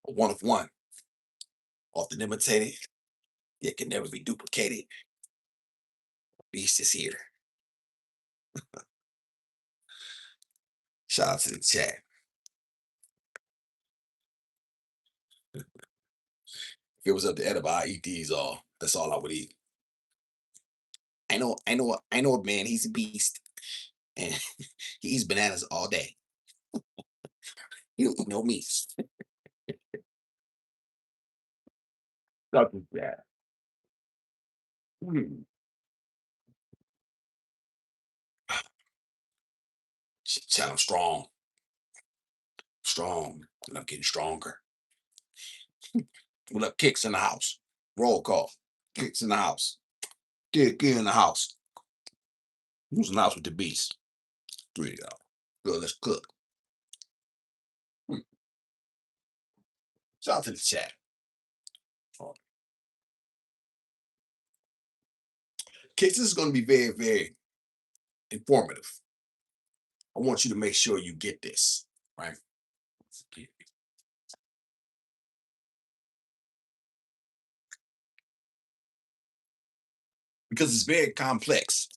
One of one, often imitated, yet can never be duplicated. Beast is here. Shout out to the chat. If it was up to edible, I eat these all. That's all I would eat. I know a man. He's a beast, and he eats bananas all day. You don't know me. Something bad. Mm. Chat, I'm strong, strong, and I'm getting stronger. What up, kicks in the house? Roll call. Kicks in the house. Get in the house. Who's in the house with the beast? Three y'all. Good, let's cook. Hmm. Shout out to the chat. Oh, kids, this is going to be very, very informative. I want you to make sure you get this, right? Because it's very complex.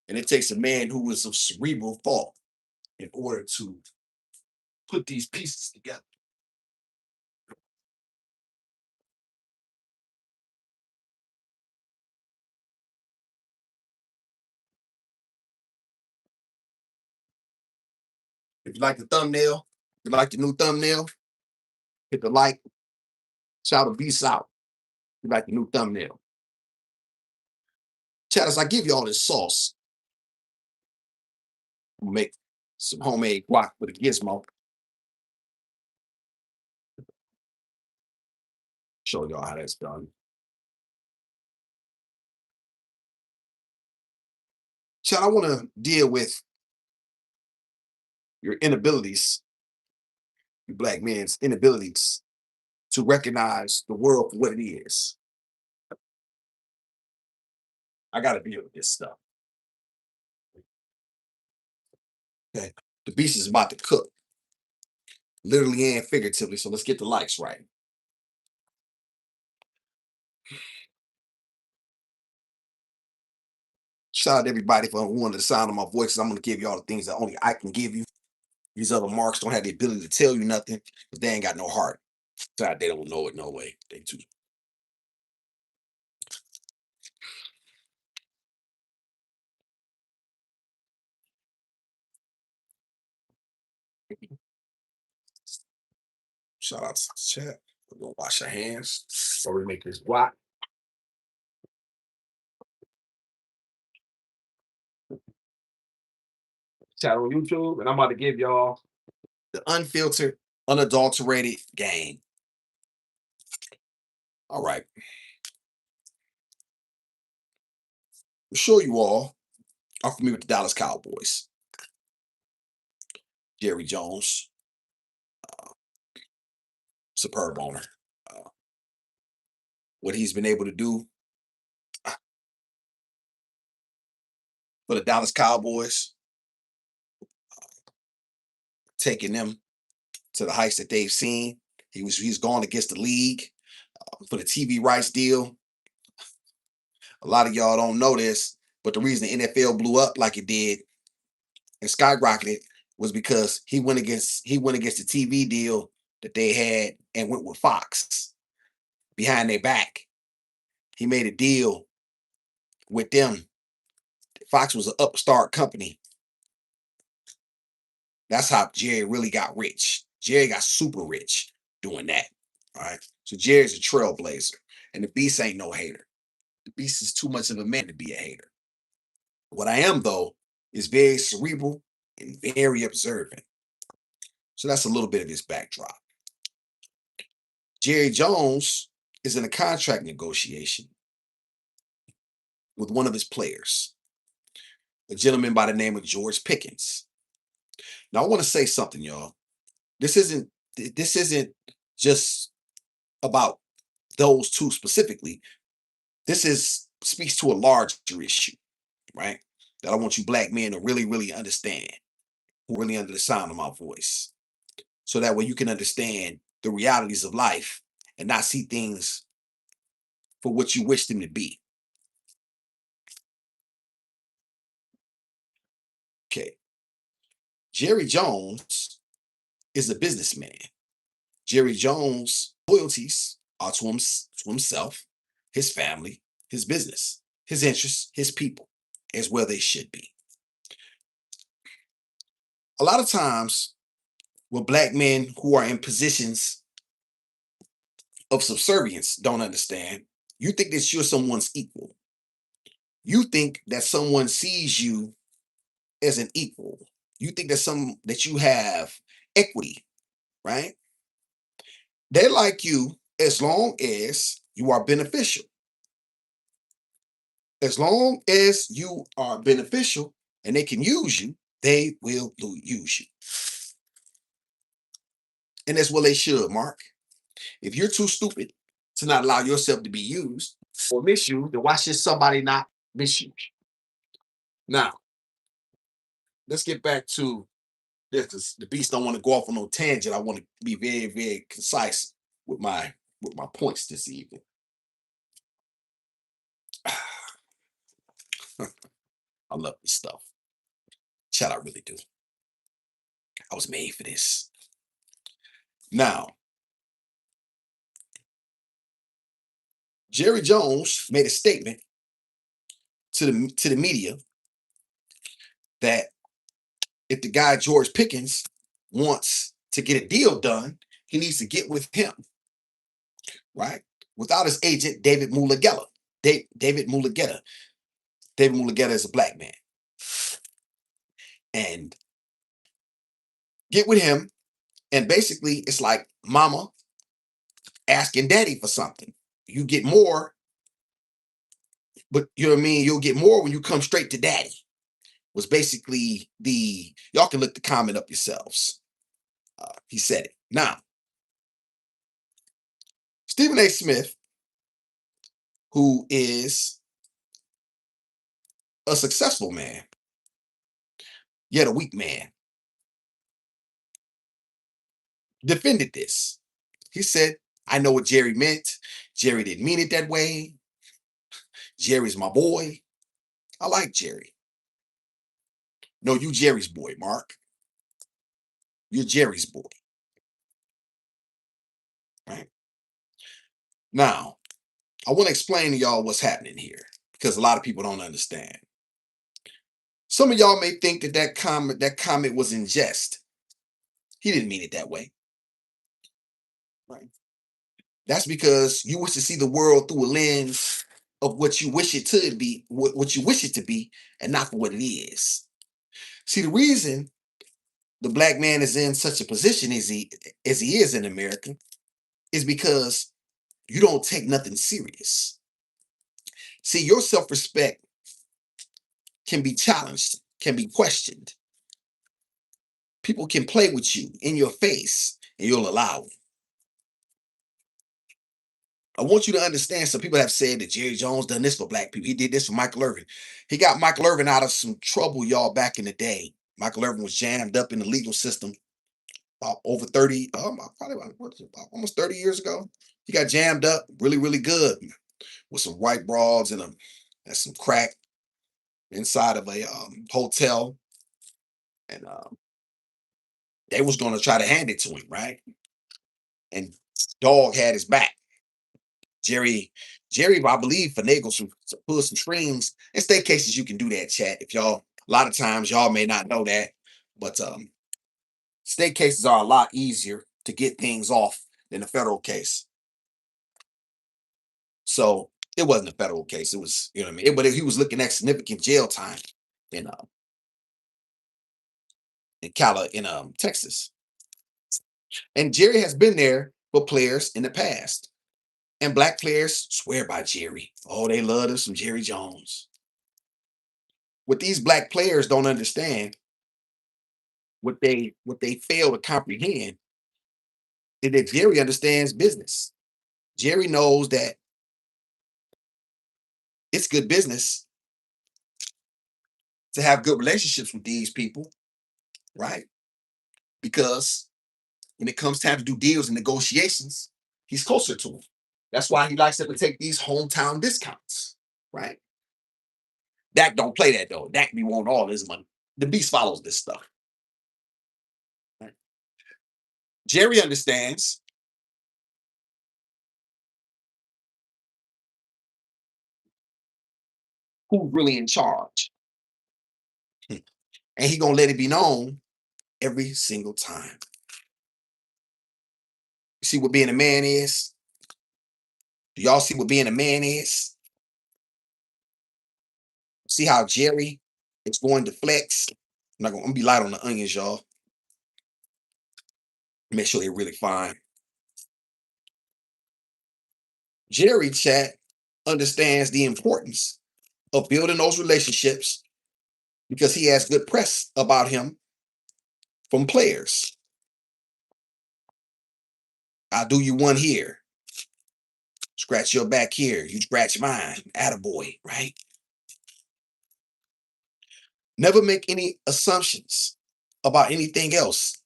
And it takes a man who is of cerebral thought in order to put these pieces together. If you like the thumbnail, if you like the new thumbnail, hit the like, shout the beast out. If you like the new thumbnail. Chat, as I give you all this sauce, we'll make some homemade guac with a gizmo. Show y'all how that's done. Chat, I want to deal with your inabilities, you black men's inabilities to recognize the world for what it is. I got to deal with this stuff. Okay. The beast is about to cook, literally and figuratively. So let's get the likes right. Shout out to everybody for wanting the sound of my voice. I'm going to give you all the things that only I can give you. These other marks don't have the ability to tell you nothing because they ain't got no heart. So they don't know it no way. They too. Shout out to the chat. We're gonna wash our hands before we make this guac. Chat on YouTube, and I'm about to give y'all the unfiltered, unadulterated game. All right. I'm sure you all are familiar with the Dallas Cowboys. Jerry Jones, superb owner. Uh, what he's been able to do for the Dallas Cowboys, taking them to the heights that they've seen. He's gone against the league for the TV rights deal. A lot of y'all don't know this, but the reason the NFL blew up like it did and skyrocketed was because he went against the TV deal that they had and went with Fox behind their back. He made a deal with them. Fox was an upstart company. That's how Jerry really got rich. Jerry got super rich doing that. All right. So Jerry's a trailblazer. And the Beast ain't no hater. The Beast is too much of a man to be a hater. What I am, though, is very cerebral and very observant. So that's a little bit of his backdrop. Jerry Jones is in a contract negotiation with one of his players, a gentleman by the name of George Pickens. Now I want to say something, y'all. This isn't this isn't just about those two specifically. This is speaks to a larger issue, right? That I want you black men to really, really understand, who really under the sound of my voice. So that way you can understand the realities of life and not see things for what you wish them to be. Okay. Jerry Jones is a businessman. Jerry Jones' loyalties are to himself, his family, his business, his interests, his people, as well they should be. A lot of times, what black men who are in positions of subservience don't understand, you think that you're someone's equal. You think that someone sees you as an equal. You think that you have equity, right? They like you as long as you are beneficial. As long as you are beneficial and they can use you, they will use you. And that's what they should, Mark. If you're too stupid to not allow yourself to be used or misuse, then why should somebody not misuse you? Now, let's get back to this, 'cause the beast don't want to go off on no tangent. I want to be very, very concise with my points this evening. I love this stuff. Chat, I really do. I was made for this. Now, Jerry Jones made a statement to the media that if the guy George Pickens wants to get a deal done, he needs to get with him, right? Without his agent, David Mulagella. David Mulagetta. David Mulagetta is a black man. And get with him. And basically, it's like mama asking daddy for something. You get more, but you know what I mean? You'll get more when you come straight to daddy. Was basically y'all can look the comment up yourselves. He said it. Now, Stephen A. Smith, who is a successful man, yet a weak man, defended this. He said, I know what Jerry meant. Jerry didn't mean it that way. Jerry's my boy. I like Jerry. No, you Jerry's boy, Mark. You're Jerry's boy. Right? Now, I want to explain to y'all what's happening here because a lot of people don't understand. Some of y'all may think that comment was in jest. He didn't mean it that way. Right? That's because you wish to see the world through a lens of what you wish it to be, what you wish it to be, and not for what it is. See, the reason the black man is in such a position as he is in America is because you don't take nothing serious. See, your self-respect can be challenged, can be questioned. People can play with you in your face, and you'll allow it. I want you to understand. Some people have said that Jerry Jones done this for black people. He did this for Michael Irvin. He got Michael Irvin out of some trouble, y'all, back in the day. Michael Irvin was jammed up in the legal system over 30, probably almost 30 years ago. He got jammed up really, really good with some white broads and some crack inside of a hotel. And they was going to try to hand it to him, right? And dog had his back. Jerry, Jerry, I believe, finagled pull some strings. In state cases, you can do that, chat. If y'all, a lot of times, y'all may not know that, but state cases are a lot easier to get things off than a federal case. So it wasn't a federal case. It was, you know what I mean? But he was looking at significant jail time in Texas. And Jerry has been there for players in the past. And black players swear by Jerry. Oh, they love us some Jerry Jones. What these black players don't understand, what they fail to comprehend, is that Jerry understands business. Jerry knows that it's good business to have good relationships with these people, right? Because when it comes time to do deals and negotiations, he's closer to them. That's why he likes to take these hometown discounts, right? Dak don't play that though. Dak be wanting all his money. The beast follows this stuff. Right? Jerry understands who's really in charge, and he gonna let it be known every single time. You see what being a man is? Do y'all see what being a man is? See how Jerry is going to flex? I'm gonna be light on the onions, y'all. Make sure they're really fine. Jerry chat understands the importance of building those relationships because he has good press about him from players. I'll do you one here. Scratch your back here. You scratch mine. Attaboy, right? Never make any assumptions about anything else.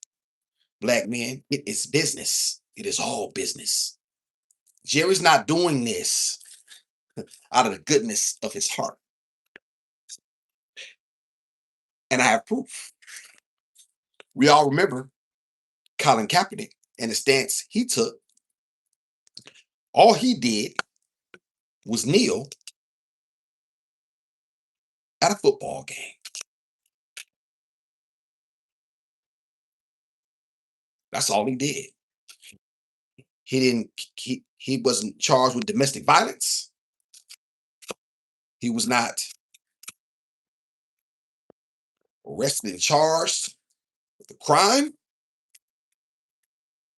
Black men, it is business. It is all business. Jerry's not doing this out of the goodness of his heart. And I have proof. We all remember Colin Kaepernick and the stance he took. All he did was kneel at a football game. That's all he did. He didn't he wasn't charged with domestic violence. He was not arrested and charged with a crime.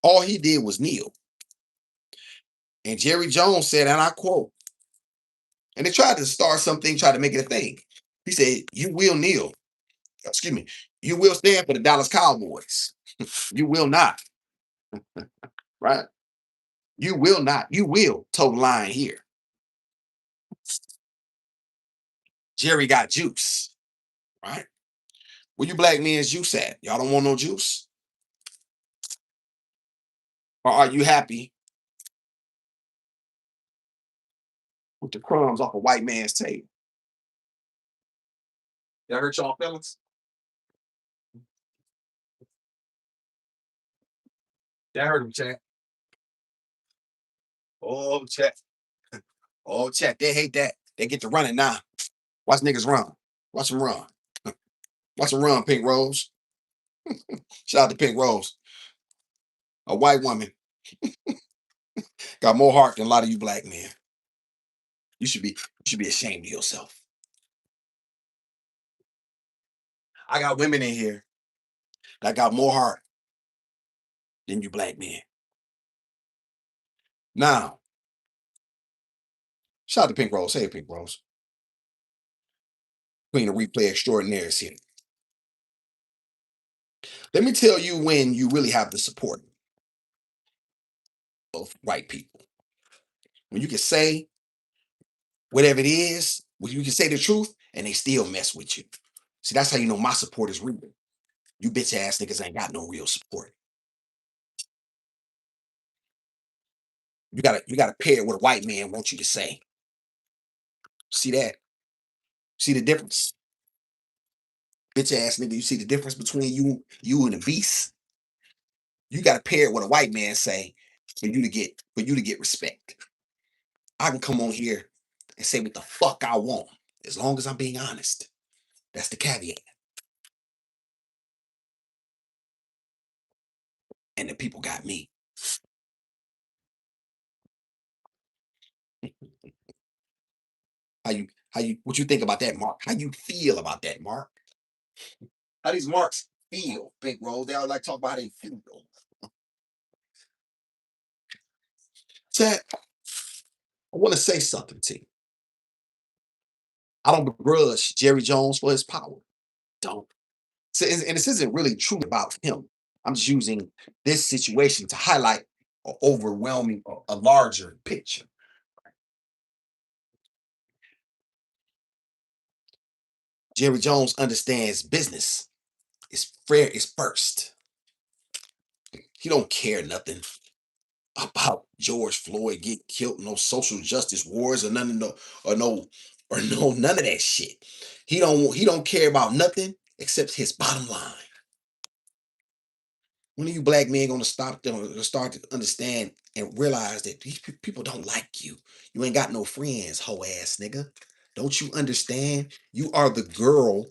All he did was kneel. And Jerry Jones said, and I quote, and they tried to start something, tried to make it a thing. He said, you will kneel. Excuse me. You will stand for the Dallas Cowboys. You will not. Right? You will not. You will toe the line here. Jerry got juice. Right? Where you black men's juice at? Y'all don't want no juice? Or are you happy with the crumbs off a white man's table? That hurt y'all feelings? That hurt him, chat. Oh, chat. Oh, chat. They hate that. They get to running now. Watch niggas run. Watch them run. Watch them run, Pink Rose. Shout out to Pink Rose. A white woman got more heart than a lot of you black men. You should be ashamed of yourself. I got women in here that got more heart than you black men. Now, shout out to Pink Rose. Hey, Pink Rose. Queen of replay extraordinaire is here. Let me tell you when you really have the support of white people. When you can say whatever it is, when you can say the truth and they still mess with you. See, that's how you know my support is real. You bitch ass niggas ain't got no real support. You gotta pair what a white man wants you to say. See that? See the difference? Bitch ass nigga, you see the difference between you and the beast? You gotta pair what a white man say for you to get respect. I can come on here and say what the fuck I want, as long as I'm being honest. That's the caveat. And the people got me. What you think about that, Mark? How you feel about that, Mark? How these marks feel, Big Rose? They all like talk about how they feel. Chat, I want to say something to you. I don't begrudge Jerry Jones for his power. Don't. So, and this isn't really true about him. I'm just using this situation to highlight an overwhelming, a larger picture. Jerry Jones understands business. It's fair is first. He don't care nothing about George Floyd getting killed, no social justice wars or none of no or no or no none of that shit. He don't care about nothing except his bottom line. When are you black men gonna stop them or start to understand and realize that these people don't like you? You ain't got no friends, hoe ass nigga. Don't you understand? You are the girl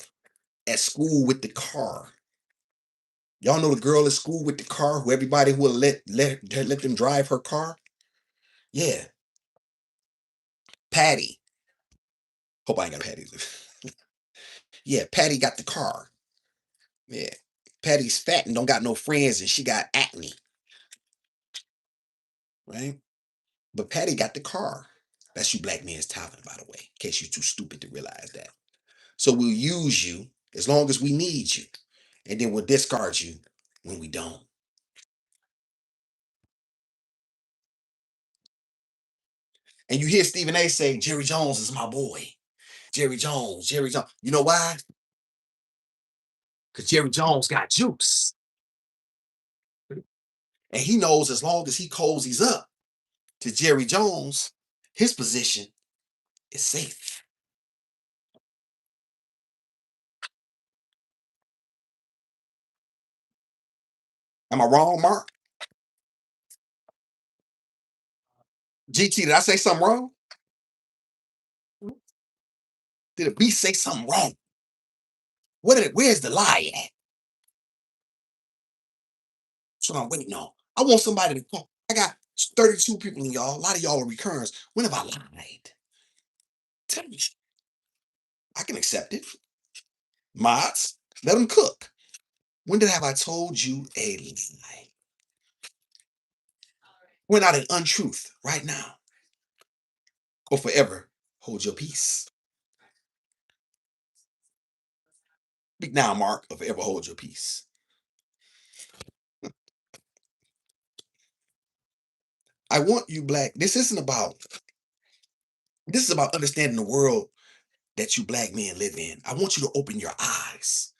at school with the car. Y'all know the girl at school with the car who everybody will let them drive her car? Yeah, Patty. Hope I ain't got Patty's. Yeah, Patty got the car. Yeah. Patty's fat and don't got no friends and she got acne, right? But Patty got the car. That's you black men's talent, by the way, in case you're too stupid to realize that. So we'll use you as long as we need you. And then we'll discard you when we don't. And you hear Stephen A say, Jerry Jones is my boy. Jerry Jones, Jerry Jones. You know why? Because Jerry Jones got juice. And he knows as long as he cozies up to Jerry Jones, his position is safe. Am I wrong, Mark? GT, did I say something wrong? Did a beast say something wrong? Where's the lie at? That's what I'm waiting on. I want somebody to call. I got 32 people in y'all. A lot of y'all are recurrents. When have I lied? Tell me. I can accept it. Mods, let them cook. When did have I told you a lie? We're not an untruth right now or forever. Hold your peace. Speak now, Mark, or forever hold your peace. I want you black. This is about understanding the world that you black men live in. I want you to open your eyes.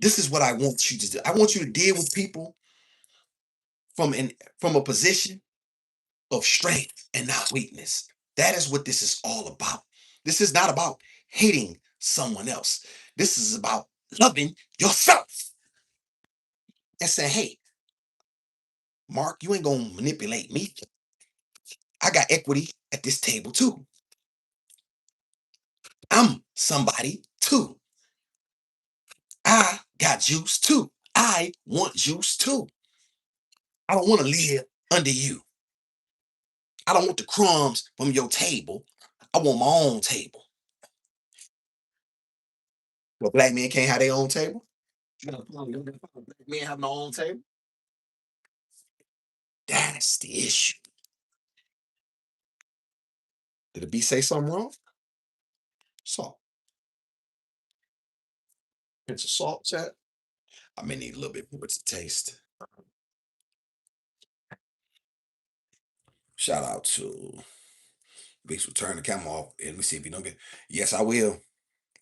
This is what I want you to do. I want you to deal with people from an from a position of strength and not weakness. That is what this is all about. This is not about hating someone else. This is about loving yourself and saying, hey, Mark, you ain't gonna manipulate me. I got equity at this table too. I'm somebody too. I got juice too. I want juice too. I don't want to live under you. I don't want the crumbs from your table. I want my own table. Well, black men can't have their own table. You got a problem. You got a problem. Black men have their own table. That's the issue. Did the B say something wrong? Salt. Pinch of salt, chat. I may need a little bit more to taste. Shout out to Beast will turn the camera off. And let me see if you don't get. Yes, I will.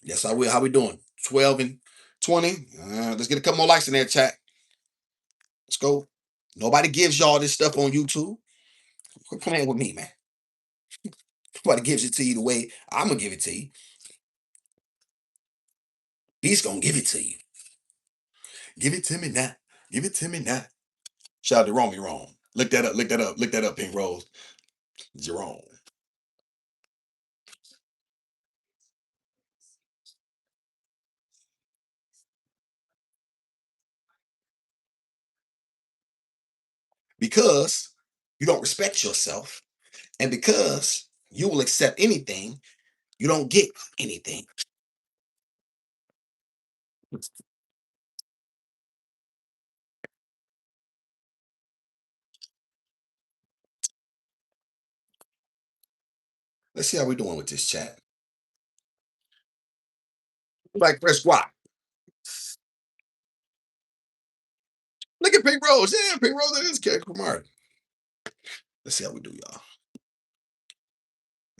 Yes, I will. How we doing? 12 and 20. Let's get a couple more likes in there, chat. Let's go. Nobody gives y'all this stuff on YouTube. Quit playing with me, man. Nobody gives it to you the way I'm gonna give it to you. He's gonna give it to you. Give it to me now. Give it to me now. Shout out to Romy Rome. Look that up. Look that up. Look that up, Pink Rose. Jerome. Because you don't respect yourself, and because you will accept anything, you don't get anything. Let's see how we doing with this chat. Like press squat. Look at Pink Rose. Yeah, Pink Rose. That is Cat Kumar. Let's see how we do, y'all.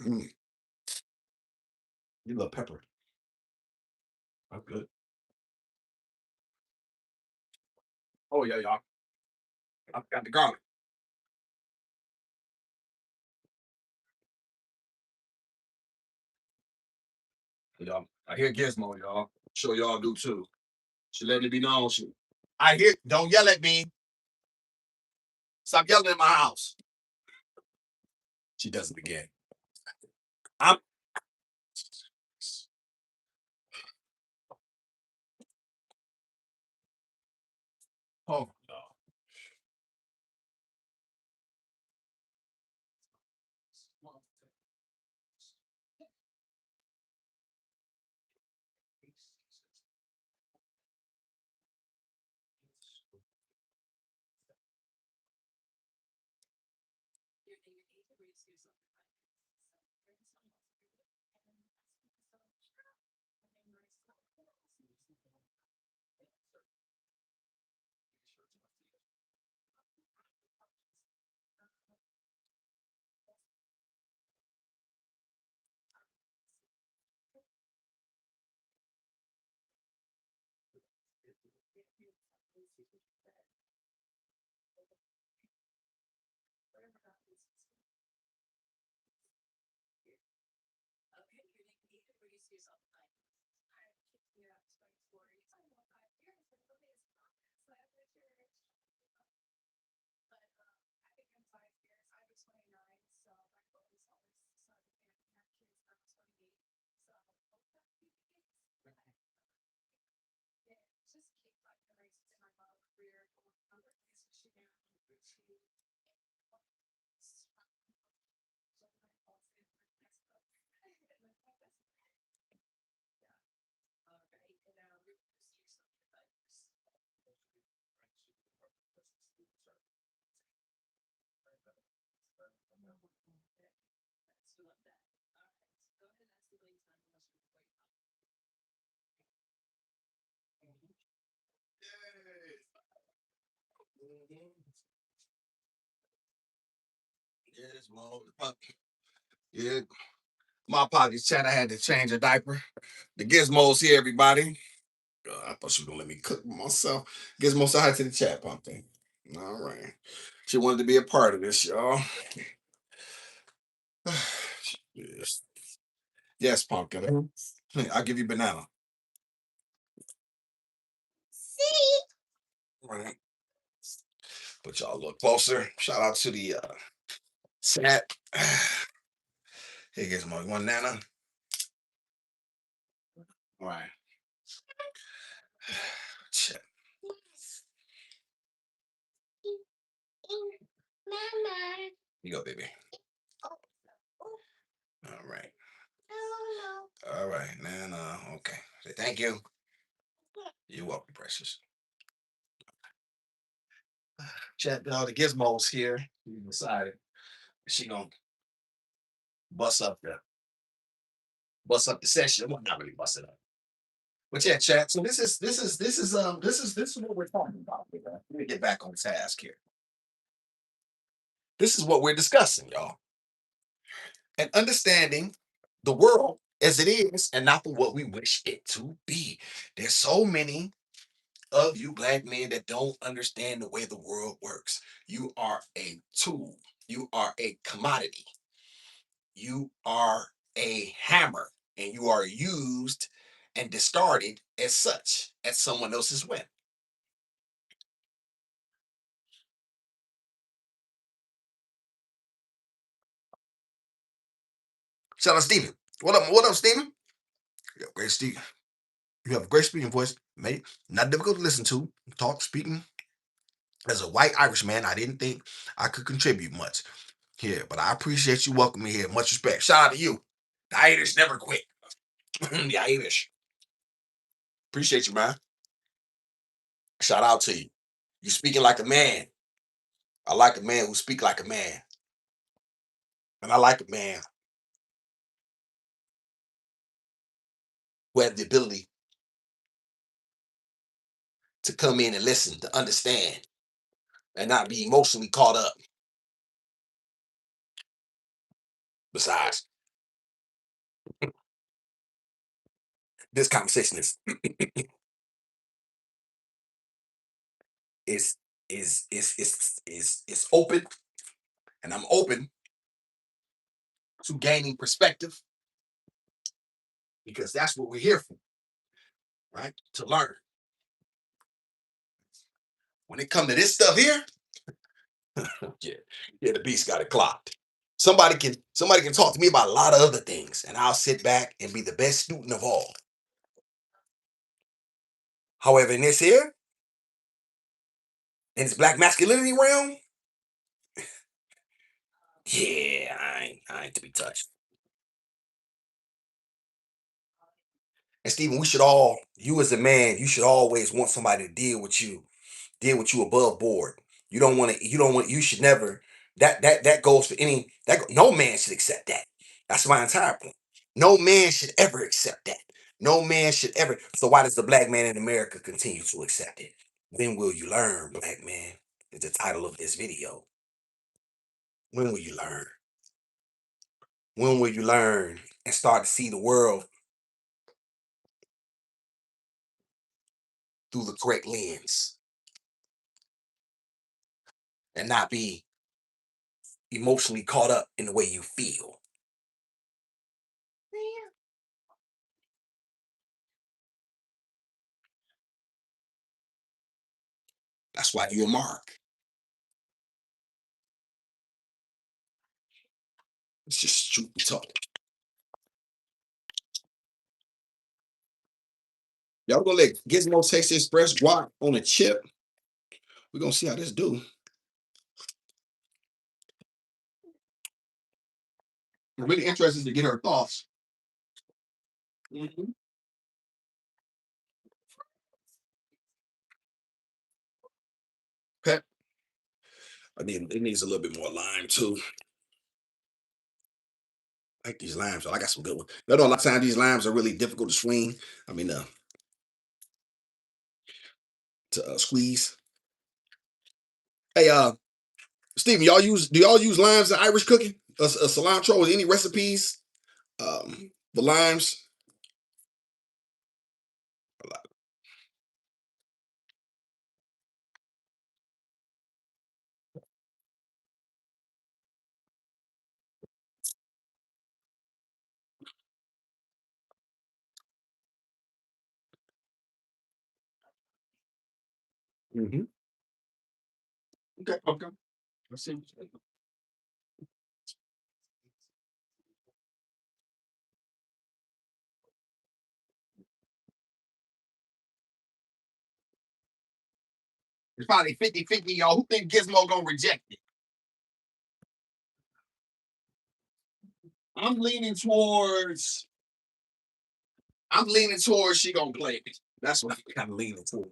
Mm, you love pepper. I'm good. Oh yeah, y'all. I've got the garlic. Y'all, I hear Gizmo, y'all. Sure y'all do too. She letting it be known. I hear. Don't yell at me. Stop yelling in my house. She does it again. I'm. Oh no. Yes, Mo. Yeah, my apologies, chat. I had to change a diaper. The Gizmos here, everybody. I thought she was gonna let me cook myself. Gizmo, say hi to the chat, Pumpkin. All right. She wanted to be a part of this, y'all. Yes, yes, Pumpkin. I'll give you banana. All right. Put y'all a little closer. Shout out to the chat. Here, Gizmo. You want Nana? All right. Chat. You go, baby. All right. All right, Nana. Okay. Say thank you. You're welcome, precious. Chat, all the gizmos here. We decided she gonna bust up the session. Well, not really bust it up. But yeah, chat. So this is what we're talking about. Let me get back on task here. This is what we're discussing, y'all. And understanding the world as it is and not for what we wish it to be. There's so many of you black men that don't understand the way the world works. You are a tool. You are a commodity. You are a hammer and you are used and discarded as such at someone else's whim. Shout out Steven. What up? What up, Steven? Yeah, great Steve. You have a great speaking voice, mate. Not difficult to listen to. Talk, speaking. As a white Irishman, I didn't think I could contribute much here, but I appreciate you welcoming me here. Much respect. Shout out to you. The Irish never quit. The Irish. Appreciate you, man. Shout out to you. You speaking like a man. I like a man who speak like a man. And I like a man who have the ability to come in and listen, to understand, and not be emotionally caught up. Besides, this conversation is is open, and I'm open to gaining perspective because that's what we're here for, right? To learn. When it comes to this stuff here, yeah, yeah, the beast got it clocked. Somebody can talk to me about a lot of other things, and I'll sit back and be the best student of all. However, in this here, in this black masculinity realm, yeah, I ain't to be touched. And Stephen, we should all, you as a man, you should always want somebody to deal with you above board. You should never, that goes for no man should accept that. That's my entire point. No man should ever accept that. No man should ever. So why does the black man in America continue to accept it? When will you learn, black man? Is the title of this video. When will you learn? When will you learn and start to see the world through the correct lens and not be emotionally caught up in the way you feel? That's why you're a mark. It's just truth be told. Y'all gonna let Gizmo taste this fresh guac on a chip. We're gonna see how this do. I'm really interested to get her thoughts. Mhm. Pep. It needs a little bit more lime too. I like these limes. I got some good ones. You know, a lot of times these limes are really difficult to swing. I mean, to squeeze. Hey, Steven, do y'all use limes in Irish cooking? Cilantro with any recipes? The limes. Mm-hmm. Okay, okay. Let's see. It's probably 50-50, y'all. Who think Gizmo gonna reject it? I'm leaning towards. I'm leaning towards she gonna play it. That's what I'm leaning towards.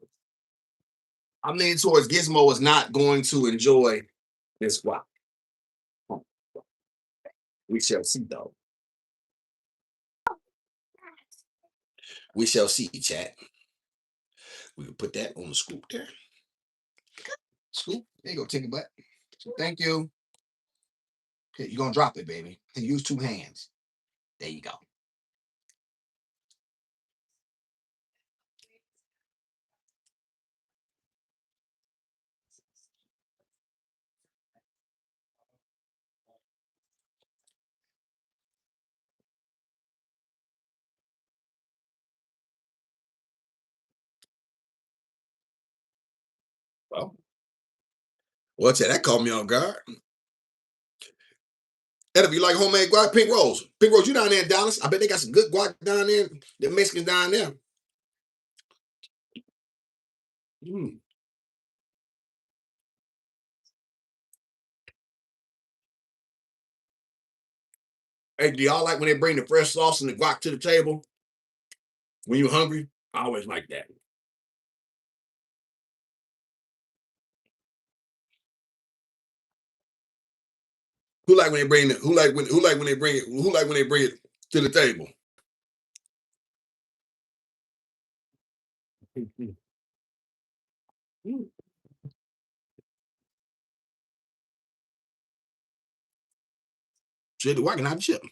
I'm leaning towards Gizmo is not going to enjoy this guac. We shall see, though. We shall see, chat. We can put that on the scoop there. Scoop. There you go. Take it back. Thank you. Okay, you're gonna drop it, baby. And use two hands. There you go. Well, what's that? That caught me on guard. And if you like homemade guac, Pink Rose, you down there in Dallas? I bet they got some good guac down there. The Mexicans down there. Mm. Hey, do y'all like when they bring the fresh sauce and the guac to the table when you're hungry? I always like that. Who like when they bring it? Who like when they bring it? Who like when they bring it to the table? Shit, why can I chip?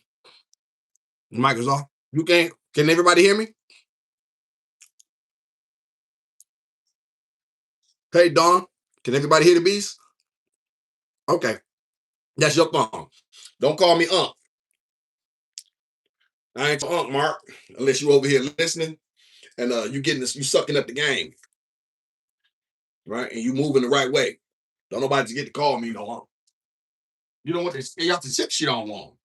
The mic is off. You can't. Can everybody hear me? Hey, Don. Can everybody hear the beast? Okay, that's your phone. Don't call me Unc. I ain't your Unc, Mark, unless you over here listening and you getting this, you sucking up the game, right? And you moving the right way. Don't nobody get to call me no Unc. You don't want to stay off the chip shit on long.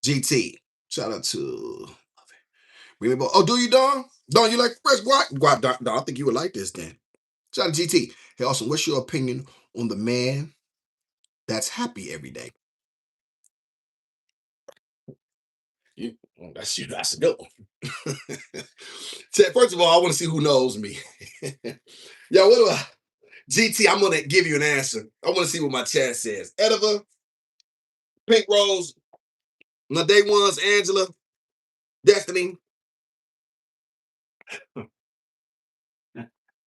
GT. Shout out to oh, do you, Don? Don, you like fresh guap? Guap, Don, I think you would like this then. Shout out to GT. Hey, also, what's your opinion on the man that's happy every day? You, that's you. That's a good one. First of all, I want to see who knows me. Yo, what do I? GT, I'm gonna give you an answer. I want to see what my chat says. Ediva, Pink Rose, my day ones, Angela, Destiny.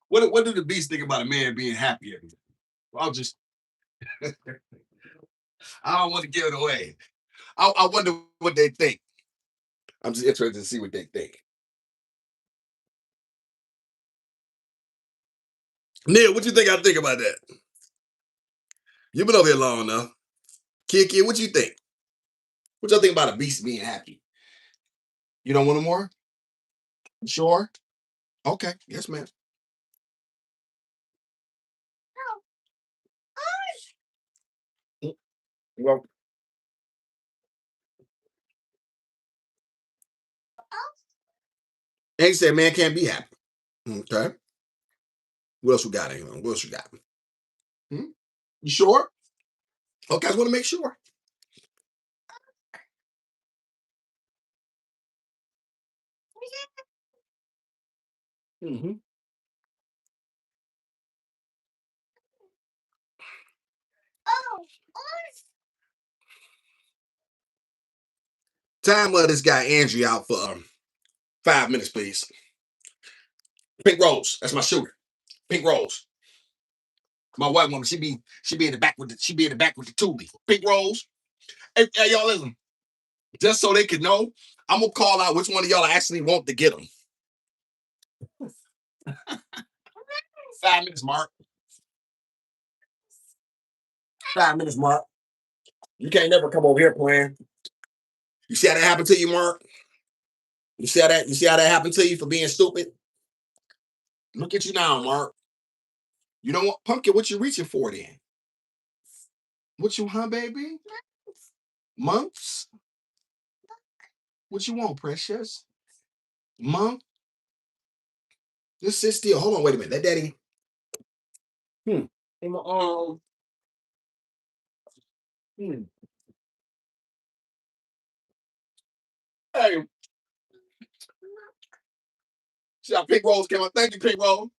What do the beast think about a man being happy every day? I'll just I don't want to give it away. I wonder what they think. I'm just interested to see what they think. Neil, what you think I think about that? You've been over here long enough. Kid, what you think? What y'all think about a beast being happy? You don't want no more? Sure. Okay. Yes, ma'am. Well, and he said, man can't be happy. Okay. What else we got? What else you got? Hmm? You sure? Okay, I just want to make sure. Hmm. Time this guy Andrew out for 5 minutes, please. Pink Rose, that's my shooter. Pink Rose, my white woman. She be in the back with the toolie. Pink Rose. Hey, y'all listen. Just so they can know, I'm gonna call out which one of y'all actually want to get them. 5 minutes, Mark. 5 minutes, Mark. You can't never come over here playing. You see how that happened to you, Mark? You see how that? You see how that happened to you for being stupid? Look at you now, Mark. You don't want pumpkin. What you reaching for then? What you, huh, baby? Months? What you want, precious? Month? Just sit still. Hold on, wait a minute. Let daddy. Hmm. Hmm. Hey, see how Pink Rose came up. Thank you, Pink Rose.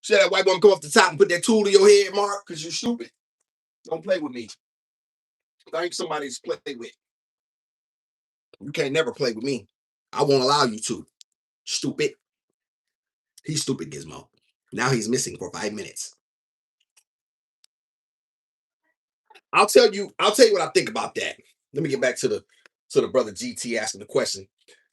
See how that white woman come off the top and put that tool to your head, Mark? Because you stupid. Don't play with me. Thank somebody to play with. You can't never play with me. I won't allow you to. Stupid. He's stupid, Gizmo. Now he's missing for 5 minutes. I'll tell you what I think about that. Let me get back to the brother GT asking the question.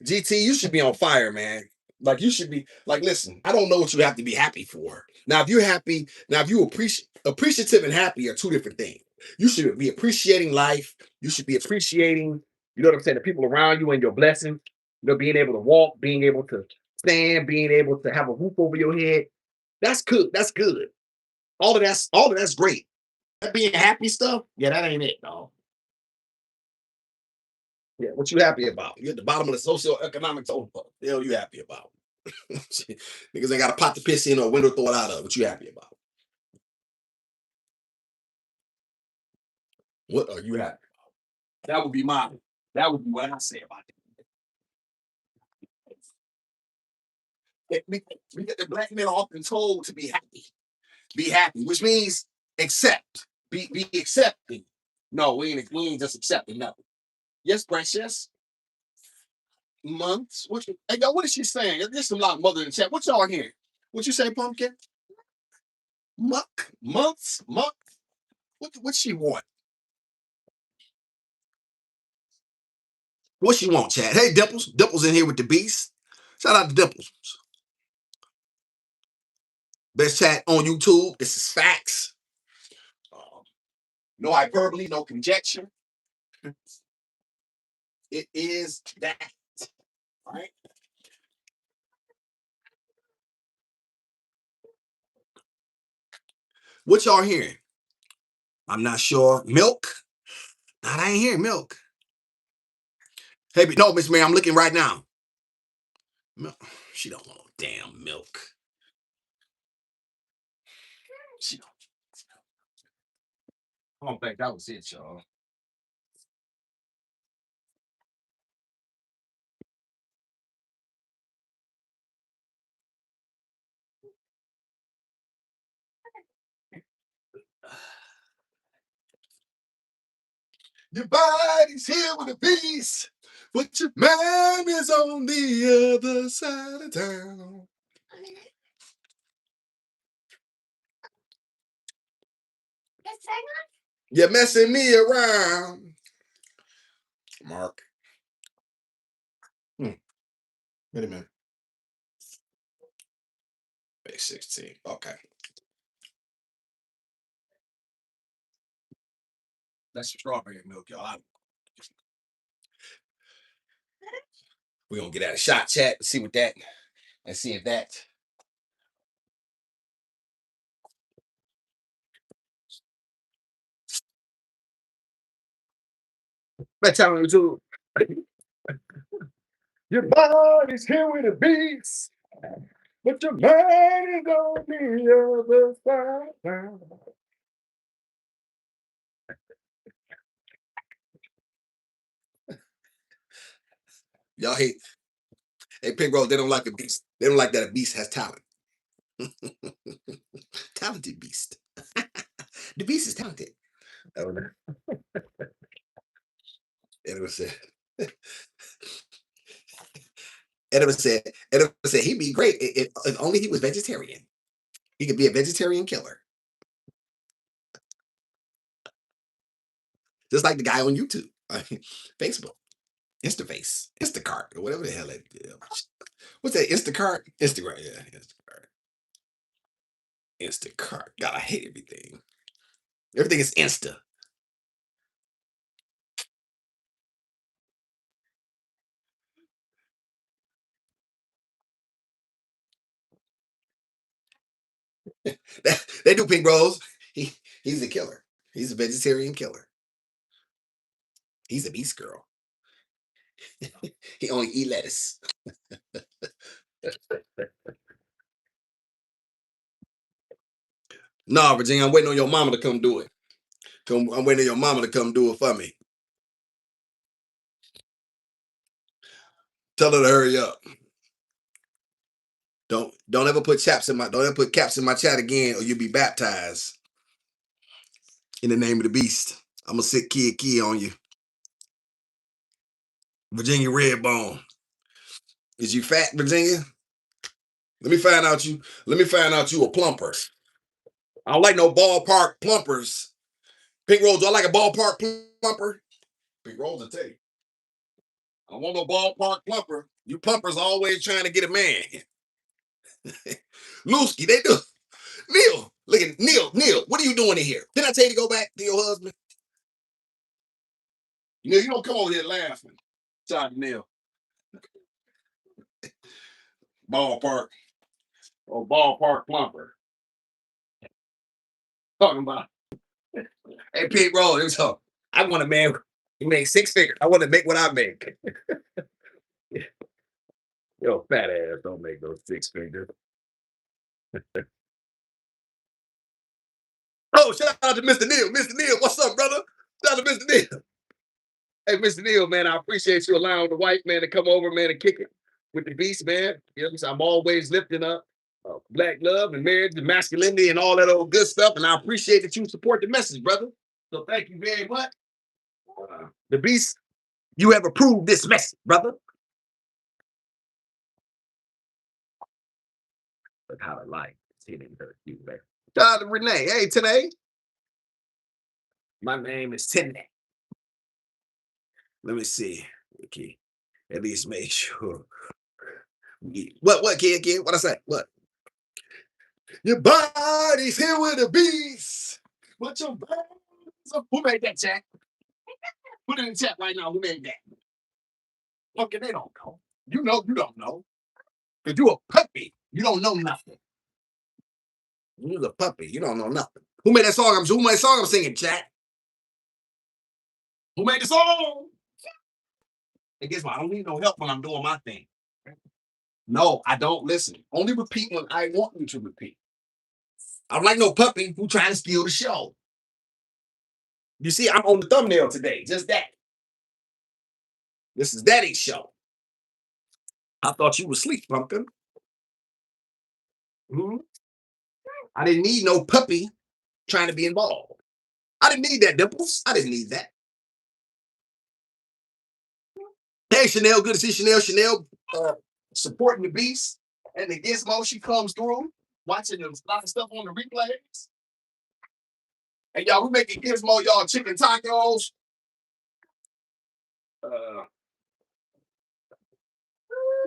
GT, you should be on fire, man. Like you should be like, listen, I don't know what you have to be happy for. Now, if you're happy, now if you appreciative and happy are two different things. You should be appreciating life. You should be appreciating, you know what I'm saying, the people around you and your blessings. You know, being able to walk, being able to stand, being able to have a roof over your head. That's good. That's good. All of that's great. That being happy stuff, yeah, that ain't it, dog. Yeah, what you happy about? You're at the bottom of the socioeconomic totem pole. The hell you happy about? Niggas ain't got a pot to piss in or a window to throw it out of. What you happy about? What are you happy? That would be my. That would be what I say about it. Because the black men are often told to be happy, which means Accept. Be accepting. No, we ain't just accepting nothing. Yes, precious. Months. Hey, yo, what is she saying? There's some lot of mother in the chat. What y'all hearing? What you say, pumpkin? Muck. Months. Month. What she want? What she want, Chad? Hey, Dimples. Dimples in here with the beast. Shout out to Dimples. Best chat on YouTube. This is facts. No hyperbole, no conjecture. It is that. All right. What y'all hearing? I'm not sure. Milk? Nah, I ain't hearing milk. Hey, no, Miss Mary, I'm looking right now. Milk. She don't want no damn milk. She don't. I don't think that was it, y'all. Your body's here with a piece, but your mind is on the other side of town. You're messing me around. Mark. Wait a minute. Base 16. Okay. That's strawberry milk, y'all. We're gonna get out a shot chat and see what that and see if that. Let's tell him to your body's here with a beast, but your mind is on the other side. Y'all hate hey Pink Rose, they don't like a beast. They don't like that a beast has talent. Talented beast. The beast is talented. Oh, no. Edward said, Edward said he'd be great if only he was vegetarian. He could be a vegetarian killer. Just like the guy on YouTube, Facebook, Instaface, Instacart, or whatever the hell it is. What's that? Instacart? Instagram, yeah, Instacart. Instacart. God, I hate everything. Everything is Insta. They do Pink Rose. He's a killer. He's a vegetarian killer. He's a beast girl. He only eat lettuce. No, Virginia, I'm waiting on your mama to come do it. I'm waiting on your mama to come do it for me. Tell her to hurry up. Don't ever put don't ever put caps in my chat again, or you'll be baptized in the name of the beast. I'm gonna sit kid on you. Virginia Redbone. Is you fat, Virginia? Let me find out you. Let me find out you a plumper. I don't like no ballpark plumpers. Pink Rose, do I like a ballpark plumper? Pink Rose will tell you. I don't want no ballpark plumper. You plumpers always trying to get a man. Lusky, they do. Neil, look at Neil, what are you doing in here? Didn't I tell you to go back to your husband? Neil, you don't come over here laughing. Sorry, Neil. Ballpark. Or ballpark plumper. Talking about. Hey, Pete Rose, it was talking. I want a man who makes six figures. I want to make what I make. Yo, fat ass don't make those six figures. Oh, shout out to Mr. Neil. Mr. Neil, what's up, brother? Shout out to Mr. Neil. Hey, Mr. Neil, man, I appreciate you allowing the white man to come over, man, and kick it with the beast, man. You know what I'm saying? I'm always lifting up. Black love and marriage and masculinity and all that old good stuff. And I appreciate that you support the message, brother. So thank you very much. The beast, you have approved this message, brother. Look how the light is hitting her. You, man. Shout out to Renee. Hey, today. My name is Tenne. Let me see. Okay. At least make sure. What, kid? What I say? What? Your body's here with the beast. But your body's up. Who made that chat? Put it in the chat right now. Who made that? Okay, they don't know. You know, you don't know. Because you a puppy. You don't know nothing. You're a puppy. You don't know nothing. Who made that song? Who made the song I'm singing, chat? Who made the song? And guess what? I don't need no help when I'm doing my thing. No, I don't listen. Only repeat when I want you to repeat. I don't like no puppy who trying to steal the show. You see, I'm on the thumbnail today. Just that. This is Daddy's show. I thought you were asleep, pumpkin. Mm-hmm. I didn't need no puppy trying to be involved. I didn't need that, Dimples. I didn't need that. Hey, Chanel. Good to see Chanel. Chanel supporting the beast. And the gizmo, she comes through, watching a lot of stuff on the replays. And y'all, we making gizmo, y'all, chicken tacos.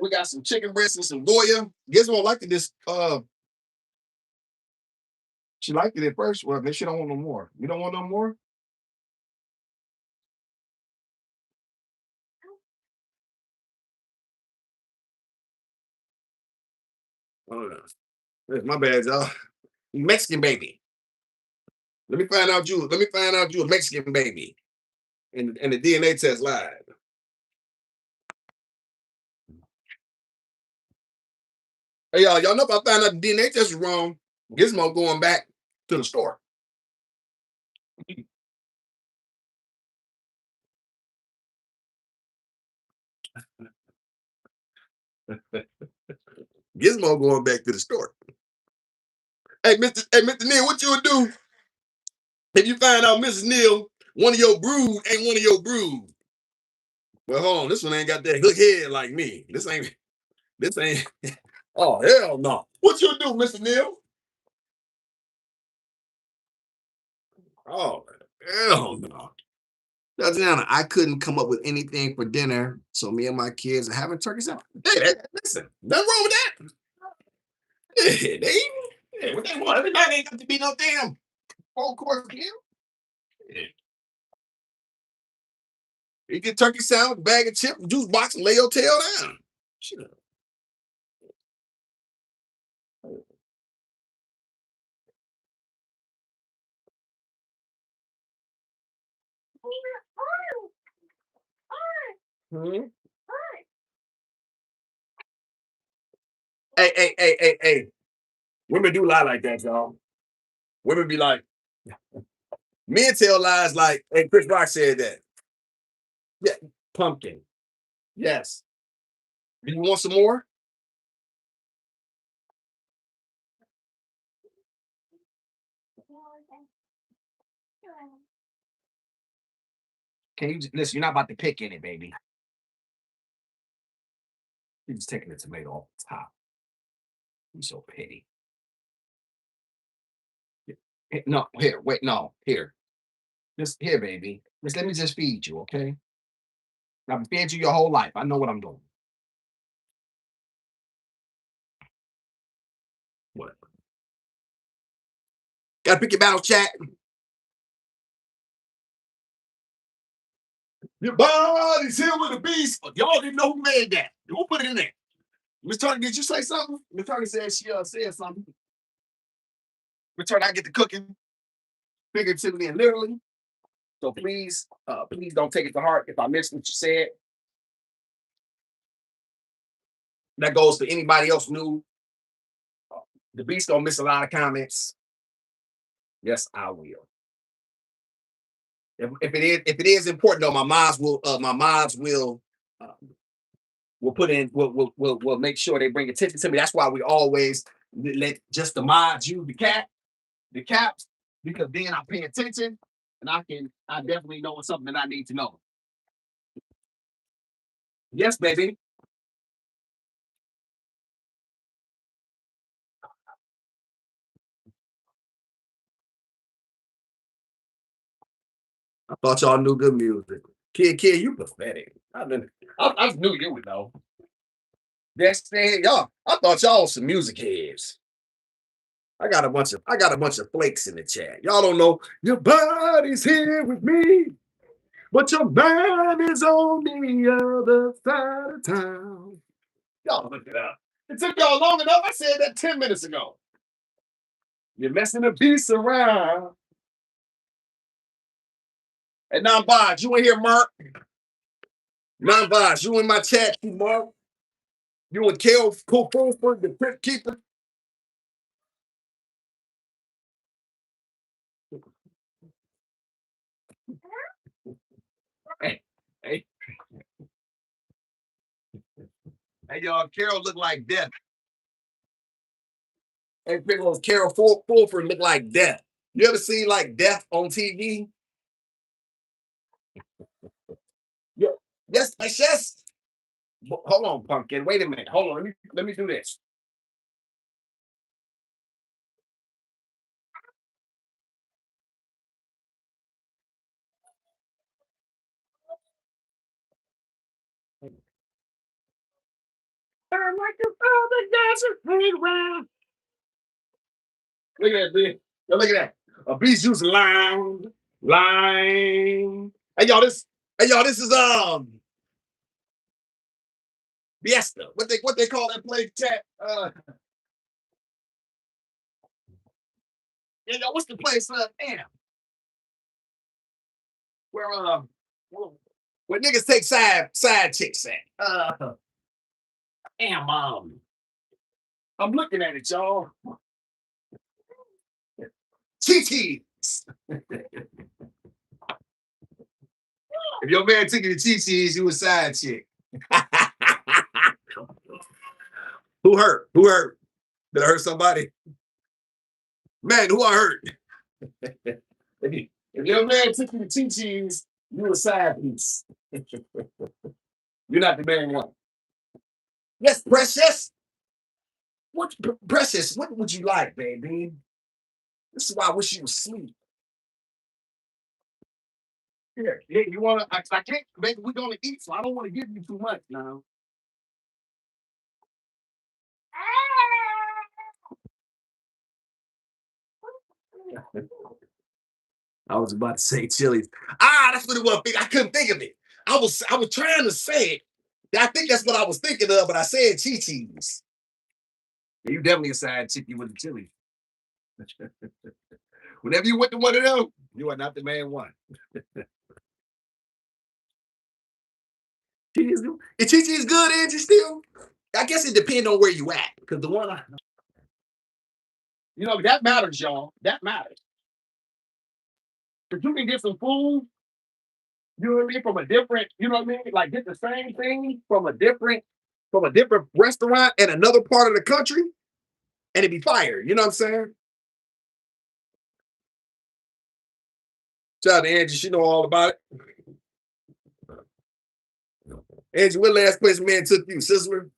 We got some chicken breasts and some Goya. Gizmo liked this. She liked it at first. Well, then she don't want no more. You don't want no more? My bad, y'all. Mexican baby. Let me find out you a Mexican baby. And the DNA test live. Hey, y'all know if I find out the DNA test is wrong, Gizmo going back to the store. Gizmo going back to the store. Hey, Mr. Neal, what you would do if you find out Mrs. Neal, one of your brood ain't one of your brood? Well, hold on, this one ain't got that hook head like me. This ain't. Oh, hell no. What you do, Mr. Neal? Oh, hell no. Tatiana, I couldn't come up with anything for dinner, so me and my kids are having turkey salad. Hey, listen, nothing wrong with that. Yeah, what they want? Everybody ain't got to be no damn full course meal. Yeah. You get turkey salad, bag of chips, juice box, and lay your tail down. Shit. Hmm? Hey. Women do lie like that, y'all. Women be like, men tell lies like, hey, Chris Rock said that. Yeah, pumpkin. Yes. Do you want some more? Can you listen? You're not about to pick in it, baby. You're just taking the tomato off the top. You're so petty. No, here, wait, no, here. Just here, baby. Just let me just feed you, okay? I've fed you your whole life. I know what I'm doing. What? Gotta pick your battle, chat. Your body's here with a beast. Y'all didn't know who made that. Who put it in there? Miss Turner, did you say something? Miss Turner said she said something. Miss Turner, I get to cooking, figuratively and literally. So please don't take it to heart if I missed what you said. That goes to anybody else new. The beast don't miss a lot of comments. Yes, I will. If it is important though, my moms will put in will make sure they bring attention to me. That's why we always Let just the mods use the caps, because then I pay attention and I definitely know it's something that I need to know. Yes, baby. I thought y'all knew good music. Kid, you pathetic. I knew you would know. Next thing, y'all, I thought y'all was some music heads. I got a bunch of flakes in the chat. Y'all don't know your body's here with me, but your mind is on the other side of town. Y'all look it up. It took y'all long enough. I said that 10 minutes ago. You're messing the beast around. And non-vibes, you in here, Mark? Non-vibes, you in my chat, you Mark? You and Kel Fulford, the Crypt Keeper? Hey, hey, hey, y'all, Carol look like death. Hey, Pickles, Carol Fulford look like death. You ever seen like death on TV? Yeah. Yes, yes. Hold on, pumpkin. Wait a minute. Hold on. Let me do this. I'm like a father desert playground. Look at that, bitch. Look at that. A beast juice line. Hey y'all, this is Fiesta. What they call that place chat? Yeah, y'all, what's the place? Damn. Where where niggas take side chicks at? Damn I'm looking at it, y'all. Chi. If your man took you to Chi-Chi's, you a side chick. Who hurt? Who hurt? Did I hurt somebody? Man, who I hurt? If your man took you to Chi-Chi's, you a side piece. You're not the main one. Yes, Precious. What Precious? What would you like, baby? This is why I wish you was asleep. Here, yeah, you wanna? I can't, baby. We're gonna eat, so I don't want to give you too much now. I was about to say chilies. That's what it was. I couldn't think of it. I was trying to say it. I think that's what I was thinking of, but I said Chi-Chi's. You definitely a side chicken with the chili. Whenever you went to one of them, you are not the main one. Is Chi-Chi's good, Angie, still? I guess it depends on where you at. Because the one that matters, y'all. That matters. Because you can get some food, you know what I mean, from a different, you know what I mean? Like get the same thing from a different restaurant in another part of the country, and it'd be fire. You know what I'm saying? Shout out to Angie, she know all about it. Angie, what last place man took you, Sizzler?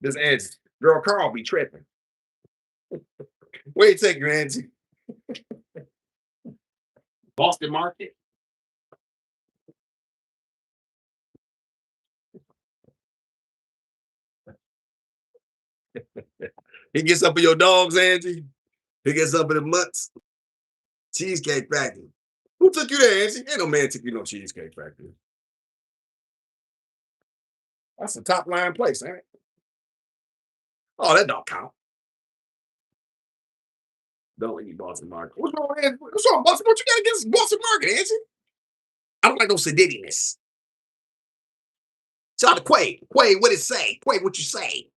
This Angie. Girl, Carl be tripping. Where you take you, Angie? Boston Market. He gets up for your dogs, Angie. He gets up for the mutts. Cheesecake Factory. Who took you there, Angie? Ain't no man took you no Cheesecake Factory. That's a top line place, ain't it? Oh, that don't count. Don't eat Boston Market. What's wrong, Angie? What's wrong, Boston? What you got against Boston Market, Angie? I don't like no sedittiness. Shout out to Quay. Quay, what it say? Quay, what you say?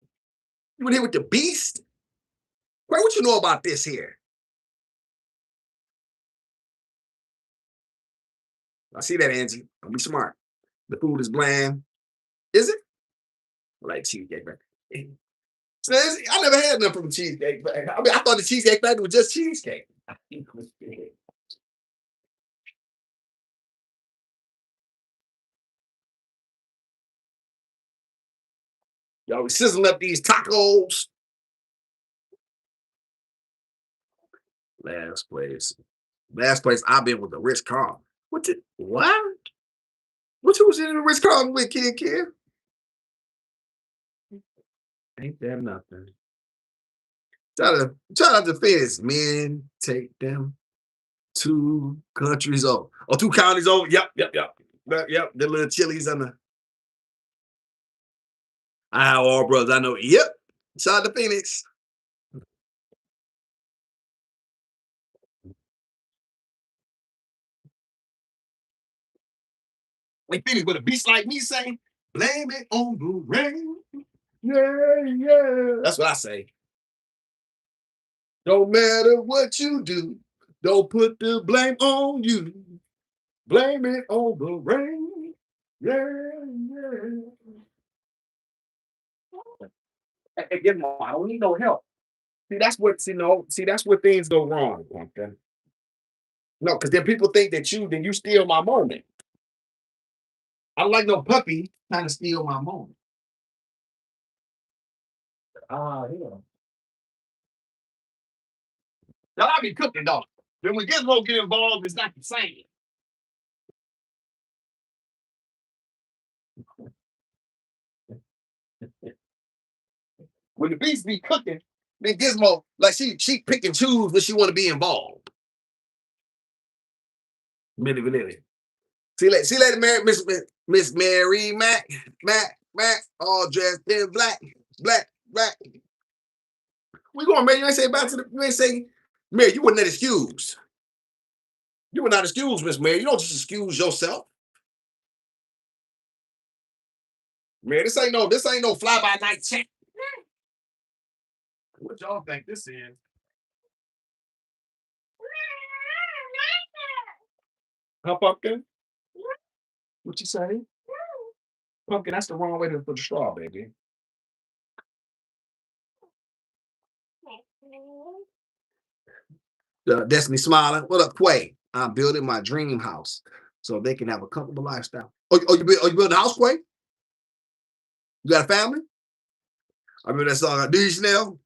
You in here with the beast? Quay, what you know about this here? I see that, Angie. Don't be smart. The food is bland. Is it? I like cheesecake, man. So I never had nothing from the cheesecake factory. I mean, I thought the cheesecake factory was just cheesecake. Y'all was sizzling up these tacos. Last place. Last place I've been with the Ritz Carlton. What? What? What you was in the Ritz Carlton with, kid? Ain't that nothing? Try not to finish. Men take them two countries over. Oh, two counties over. Yep. The little chilies on the. I have all brothers. I know. Yep. Shout out to Phoenix. Like Phoenix with a beast like me saying, blame it on the rain. Yeah. That's what I say. Don't matter what you do. Don't put the blame on you. Blame it on the rain. Yeah. And get more. I don't need no help. See, that's what that's where things go wrong, Pumpkin. No, because then people think that you steal my moment. I don't like no puppy trying to steal my moment. Yeah. Now I be cooking though. Then when Gizmo get involved, it's not the same. When the beast be cooking, then Gizmo, like she pick and choose when she want to be involved. Millie Vanilli. See later, Mary, Miss Mary Mac, all dressed in black. We going, Mary? You ain't say back to the. You ain't say, Mary. You were not excused. You were not excused, Miss Mary. You don't just excuse yourself, Mary. This ain't no fly by night check. What y'all think this is? Huh, Pumpkin? What you say? Pumpkin, that's the wrong way to put the straw, baby. Destiny smiling. What up, Quay? I'm building my dream house so they can have a comfortable lifestyle. You building a house, Quay? You got a family? I remember that song, Do You Chanel?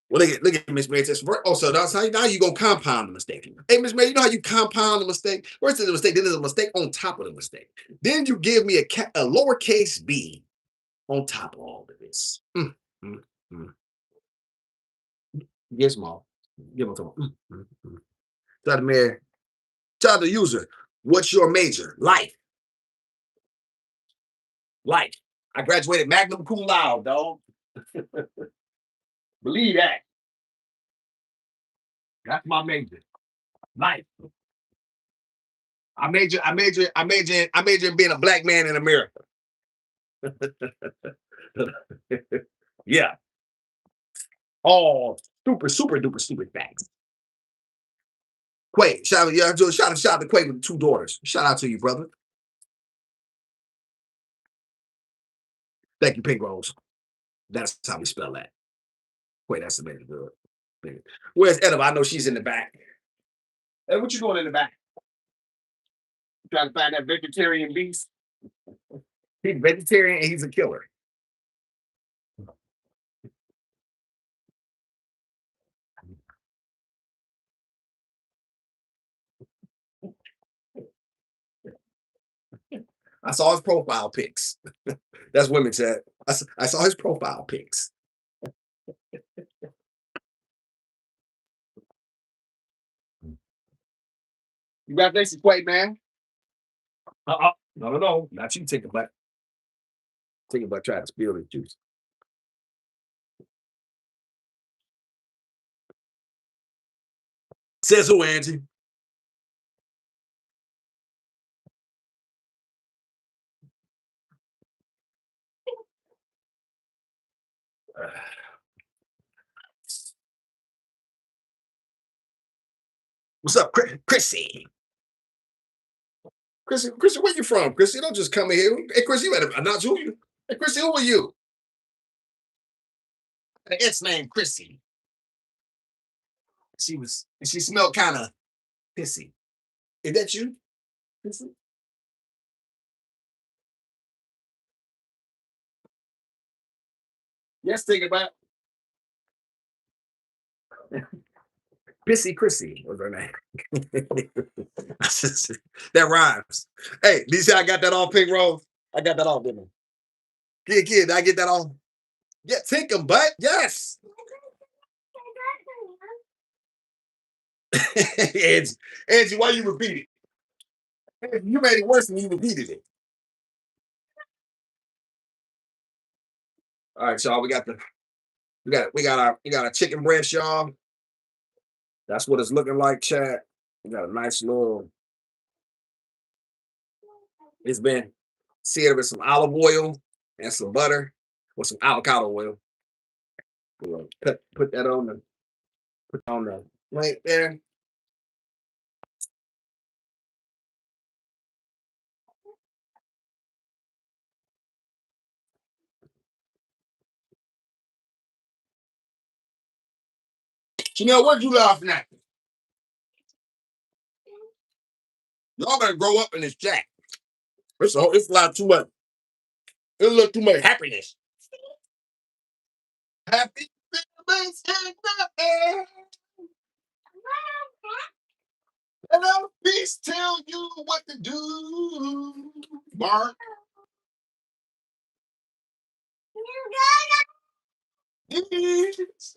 Well, look at Miss Mary. Oh, so that's how now you gonna compound the mistake. Hey, Miss Mary, you know how you compound the mistake? First is a mistake, then there's a mistake on top of the mistake. Then you give me a lowercase b on top of all of this. Mm, mm. Gizmo. Give them to him. Tell the mayor, tell the user, what's your major? Life. Life. I graduated magna cum laude, dog. Believe that. That's my major. Life. I major in being a black man in America. Yeah. All super duper stupid facts. Quay, shout out to Quay with two daughters. Shout out to you, brother. Thank you, Pink Rose. That's how we spell that. Wait, that's the baby good. Where's Edna? I know she's in the back. Hey, what you doing in the back? You trying to find that vegetarian beast? He's vegetarian and he's a killer. I saw his profile pics. That's women said. I saw his profile pics. Congratulations, Quay, man. No. Not you take a butt. Take a butt, try to spill the juice. Says who, Angie? What's up, Chrissy? Chrissy, where you from? Chrissy, don't just come in here. Hey, Chrissy, you better announce who you. Hey, Chrissy, who are you? It's named Chrissy. She smelled kind of pissy. Is that you? Chrissy? Yes, think about Pissy Chrissy was her name. That rhymes. Hey, do you see I got that all pink rose? I got that all, didn't I? Kid, did I get that all? Yeah, take them, butt. Yes. Angie, Angie, why you repeat it? Angie, you made it worse than you repeated it. All right, y'all. We got our chicken breast, y'all. That's what it's looking like, chat. We got a nice little. It's been seared with some olive oil and some butter with some avocado oil. We're gonna put that on the right there. Chanel, what you laughing at? Y'all gotta grow up in this chat. It's a lot too much. It's a little too much happiness. Happy feelings in the air. And I'll peace tell you what to do. Mark. Yes.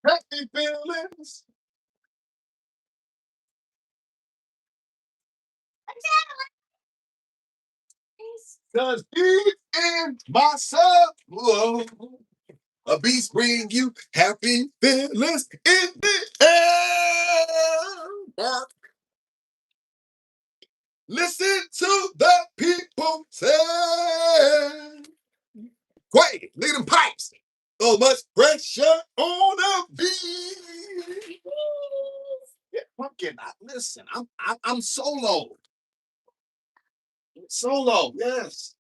Happy feelings. Cause deep in my soul, a beast bring you happy feelings in the air. Mark. Listen to the people say. Quiet, look at them pipes. So much pressure on a beat. Yeah, pumpkin. Listen, I'm solo. Solo, yes.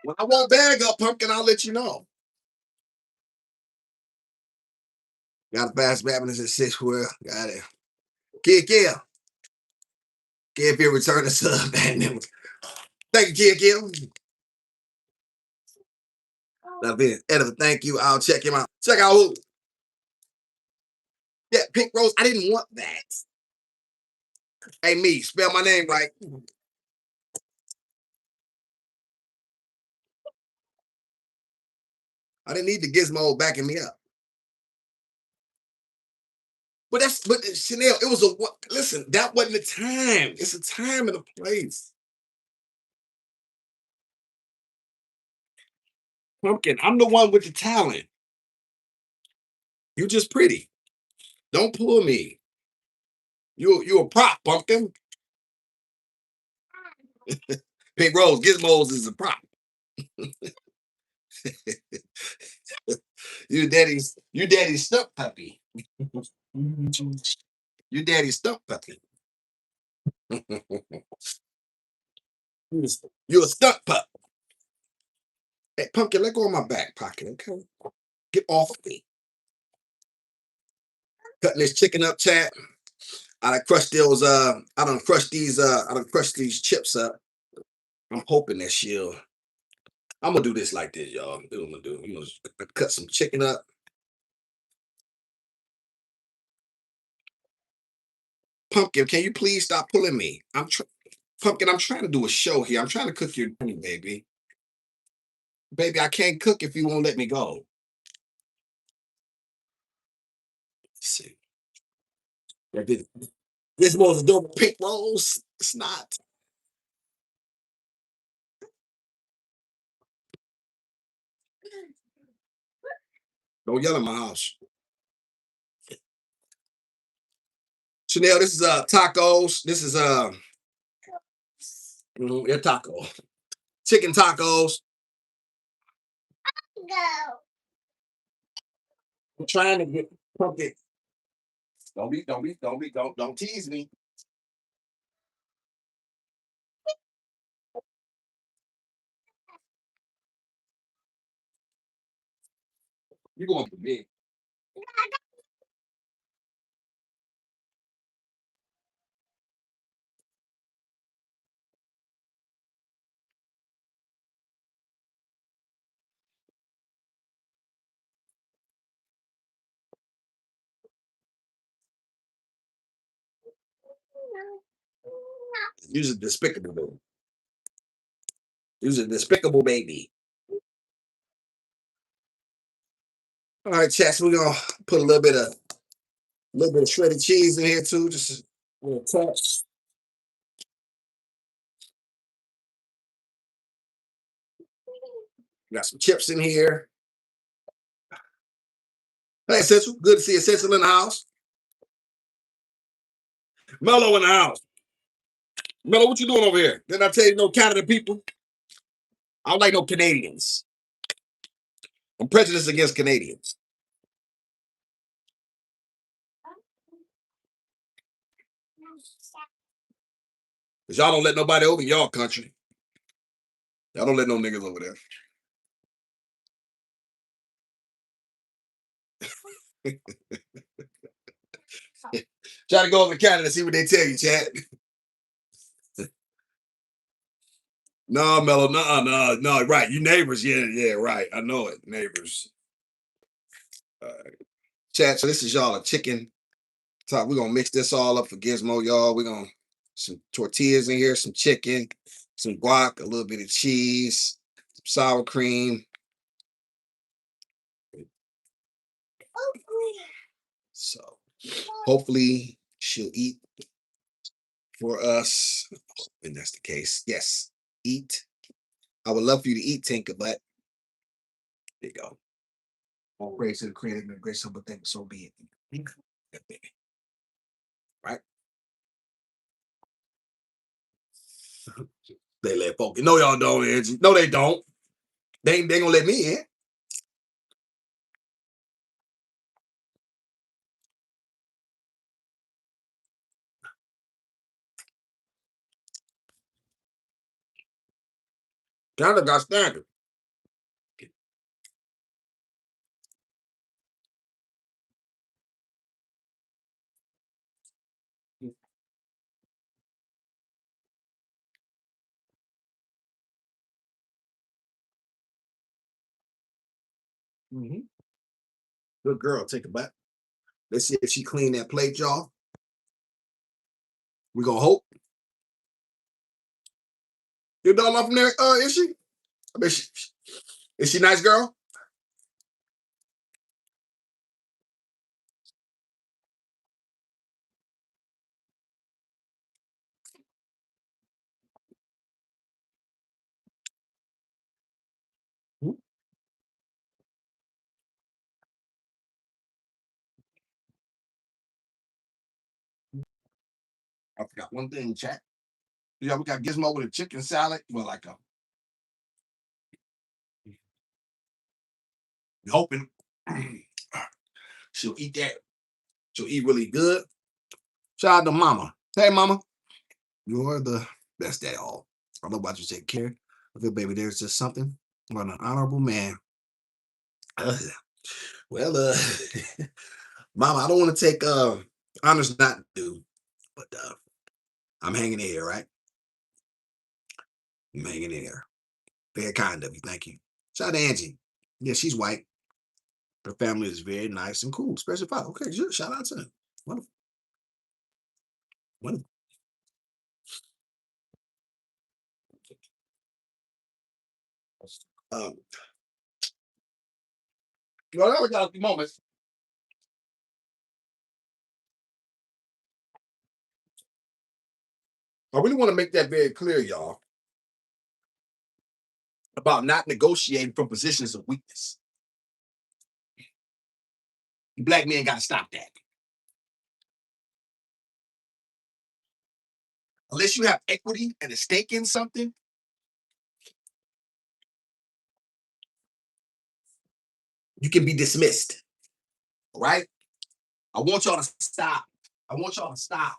When I want bag up, pumpkin, I'll let you know. Got a fast Baptist at 6 well. Got it. Kid. Kid Bill return the sub. Thank you, Kid. Love it. Editor, thank you. I'll check him out. Check out who? Yeah, Pink Rose. I didn't want that. Hey, me, spell my name right. I didn't need the gizmo backing me up. But Chanel, it was listen, that wasn't the time. It's a time and a place. Pumpkin, I'm the one with the talent. You just pretty. Don't pull me. You a prop, pumpkin. Pink Rose, Gizmos is a prop. You daddy's stuck puppy. You daddy's stuck puppy. You a stuck pup. Hey, pumpkin, let go of my back pocket, okay? Get off of me. Cutting this chicken up, chat. I done crushed these chips up. I'm hoping that I'm gonna do this like this, y'all. This is what I'm gonna do. I'm gonna cut some chicken up. Pumpkin, can you please stop pulling me? Pumpkin, I'm trying to do a show here. I'm trying to cook your dinner, baby. Baby, I can't cook if you won't let me go. Let's see. This was a double pink rose. It's not. Don't yell in my house. Chanel, this is tacos. This is they're taco. Chicken tacos. I'm trying to get pumpkin. Don't tease me. You going for me? Use a despicable baby. Use a despicable baby. All right, chat. So we're gonna put a little bit of shredded cheese in here too, just a little touch. Got some chips in here. Hey, Essential. Good to see Essential in the house. Mello in the house. Mello, what you doing over here? Didn't I tell you no Canada people? I don't like no Canadians. I'm prejudiced against Canadians. Because y'all don't let nobody over in y'all country. Y'all don't let no niggas over there. Try to go over to Canada and see what they tell you, Chad. No, Mello, no, right. You neighbors, yeah, right. I know it, neighbors. Chat. So this is y'all a chicken talk. We're gonna mix this all up for Gizmo, y'all. We're gonna some tortillas in here, some chicken, some guac, a little bit of cheese, some sour cream. So hopefully she'll eat for us. And that's the case. Yes, eat. I would love for you to eat, Tinker, but there you go. All praise to the creator and grace, but thank so be it. Right? They let folk. No, y'all don't, Angie. No, they don't. They ain't gonna let me in. Canada got standard. Mm-hmm. Good girl. Take a back. Let's see if she clean that plate, y'all. We gonna hope. Your daughter from there, is she? I mean, is she nice girl? I forgot one thing, chat. Yeah, we got Gizmo with a chicken salad. Well, like hoping she'll eat that. She'll eat really good. Shout out to Mama. Hey, Mama, you're the best at all. I know about you take care of your baby. There's just something on an honorable man. Uh, well, Mama, I don't want to take honors not due, but I'm hanging in here, right? I'm hanging in here. Very kind of you. Thank you. Shout out to Angie. Yeah, she's white. Her family is very nice and cool, especially father. Okay, sure. Shout out to them. Wonderful. Wonderful. Um, now we got a few moments. I really want to make that very clear, y'all, about not negotiating from positions of weakness. Black men got to stop that. Unless you have equity and a stake in something, you can be dismissed. All right? I want y'all to stop. I want y'all to stop.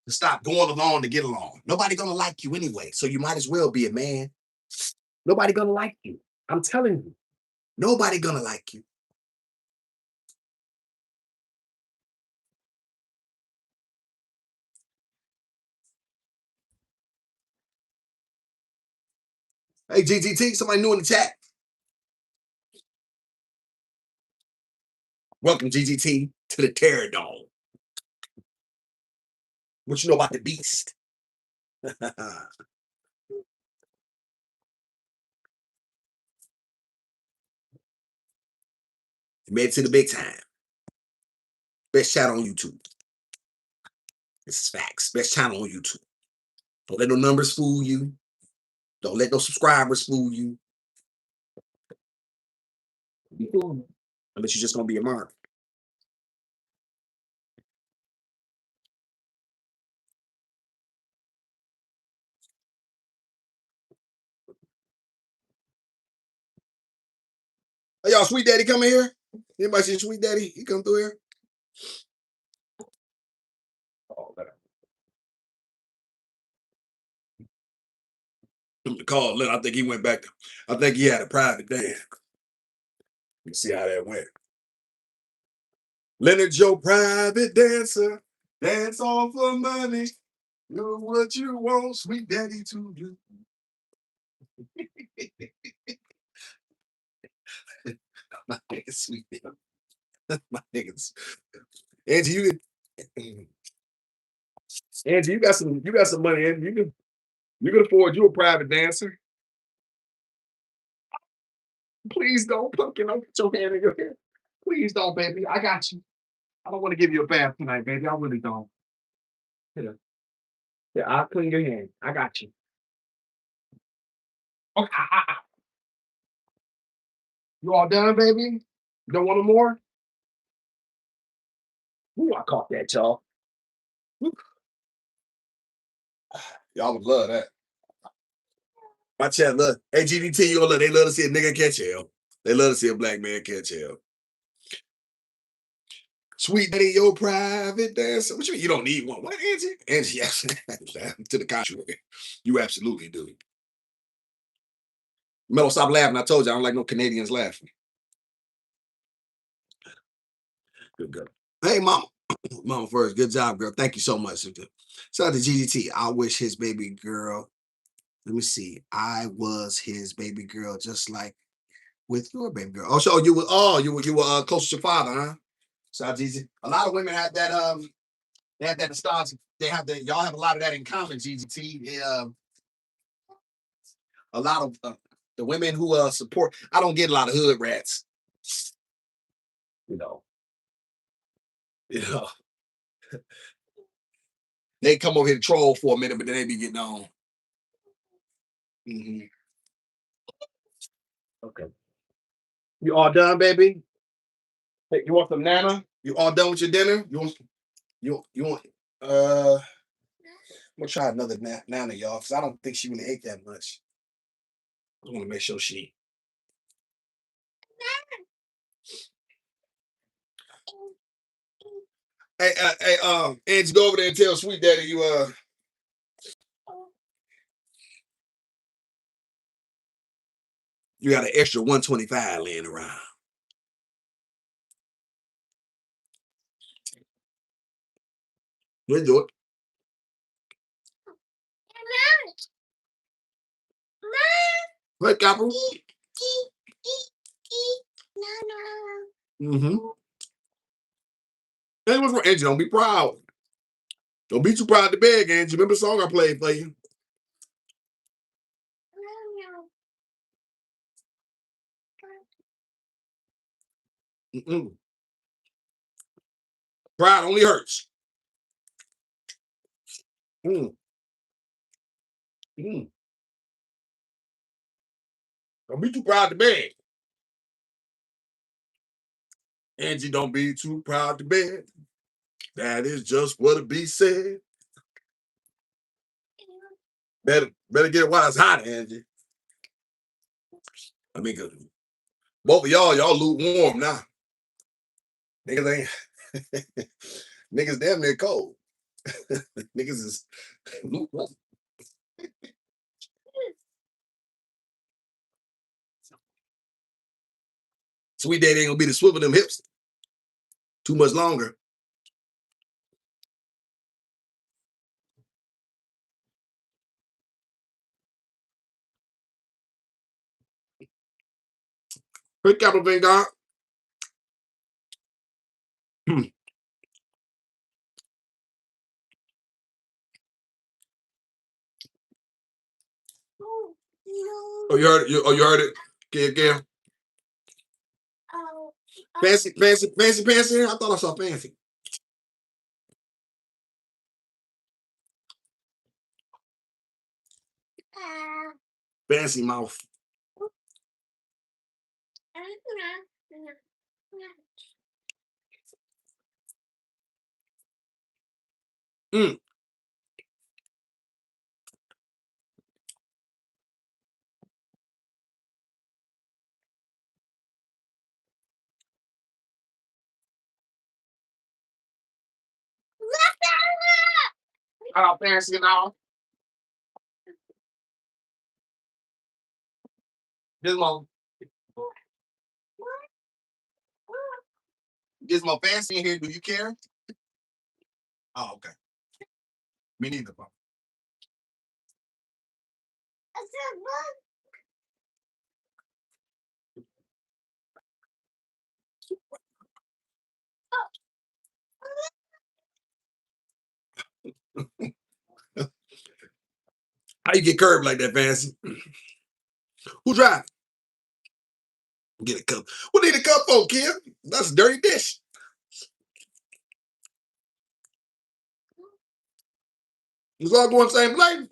To stop going along to get along. Nobody gonna like you anyway, so you might as well be a man. Nobody gonna like you. I'm telling you, nobody gonna like you. Hey, GGT, somebody new in the chat. Welcome, GGT, to the Terror Dome. What you know about the beast? You made it to the big time. Best channel on YouTube. This is facts. Best channel on YouTube. Don't let no numbers fool you. Don't let no subscribers fool you. Be fooled. Unless you're just gonna be a mark. Hey, y'all, Sweet Daddy coming here? Anybody see Sweet Daddy? He come through here? Oh, call Lynn. I think he went back. I think he had a private dance. Let's see how that went. Leonard Joe, private dancer, dance all for money. Do what you want, Sweet Daddy, to do. My nigga, Sweet Daddy. My niggas. Angie, Angie, you got some money, Angie. You can afford you a private dancer. Please don't, Pumpkin. Don't put your hand in your hair. Please don't, baby. I got you. I don't want to give you a bath tonight, baby. I really don't. Here. Yeah, I'll clean your hand. I got you. Okay. You all done, baby? You don't want no more? Ooh, I caught that, y'all. Woo. Y'all would love that. My chat love. Hey, GDT, you love. They love to see a nigga catch hell. They love to see a black man catch hell. Sweet Daddy, your private dancer. What you mean you don't need one? What, Angie? Angie, yes. To the contrary. You absolutely do. Melo, stop laughing. I told you I don't like no Canadians laughing. Good girl. Hey, mama. Mama first. Good job, girl. Thank you so much. Shout out to GGT. I wish his baby girl. Let me see. I was his baby girl, just like with your baby girl. Oh, so you were close to your father, huh? Shout out to GGT. A lot of women have that they have that stars. They have that. Y'all have a lot of that in common. GGT. A lot of the women who support. I don't get a lot of hood rats. You know. You know. They come over here to troll for a minute, but then they be getting on. Mm-hmm. Okay. You all done, baby? Hey, you want some nana? You all done with your dinner? You want I'm gonna try another nana, y'all, because I don't think she really ate that much. I want to make sure she. Hey, Angie, go over there and tell Sweet Daddy you got an extra 125 laying around. We'll do it. What, Copper? Mm-hmm. Hey, what's wrong, Angie? Don't be proud. Don't be too proud to beg, Angie. Remember the song I played for you? Mm-mm. Pride only hurts. Mm. Mm. Don't be too proud to beg. Angie, don't be too proud to beg. That is just what it be said. Better get it while it's hot, Angie. I mean, 'cause both of y'all lukewarm now. Niggas ain't niggas damn near cold. Niggas is lukewarm. Sweet daddy ain't gonna be to swivel them hips too much longer. Quick capital thing, dog. Hmm. Oh, you heard it? Oh, you heard it? Again. Fancy, fancy, fancy, fancy. I thought I saw fancy. Fancy mouth. Mm. Oh, fancy and all. Gizmo. Gizmo fancy in here. Do you care? Oh, okay. Me neither, bro. How you get curved like that, fancy? Who drive? Get a cup. What need a cup for, kid? That's a dirty dish. It's all going the same place.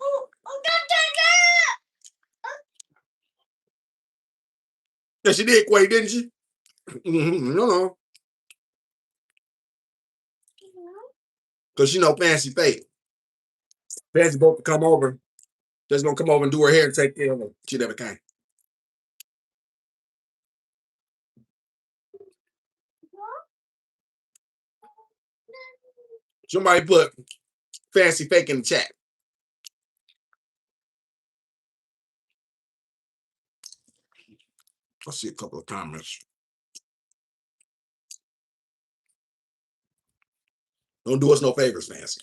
Yeah, she did quake, didn't she? No. Because she know fancy fake. Fancy both to come over. Just gonna come over and do her hair and take care of her. She never came. Somebody put fancy fake in the chat. I see a couple of comments. Don't do us no favors, fancy.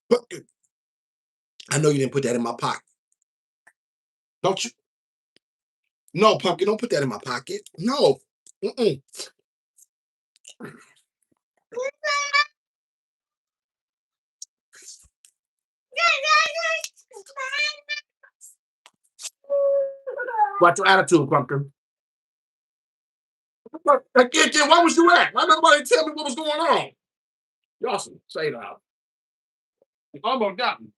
But I know you didn't put that in my pocket. Don't you? No, Pumpkin, don't put that in my pocket. No. Mm-mm. Watch your attitude, Pumpkin. Again, why was you at? Why nobody tell me what was going on? Y'all say it out. You almost got me.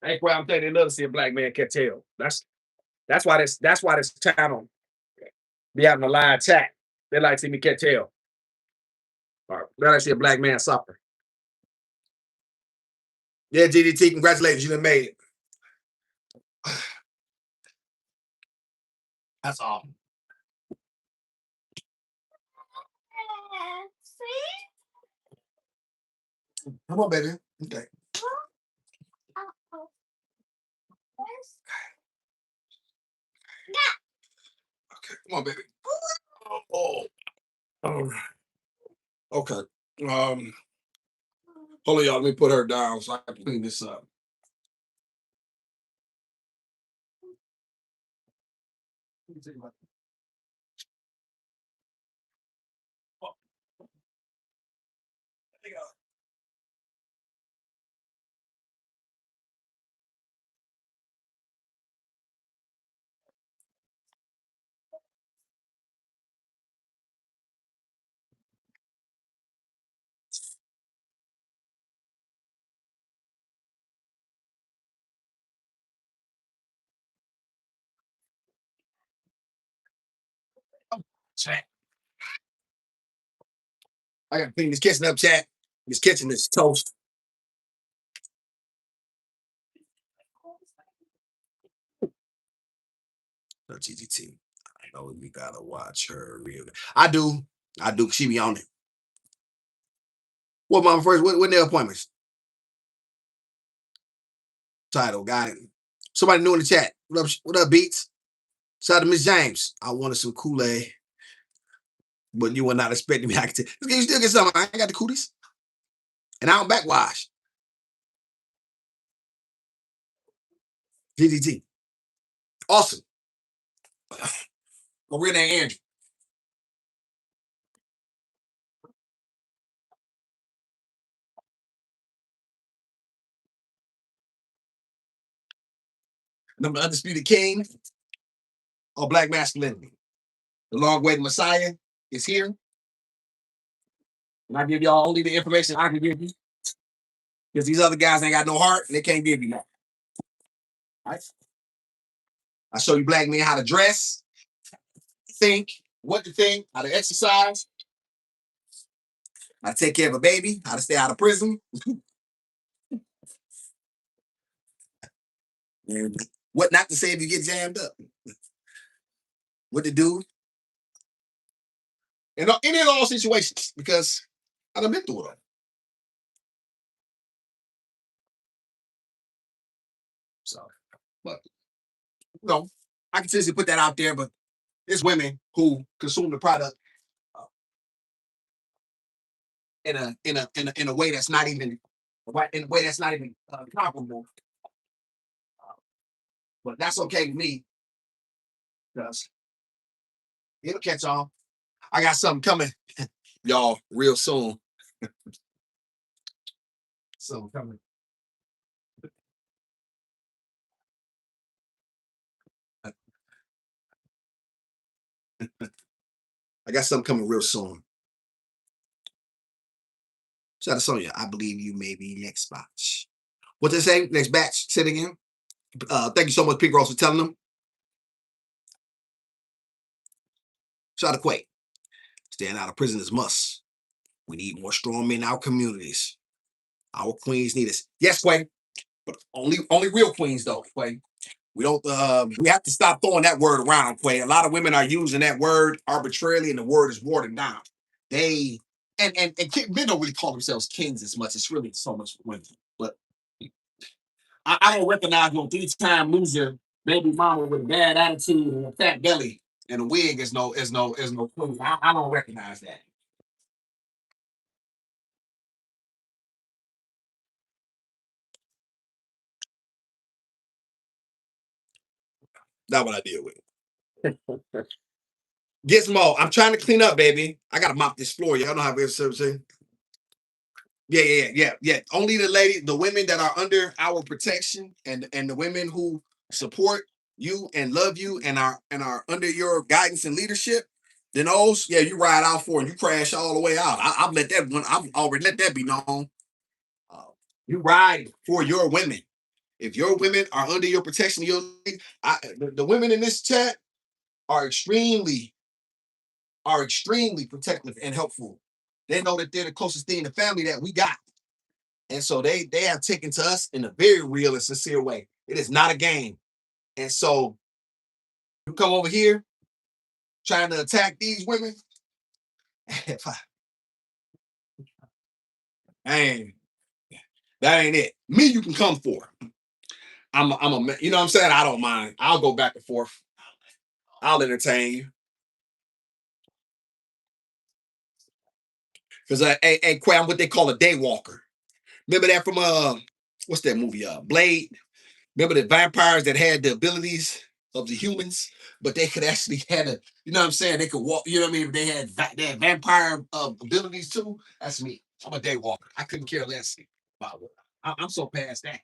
Hey, well, I'm telling you, they love to see a black man catch hell. That's why this channel be having a live chat. They like to see me catch hell. All right. They like to see a black man suffer. Yeah, GDT, congratulations, you done made it. That's all. Come on, baby. Okay. Okay, come on, baby. Oh. Oh. Okay. Hold on, y'all. Let me put her down so I can clean this up. Chat. I gotta clean this kitchen up, chat. This kitchen is toast. GGT. Oh, you gotta watch her real. I do. I do. She be on it. What my first? What their appointments? Title. Got it. Somebody new in the chat. What up? What up, Beats? Shout out to Miss James. I wanted some Kool-Aid, but you were not expecting me. I can tell. You still get some. I ain't got the cooties, and I don't backwash. GGT. Awesome. My real name Andrew. I'm the undisputed king of black masculinity. The long-awaited Messiah is here, and I give y'all only the information I can give you because these other guys ain't got no heart and they can't give you that. Right? I show you black men how to dress, think, what to think, how to exercise, how to take care of a baby, how to stay out of prison, and what not to say if you get jammed up, what to do in any of all situations because I've been through it all. So, but I can seriously put that out there, but there's women who consume the product in a way that's not even comparable. But that's okay with me because it'll catch on. I got something coming, y'all, real soon. Something coming. I got something coming real soon. Shout out to Sonya. I believe you may be next batch. What they say? Next batch. Say it again. Thank you so much, Pink Rose, for telling them. Shout out to Quake. Staying out of prison is must. We need more strong men in our communities. Our queens need us. Yes, Quake. But only real queens though, Quay. We don't we have to stop throwing that word around, Quay. A lot of women are using that word arbitrarily and the word is watered down. They and men don't really call themselves kings as much. It's really so much women. But I don't recognize no three-time loser baby mama with a bad attitude and a fat belly and a wig is no queen. I don't recognize that. Not what I deal with. Gizmo, I'm trying to clean up, baby. I gotta mop this floor. Y'all know how to say. Yeah. Only the women that are under our protection and the women who support you and love you and are under your guidance and leadership. Then those, yeah, you ride out for and you crash all the way out. I've let that one. I've already let that be known. Uh, you ride for your women. If your women are under your protection, the women in this chat are extremely protective and helpful. They know that they're the closest thing to family that we got. And so they have taken to us in a very real and sincere way. It is not a game. And so you come over here trying to attack these women. Man, that ain't it. Me, you can come for. You know what I'm saying? I don't mind. I'll go back and forth. I'll entertain you. Because Quay, I'm what they call a day walker. Remember that from what's that movie? Blade. Remember the vampires that had the abilities of the humans, but they could actually had a, you know what I'm saying? They could walk, you know what I mean? They had vampire abilities too. That's me. I'm a day walker. I couldn't care less about it. I'm so past that.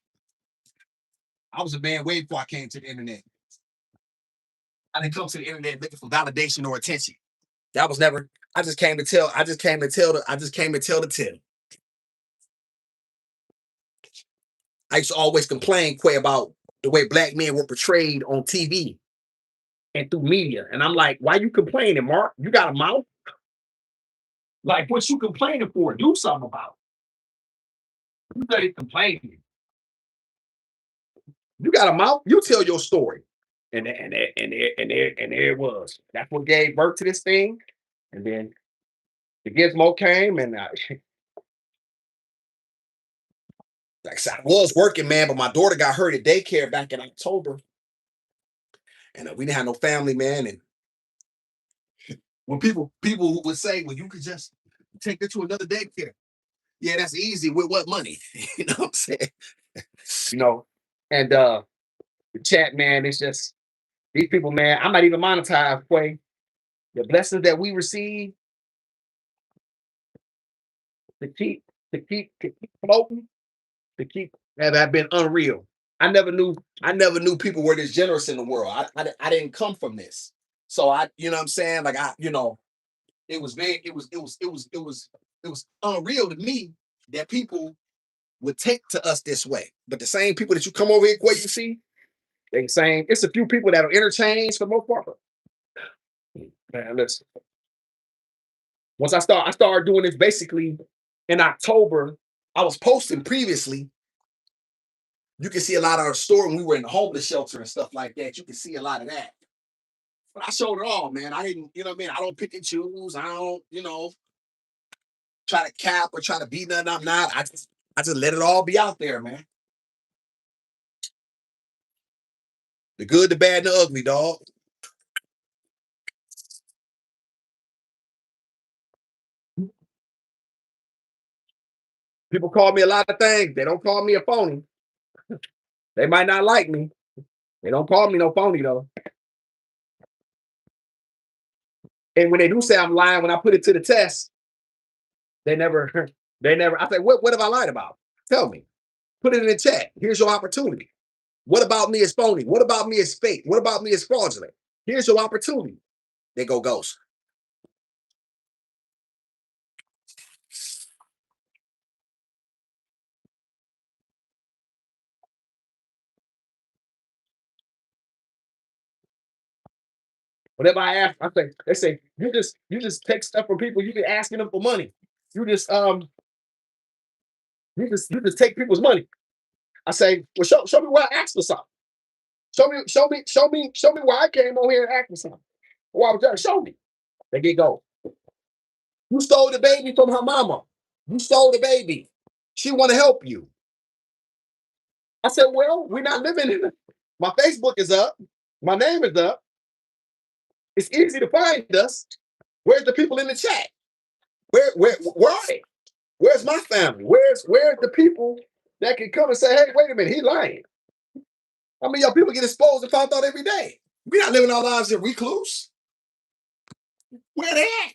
I was a man way before I came to the internet. I didn't come to the internet looking for validation or attention. That was never. I just came to tell. I just came to tell the. I just came to tell the tale. I used to always complain, Quay, about the way black men were portrayed on TV and through media. And I'm like, why you complaining, Mark? You got a mouth? Like, what you complaining for? Do something about it. You got complaining. You got a mouth? You tell your story. there it was. That's what gave birth to this thing. And then the gizmo came, and Like I said, I was working, man, but my daughter got hurt at daycare back in October, and we didn't have no family, man. And when people would say, "Well, you could just take her to another daycare," yeah, that's easy. With what money? You know what I'm saying? you know, and the chat, man, it's just these people, man. I'm not even monetized. Way the blessings that we receive to keep floating, to keep have been unreal. I never knew people were this generous in the world. I didn't come from this, so you know what I'm saying. Like it was very, it was unreal to me that people would take to us this way. But the same people that you come over here, what you see, They saying it's a few people that'll interchange for the most part. Man, listen. I started doing this basically in October. I was posting previously. You can see a lot of our story when we were in the homeless shelter and stuff like that. You can see a lot of that. But I showed it all, man. I didn't, you know what I mean? I don't pick and choose. I don't, try to cap or try to be nothing I'm not. I just let it all be out there, man. The good, the bad, and the ugly, dog. People call me a lot of things. They don't call me a phony. They might not like me. They don't call me no phony though. And when they do say I'm lying, when I put it to the test, they never, they never. I say, what have I lied about? Tell me. Put it in the chat. Here's your opportunity. What about me is phony? What about me is fake? What about me is fraudulent? Here's your opportunity. They go ghost. Whenever I ask, I say, they say, you just take stuff from people. You be asking them for money. You just you just take people's money. I say, well, show me where I asked for something. Show me why I came on here and asked for something. Why was that? Show me. They get go. You stole the baby from her mama. You stole the baby. She want to help you. I said, well, we're not living in it. My Facebook is up. My name is up. It's easy to find us. Where's the people in the chat? Where are they? Where's my family? Where's the people that can come and say, hey, wait a minute, he lying? I mean, y'all people get exposed and found out every day. We're not living our lives in recluse. Where they at?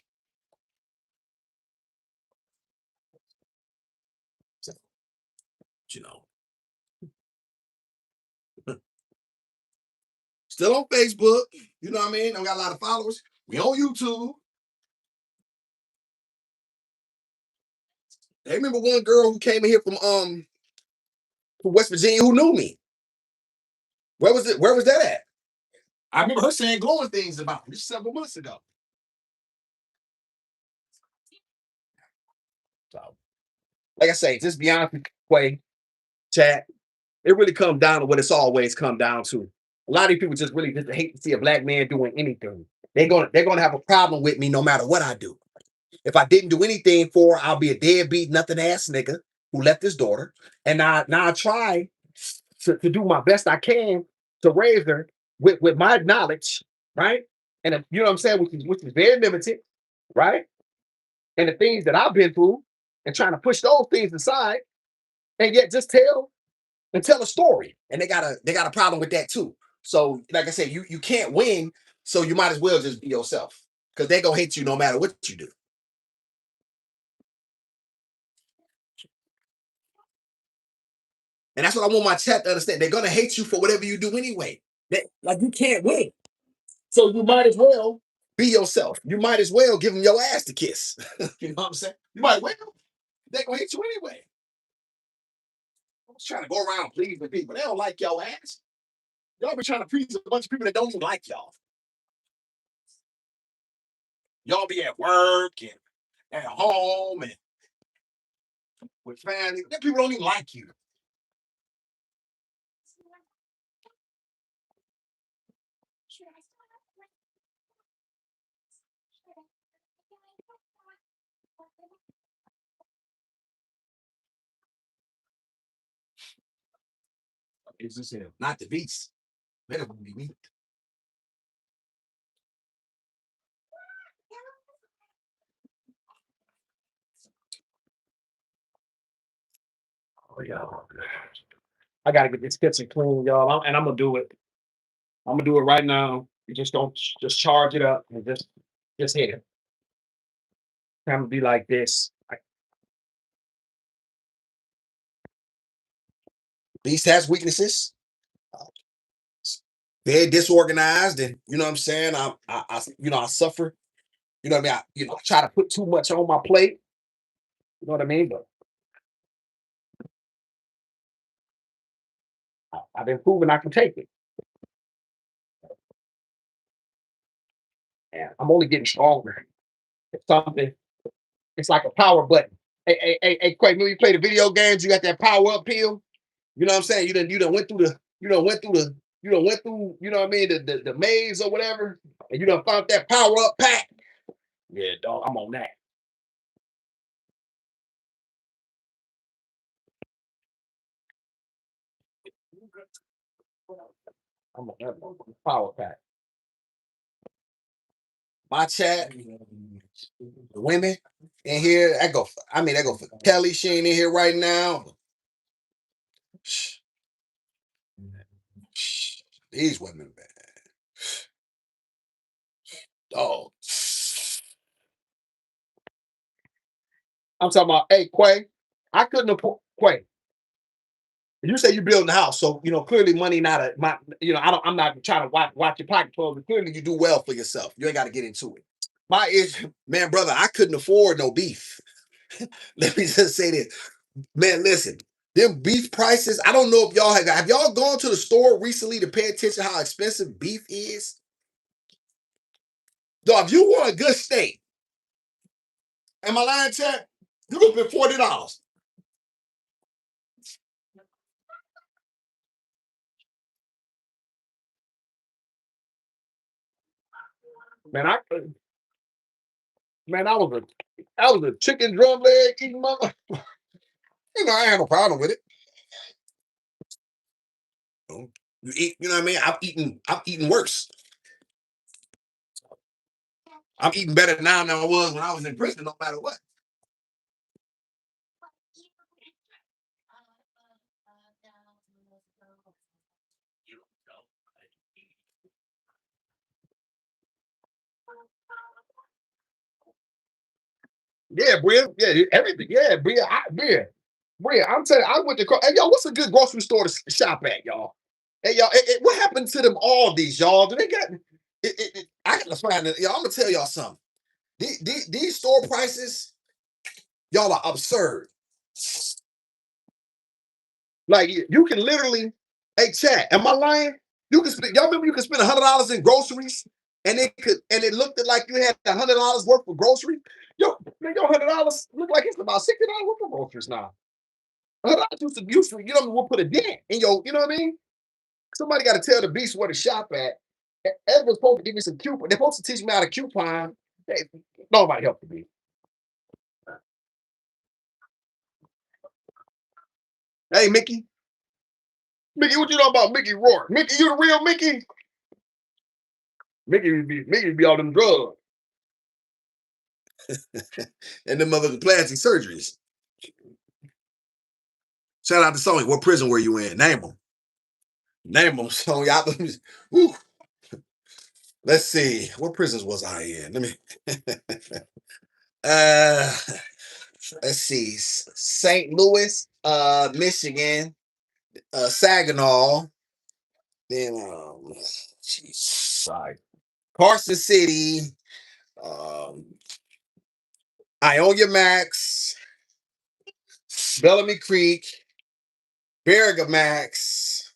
So, you know, still on Facebook. You know what I mean? I got a lot of followers. We on YouTube. They remember one girl who came in here from West Virginia who knew me. Where was it? Where was that at? I remember her saying glowing things about me just several months ago. So, Like I say, just be honest with Quay, chat. It really comes down to what it's always come down to. A lot of these people just really just hate to see a black man doing anything. They're gonna have a problem with me no matter what I do. If I didn't do anything for her, I'll be a deadbeat, nothing ass nigga who left his daughter. And now I try to do my best I can to raise her with my knowledge, right? And you know what I'm saying, which is very limited, right? And the things that I've been through, and trying to push those things aside, and yet just tell a story. and they got a problem with that too. So, like I said, you can't win, so you might as well just be yourself. Because they're gonna hate you no matter what you do. And that's what I want my chat to understand. They're gonna hate you for whatever you do anyway. Like you can't win. So you might as well be yourself. You might as well give them your ass to kiss. You know what I'm saying? You might well. They're gonna hate you anyway. I'm just trying to go around pleasing people. They don't like your ass. Y'all be trying to please a bunch of people that don't even like y'all. Y'all be at work and at home and with family. Them people don't even like you. It's just him, not the beast. Better be me. Oh, yeah. I gotta get this kitchen clean, y'all. And I'm gonna do it. I'm gonna do it right now. You just don't just charge it up and just hit it. I'm gonna be like this. Beast has weaknesses. Very disorganized, and you know what I'm saying. I suffer. You know what I mean. I try to put too much on my plate. You know what I mean? But I've been proven I can take it. And I'm only getting stronger. It's something. It's like a power button. Hey, Quake, when you play the video games, you got that power up pill. You know what I'm saying? You done went through the, you done went through the, you done went through, you know what I mean, the maze or whatever, and you done found that power up pack. Yeah, dog, I'm on that. I'm on that power pack. My chat, the women in here. I go for Kelly. She ain't in here right now. These women, man. Oh, I'm talking about, hey, Quay, I couldn't afford Quay. You say you building a house, so clearly money not a my. I'm not trying to watch your pocket close, but clearly you do well for yourself. You ain't got to get into it. My issue, man, brother, I couldn't afford no beef. Let me just say this, man. Listen, them beef prices. I don't know if y'all have y'all gone to the store recently to pay attention how expensive beef is. Dog, if you want a good steak, am I lying, chat? You gonna spend $40. man, I was a chicken drum leg eating mother. I ain't have no problem with it. You eat, you know what I mean? I'm eating worse. I'm eating better now than I was when I was in prison, no matter what. Yeah, Bria. Yeah, everything. Yeah, Bria. I'm telling you, I went to. Hey, y'all, what's a good grocery store to shop at, y'all? Hey, y'all, what happened to them Aldi's, y'all? Do they got? I gotta find it. Y'all, I'm gonna tell y'all something. These store prices, y'all are absurd. Like you can literally. Hey, chat. Am I lying? You can spend. Y'all remember you can spend $100 in groceries, and it looked like you had $100 worth of groceries. Yo, man, your $100 look like it's about $60 worth of groceries now. $100 we'll put a dent in your. You know what I mean? Somebody got to tell the beast where to shop at. Everyone's supposed to give me some coupon. They're supposed to teach me how to coupon. Hey, nobody helped the beast. Hey, Mickey. Mickey, what you know about Mickey Rourke? Mickey, you the real Mickey? Mickey be all them drugs. And them mother plastic surgeries. Shout out to Sony. What prison were you in? Name them. Name them. So y'all. Let's see. What prisons was I in? Let me. uh, let's see. St. Louis, Michigan, Saginaw. Then, sorry, Carson City, um, Ionia Max, Bellamy Creek, Bergamax.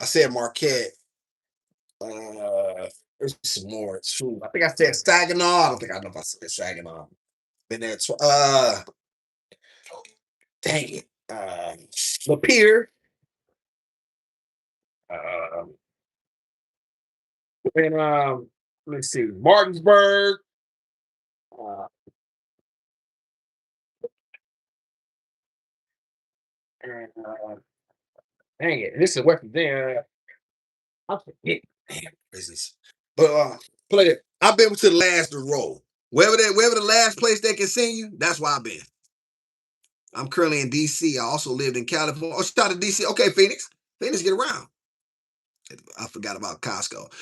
I said Marquette. There's some more. True. I think I said Saginaw. I don't think I know if I said Saginaw. Been there. Dang it. Lapeer. Uh, And let's see, Martinsburg. Uh, and dang it, this is West Virginia. I forget. Damn business. But play it. I've been to the last row. Wherever the last place they can send you, that's where I've been. I'm currently in DC. I also lived in California. Oh, shout out to DC. Okay, Phoenix. Phoenix, get around. I forgot about Costco.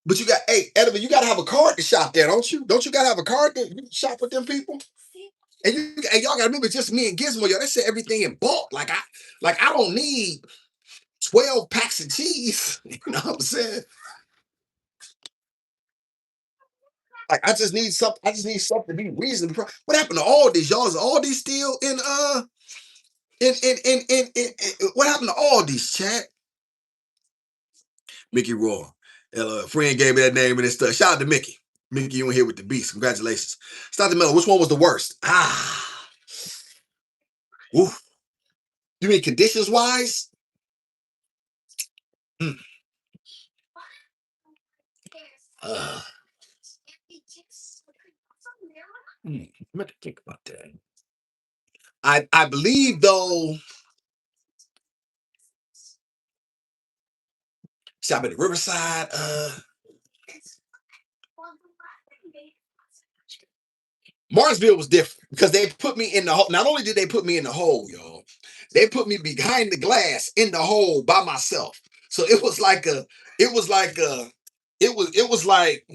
But you got, hey, Edison, you got to have a card to shop there, don't you? Don't you got to have a card to shop with them people? And y'all got to remember, just me and Gizmo, y'all. They said everything in bulk. Like I don't need 12 packs of cheese. You know what I'm saying? Like I just need something to be reasonable. What happened to all these? Y'all is all these still in what happened to all these, chat? Mickey Roy. A friend gave me that name and this stuff. Shout out to Mickey. Mickey, you in here with the beast. Congratulations. Start the Miller. Which one was the worst? Oof. You mean conditions wise? Mm. Uh, I'm going to think about that. I believe though. Shop at the Riverside. Martinsville was different because they put me in the hole. Not only did they put me in the hole, y'all, they put me behind the glass in the hole by myself. So it was like a, it was like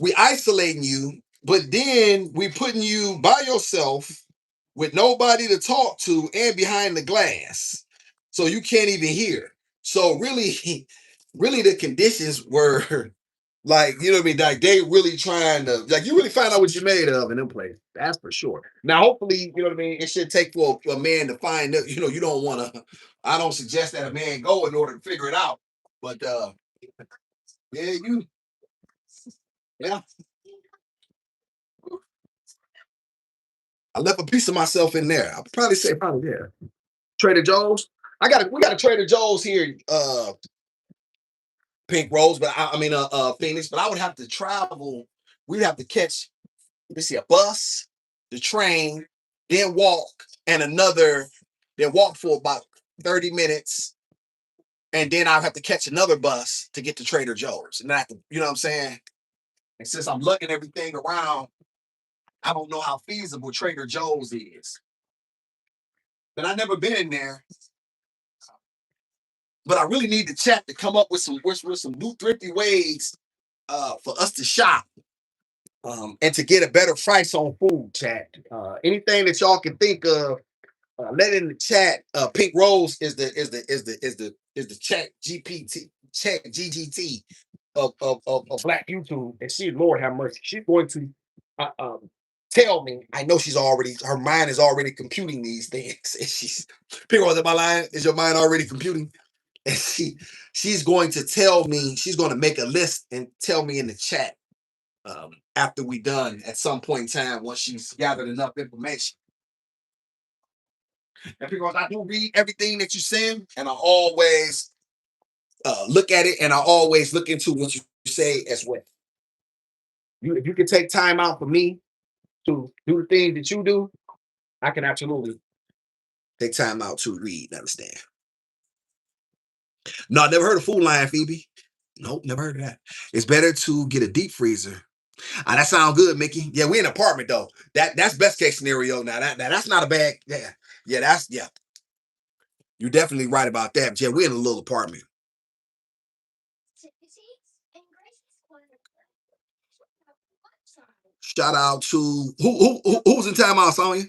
we isolating you, but then we putting you by yourself with nobody to talk to and behind the glass. So you can't even hear. So really, really the conditions were like, you know what I mean? Like they really trying to, like, you really find out what you're made of in them places. That's for sure. Now, hopefully, you know what I mean? It should take for a man to find that, you know, you don't want to, I don't suggest that a man go in order to figure it out. But yeah, yeah. I left a piece of myself in there. I'll probably say probably there. Trader Joe's. We got a Trader Joe's here, Pink Rose, but I mean Phoenix, but I would have to travel. We'd have to catch, let me see, a bus, the train, then walk, and then walk for about 30 minutes, and then I'll have to catch another bus to get to Trader Joe's. And I have to, you know what I'm saying? And since I'm looking everything around, I don't know how feasible Trader Joe's is. But I never been in there. But I really need the chat to come up with some new thrifty ways for us to shop and to get a better price on food. Chat. Anything that y'all can think of, let in the chat. Pink Rose is the chat GPT chat GGT of Black YouTube, and she, Lord have mercy, she's going to uh, um, tell me. I know her mind is already computing these things. And she's Pink Rose, am I lying? Is your mind already computing? And she's going to tell me, she's going to make a list and tell me in the chat after we done at some point in time once she's gathered enough information. And because I do read everything that you send, and I always look at it, and I always look into what you say as well. If you can take time out for me to do the things that you do, I can absolutely take time out to read and understand. No, I never heard of Food Line, Phoebe. Nope, never heard of that. It's better to get a deep freezer. That sounds good, Mickey. Yeah, we in an apartment though. That's best case scenario. Now that's not a bad. Yeah, yeah. You're definitely right about that. Yeah, we're in a little apartment. Shout out to who's in timeout, Sonya?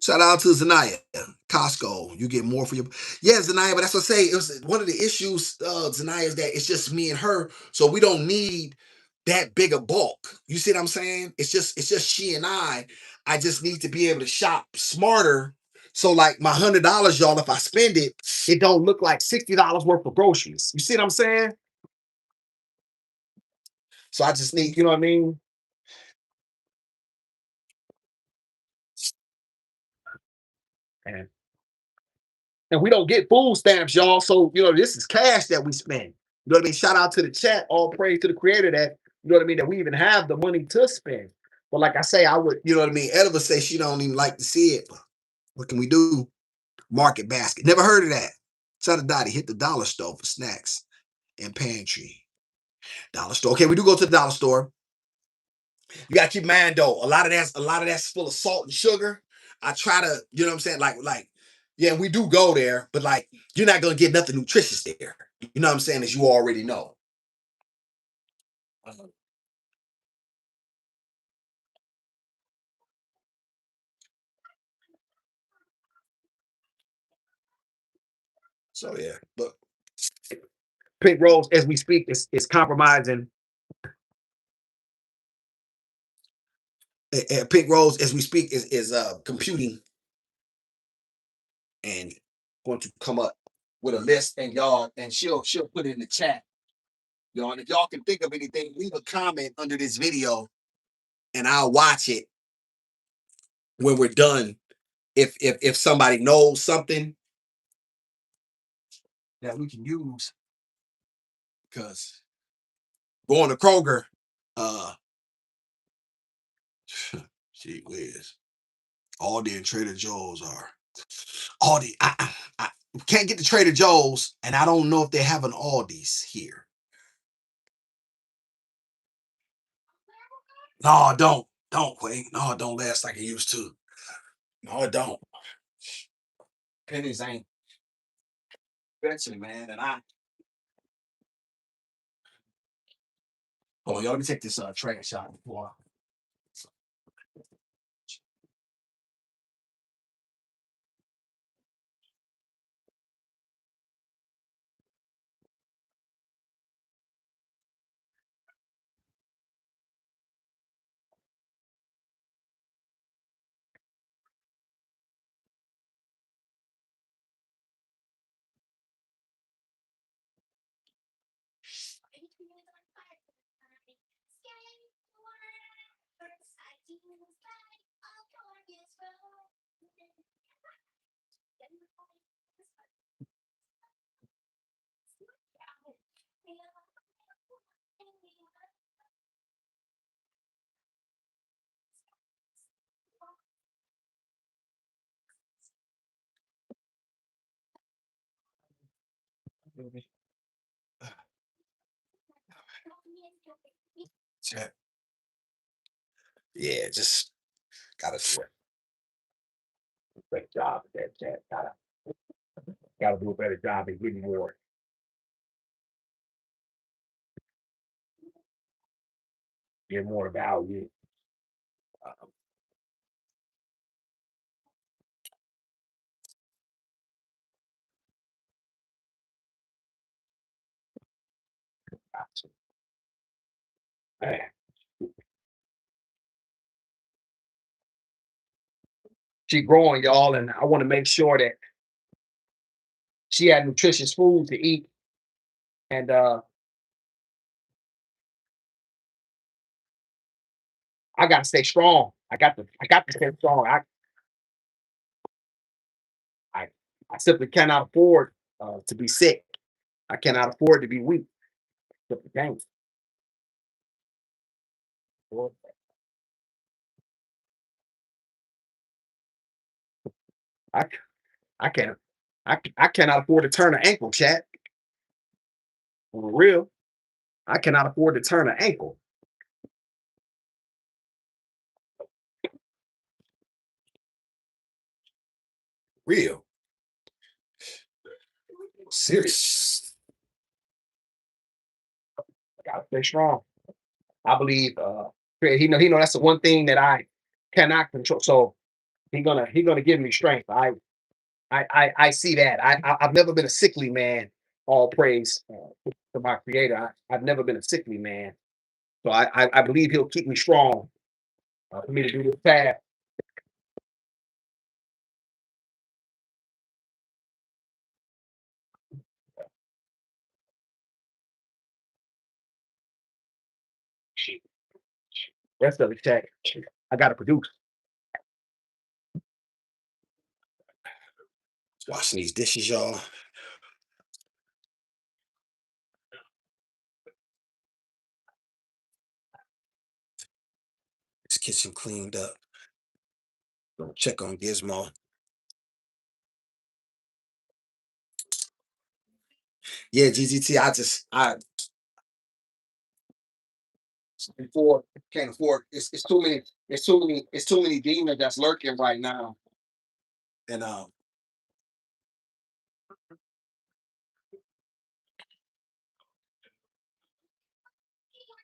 Shout out to Zanaya, Costco. You get more for your Zanaya, but that's what I say. It was one of the issues, Zanaya, is that it's just me and her, so we don't need that big a bulk. You see what I'm saying? It's just she and I. I just need to be able to shop smarter. So like my $100, y'all, if I spend it, it don't look like $60 worth of groceries. You see what I'm saying? So I just need, you know what I mean? And and we don't get food stamps, y'all. So you know, this is cash that we spend. You know what I mean? Shout out to the chat. All praise to the creator that, you know what I mean, that we even have the money to spend. But like I say, I would, you know what I mean? Ediva say she don't even like to see it. What can we do? Market basket. Never heard of that. Shout out to Dottie. Hit the dollar store for snacks and pantry. Dollar store. Okay, we do go to the dollar store. You gotta keep in mind though, a lot of that's full of salt and sugar. I try to, you know what I'm saying? Yeah, we do go there, but like you're not gonna get nothing nutritious there. You know what I'm saying? As you already know. So yeah, look. Pink Rose, as we speak, is compromising. Pink Rose, as we speak, is computing and going to come up with a list, and y'all, and she'll put it in the chat, y'all. And if y'all can think of anything, leave a comment under this video, and I'll watch it when we're done. If somebody knows something that we can use, because going to Kroger, uh, gee whiz, Aldi and Trader Joe's are Aldi. I can't get to Trader Joe's, and I don't know if they have an Aldi's here. No, don't wait. No, it don't last like it used to. No, it don't. Pennies ain't fetching, man. And y'all, let me take this trash out before. Chat. Yeah, just gotta do a better job at that chat. Gotta do a better job at getting more value. Uh, Man, she growing, y'all, and I want to make sure that she had nutritious food to eat. And I gotta stay strong. I got to stay strong. I I simply cannot afford to be sick. I cannot afford to be weak. Simply can't. I I can't. I cannot afford to turn an ankle, chat. For real. I cannot afford to turn an ankle. Real. Serious. I gotta stay strong. I believe he know that's the one thing that I cannot control. So he gonna give me strength. I see that. I've never been a sickly man. All praise to my creator. I've never been a sickly man. So I believe he'll keep me strong for me to do this task. Rest of the check. I gotta produce. Washing these dishes, y'all. kitchen cleaned up. Gonna check on Gizmo. Yeah, GGT. I before can't afford. It's too many. It's too many demons that's lurking right now. And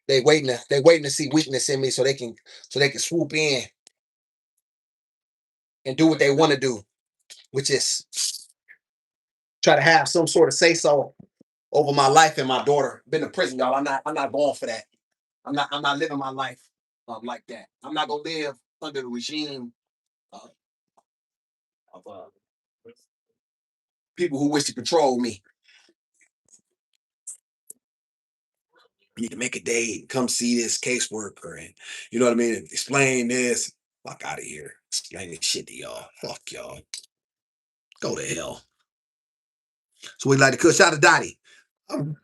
they waiting to see weakness in me so they can swoop in and do what they want to do, which is try to have some sort of say so over my life and my daughter. Been to prison, y'all. I'm not going for that. I'm not living my life like that. I'm not gonna live under the regime uh, of people who wish to control me. You need to make a date, come see this caseworker, and you know what I mean. Explain this. Fuck out of here. Explain this shit to y'all. Fuck y'all. Go to hell. So we like to cook. Shout out to Dottie. Um,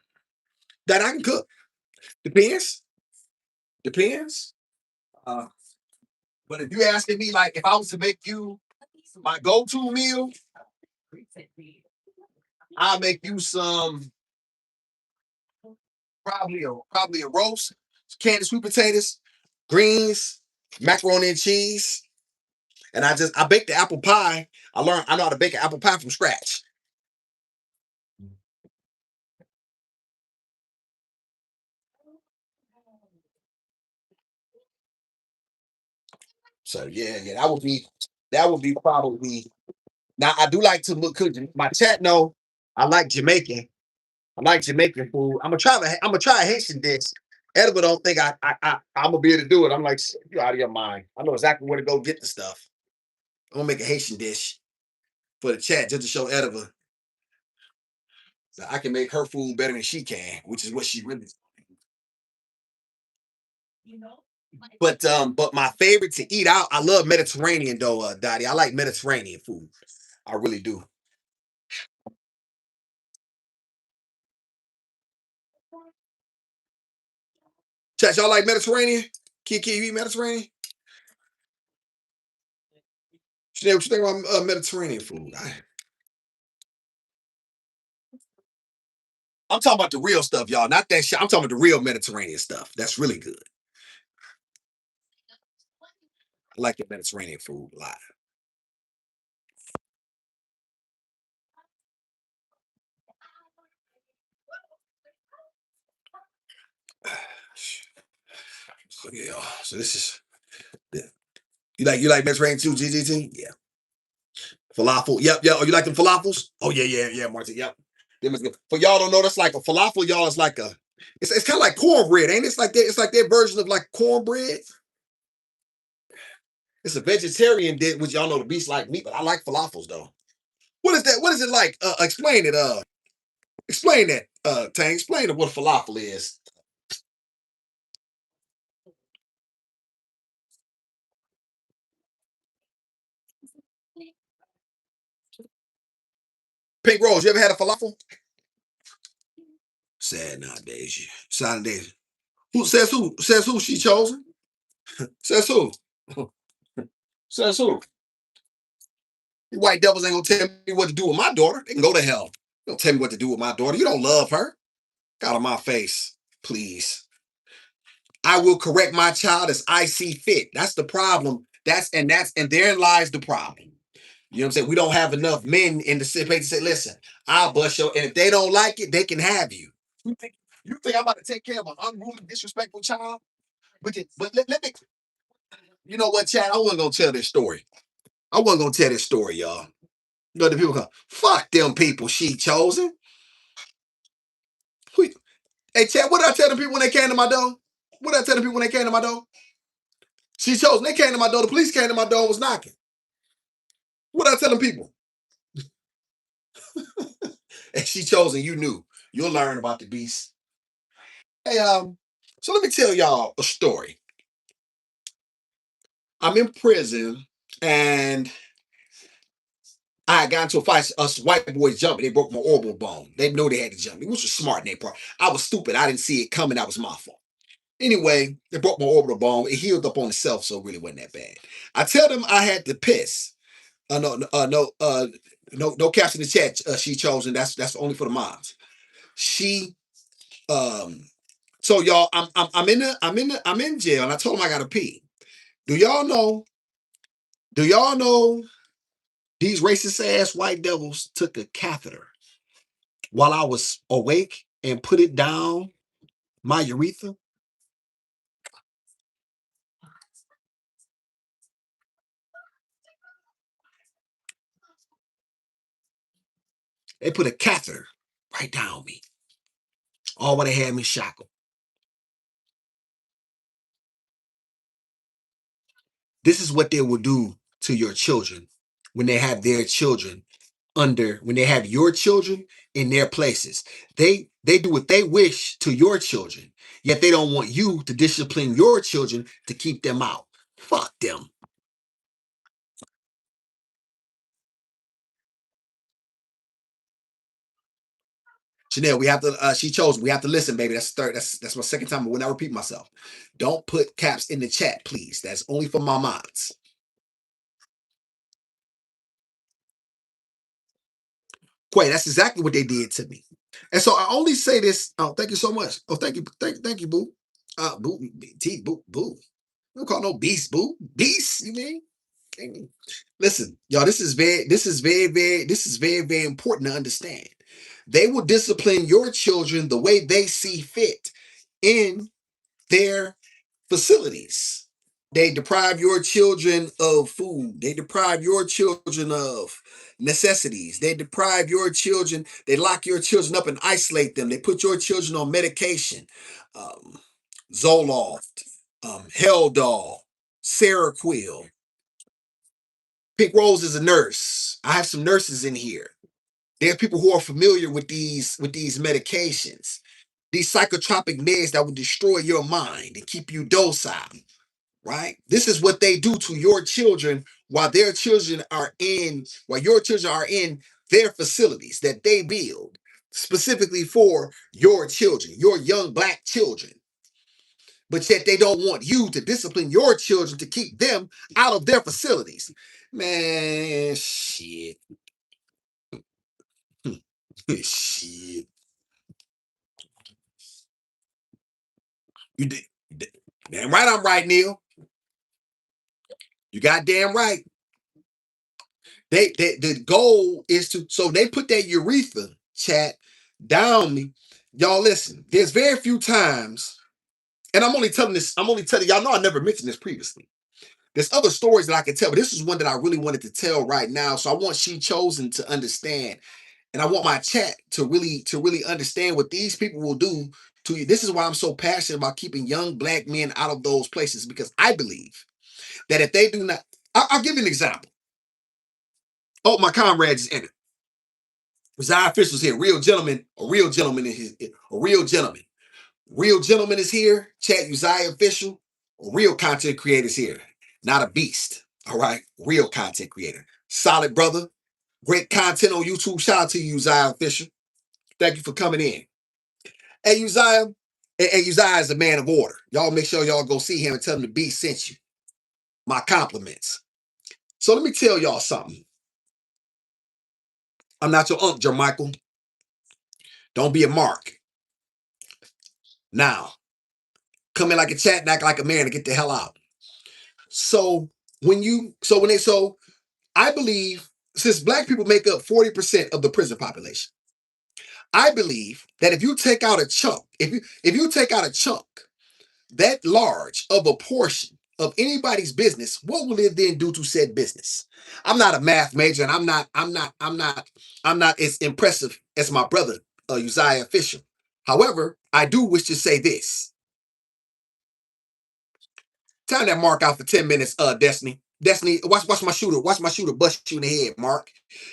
Dottie, I can cook. Depends. Depends. Uh, but if you asking me, like, if I was to make you my go-to meal, I'll make you some probably a roast, candy sweet potatoes, greens, macaroni and cheese, and I baked the apple pie. I know how to bake an apple pie from scratch. So yeah, that would be probably. Now I do like to cook. My chat know I like Jamaican. I like Jamaican food. I'm gonna try a Haitian dish. Edible don't think I'm gonna be able to do it. I'm like, you out of your mind. I know exactly where to go get the stuff. I'm gonna make a Haitian dish for the chat just to show Edible that I can make her food better than she can, which is what she really. But my favorite to eat out, I love Mediterranean though, Dottie. I like Mediterranean food. I really do. Chat, y'all like Mediterranean? Kiki, you eat Mediterranean? Chanel, what you think about Mediterranean food? I'm talking about the real stuff, y'all. Not that shit. I'm talking about the real Mediterranean stuff. That's really good. I like the Mediterranean food a lot. So yeah, so this is yeah. You like Mediterranean too, GGT? Yeah. Falafel. Yep, yep. Oh, you like them falafels? Oh yeah, Martin. Yep. Them is good. For y'all don't know, that's like a falafel, y'all is like a it's kind of like cornbread, ain't it? It's like their version of like cornbread. It's a vegetarian dish, which y'all know the beast like meat, but I like falafels though. What is that? What is it like? Explain it. Explain that. Tang. Explain what falafel is. Pink Rose, you ever had a falafel? Sad nowadays. Sad nowadays. Who says who? Says who she chosen? Says who? Says who? You white devils ain't gonna tell me what to do with my daughter. They can go to hell. Don't tell me what to do with my daughter. You don't love her. Got on my face, please. I will correct my child as I see fit. That's the problem. And therein lies the problem. You know what I'm saying? We don't have enough men in the space to say, listen, I'll bust your, and if they don't like it, they can have you. You think I'm about to take care of an unruly, disrespectful child? But let me, you know what, Chad? I wasn't gonna tell this story. I wasn't gonna tell this story, y'all. You know the people come, fuck them people she chosen. Hey, Chad, what did I tell the people when they came to my door? What did I tell the people when they came to my door? She chosen. They came to my door. The police came to my door and was knocking. What did I tell them people? And she chosen. You knew. You'll learn about the beast. Hey, so let me tell y'all a story. I'm in prison and I got into a fight. Us white boys jumping. They broke my orbital bone. They know they had to jump me, which was smart in their part. I was stupid. I didn't see it coming. That was my fault. Anyway, they broke my orbital bone. It healed up on itself, so it really wasn't that bad. I tell them I had to piss. No caps in the chat. She chosen. That's only for the moms. She So y'all, I'm in jail, and I told them I gotta pee. Do y'all know? Do y'all know these racist ass white devils took a catheter while I was awake and put it down my urethra? They put a catheter right down me. All while they had me shackled. This is what they will do to your children when they have their children when they have your children in their places. They do what they wish to your children, yet they don't want you to discipline your children to keep them out. Fuck them. Chanel, we have to. She chose. We have to listen, baby. That's third. That's my second time. I will not repeat myself. Don't put caps in the chat, please. That's only for my mods. Quay, that's exactly what they did to me. And so I only say this. Oh, thank you so much. Oh, thank you, boo. Boo, boo, boo. Don't call no beast, boo. Beast, you mean? Listen, y'all, this is very, very important to understand. They will discipline your children the way they see fit in their facilities. They deprive your children of food. They deprive your children of necessities. They deprive your children. They lock your children up and isolate them. They put your children on medication, um, Zoloft, Heldol, Seroquel. Pink Rose is a nurse. I have some nurses in here. There are people who are familiar with these medications, these psychotropic meds that will destroy your mind and keep you docile. Right? This is what they do to your children while your children are in their facilities that they build specifically for your children, your young black children. But yet they don't want you to discipline your children to keep them out of their facilities. Man, shit. Shit. You did. Damn right I'm right, Neil. You got damn right. The goal is to so they put that urethra chat down me. Y'all listen, there's very few times, and I'm only telling y'all know I never mentioned this previously. There's other stories that I can tell, but this is one that I really wanted to tell right now. So I want She Chosen to understand, and I want my chat to really understand what these people will do to you. This is why I'm so passionate about keeping young black men out of those places, because I believe that if they do not, I'll give you an example. Oh, my comrades is in it. Resign officials here. Real gentleman, a real gentleman a real gentleman. Real gentleman is here. Chat Uzziah official. A real content creators here. Not a beast. All right. Real content creator. Solid brother. Great content on YouTube. Shout out to you, Uzziah official. Thank you for coming in. Hey, Uzziah. Hey, Uzziah is a man of order. Y'all make sure y'all go see him and tell him the beast sent you. My compliments. So let me tell y'all something. I'm not your Unc, Jermichael. Don't be a mark. Now, come in like a chat and act like a man to get the hell out. So so I believe since black people make up 40% of the prison population, I believe that if you take out a chunk, if you take out a chunk that large of a portion of anybody's business, what will it then do to said business? I'm not a math major, and I'm not as impressive as my brother, Uzziah Fisher. However, I do wish to say this. Time that mark out for 10 minutes, Destiny. Destiny, watch my shooter bust you in the head, Mark.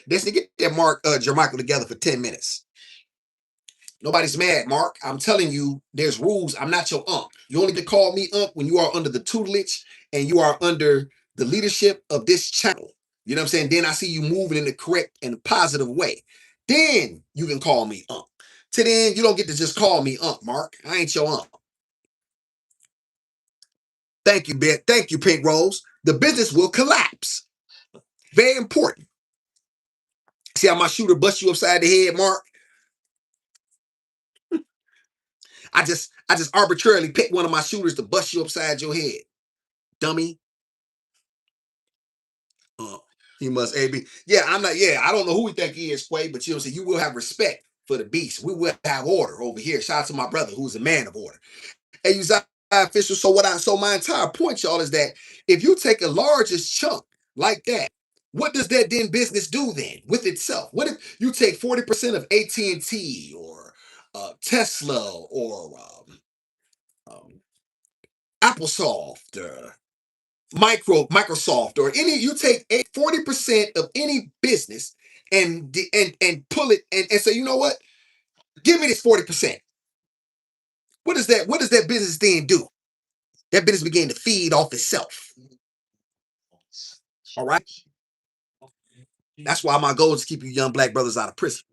Destiny, get that Mark Jermichael together for 10 minutes. Nobody's mad, Mark. I'm telling you, there's rules. I'm not your unc. You only get to call me unc when you are under the tutelage and you are under the leadership of this channel. You know what I'm saying? Then I see you moving in the correct and positive way. Then you can call me unc. Till then, you don't get to just call me unc, Mark. I ain't your unc. Thank you, Ben. Thank you, Pink Rose. The business will collapse. Very important. See how my shooter bust you upside the head, Mark? I just arbitrarily picked one of my shooters to bust you upside your head, dummy. Uh, he must AB. Yeah, I'm not. Yeah, I don't know who we think he is, Quay, but you know, so you will have respect for the beast. We will have order over here. Shout out to my brother who's a man of order. Hey, you official. So my entire point, y'all, is that if you take a largest chunk like that, what does that then business do then with itself? What if you take 40% of AT&T or Tesla or um, Applesoft or Microsoft or any, you take 40% of any business and pull it and say, you know what? Give me this 40%. What does that business then do? That business began to feed off itself. All right. That's why my goal is to keep you young black brothers out of prison.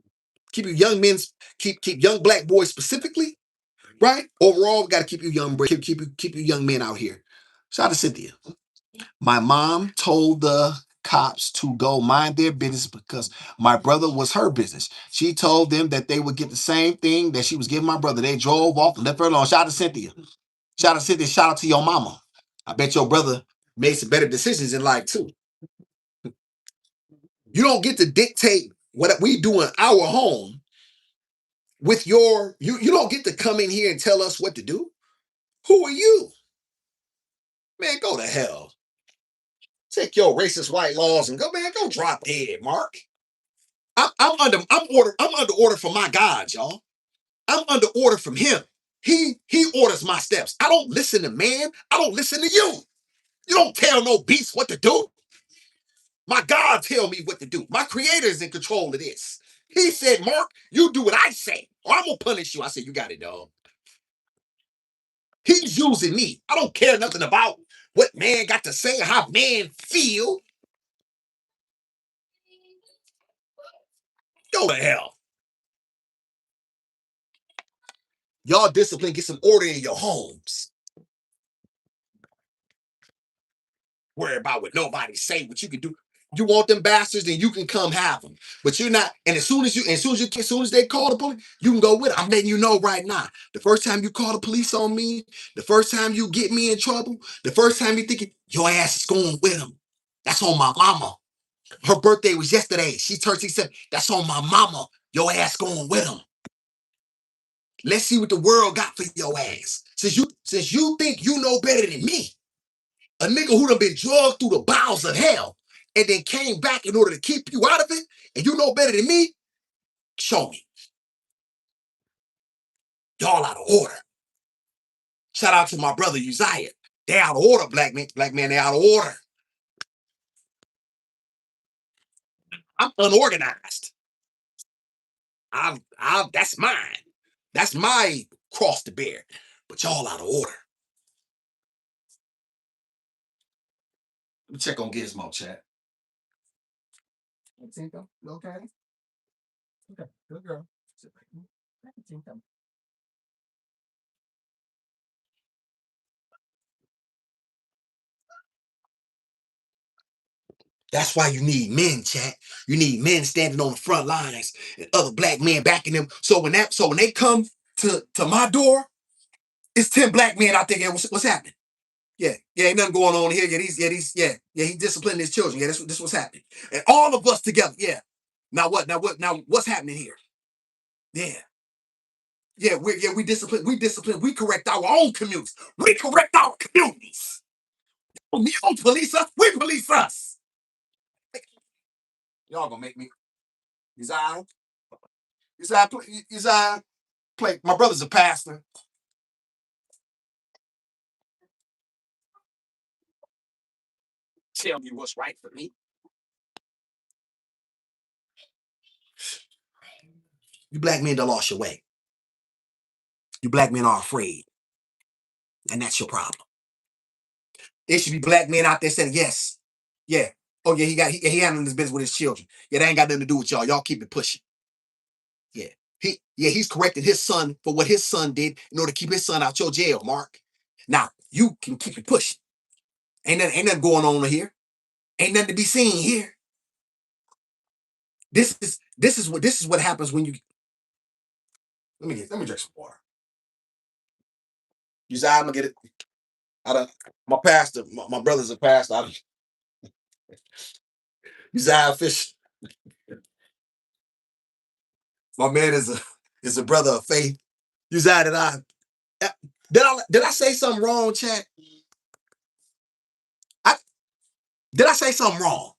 Keep you young men, keep young black boys specifically, right? Overall, we got to keep you young, keep you young men out here. Shout out to Cynthia. My mom told the cops to go mind their business because my brother was her business. She told them that they would get the same thing that she was giving my brother. They drove off and left her alone. Shout out to Cynthia. Shout out to Cynthia. Shout out to your mama. I bet your brother made some better decisions in life too. You don't get to dictate what we do in our home with you don't get to come in here and tell us what to do. Who are you? Man, go to hell. Take your racist white laws and go, man, go drop dead, Mark. I'm under order from my God, y'all. I'm under order from him. He orders my steps. I don't listen to man. I don't listen to you. You don't tell no beast what to do. My God tell me what to do. My creator is in control of this. He said, Mark, you do what I say, or I'm gonna punish you. I said, you got it, dog. He's using me. I don't care nothing about what man got to say or how man feel. Go to hell. Y'all discipline, get some order in your homes. Worry about what nobody say, what you can do. You want them bastards, then you can come have them. But you're not. And as soon as they call the police, you can go with it. I'm letting you know right now. The first time you call the police on me, the first time you get me in trouble, the first time you thinking your ass is going with them. That's on my mama. Her birthday was yesterday. She turned 67. That's on my mama. Your ass going with them. Let's see what the world got for your ass. Since you think you know better than me, a nigga who done been drugged through the bowels of hell and then came back in order to keep you out of it, and you know better than me, show me. Y'all out of order. Shout out to my brother Uzziah. They out of order, black man. Black man, they out of order. I'm unorganized. That's mine. That's my cross to bear. But y'all out of order. Let me check on Gizmo, chat. Tinko, you okay? Okay, good girl. Tinko. That's why you need men, chat. You need men standing on the front lines and other black men backing them. So when they come to my door, it's 10 black men out there. Yeah, what's happening? Yeah, ain't nothing going on here. He disciplining his children. Yeah, this what's happening. And all of us together. Yeah. Now what's happening here? Yeah. We discipline. We correct our own communities. We correct our communities. We don't police us. We police us. Y'all gonna make me. Uzziah, Uzziah, play. My brother's a pastor. Tell me what's right for me. You black men done lost your way. You black men are afraid, and that's your problem. There should be black men out there saying, yes, yeah. Oh, yeah, he handling this business with his children. Yeah, that ain't got nothing to do with y'all. Y'all keep it pushing. Yeah. He's correcting his son for what his son did in order to keep his son out your jail, Mark. Now, you can keep it pushing. Ain't nothing going on here. Ain't nothing to be seen here. This is what happens when you let me drink some water. You say I'm gonna get it out of my pastor, my brother's a pastor. Uzziah Fish, my man is a brother of faith. Uzziah, did I say something wrong, chat? I did I say something wrong?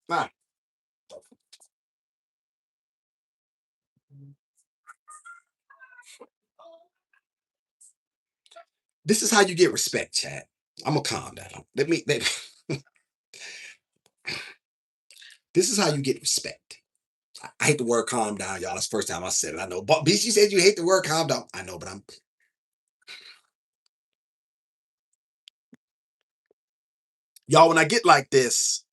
Nah. This is how you get respect, chat. I'm gonna calm down. This is how you get respect. I hate the word calm down, y'all. That's the first time I said it. I know. But BC said you hate the word calm down. I know, but y'all, when I get like this,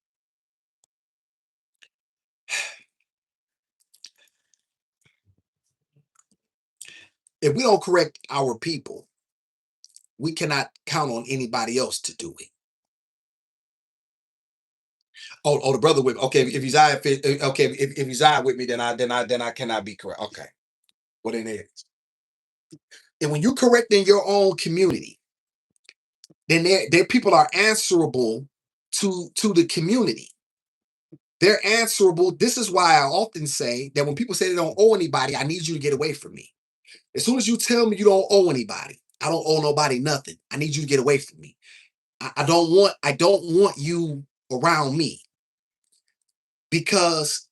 if we don't correct our people, we cannot count on anybody else to do it. Oh, the brother with me. Okay, if Uzziah okay, if Uzziah with me, then I cannot be correct. Okay. Well then it is. And when you correct in your own community, then their people are answerable to the community. They're answerable. This is why I often say that when people say they don't owe anybody, I need you to get away from me. As soon as you tell me you don't owe anybody, I don't owe nobody nothing. I need you to get away from me. I don't want you around me because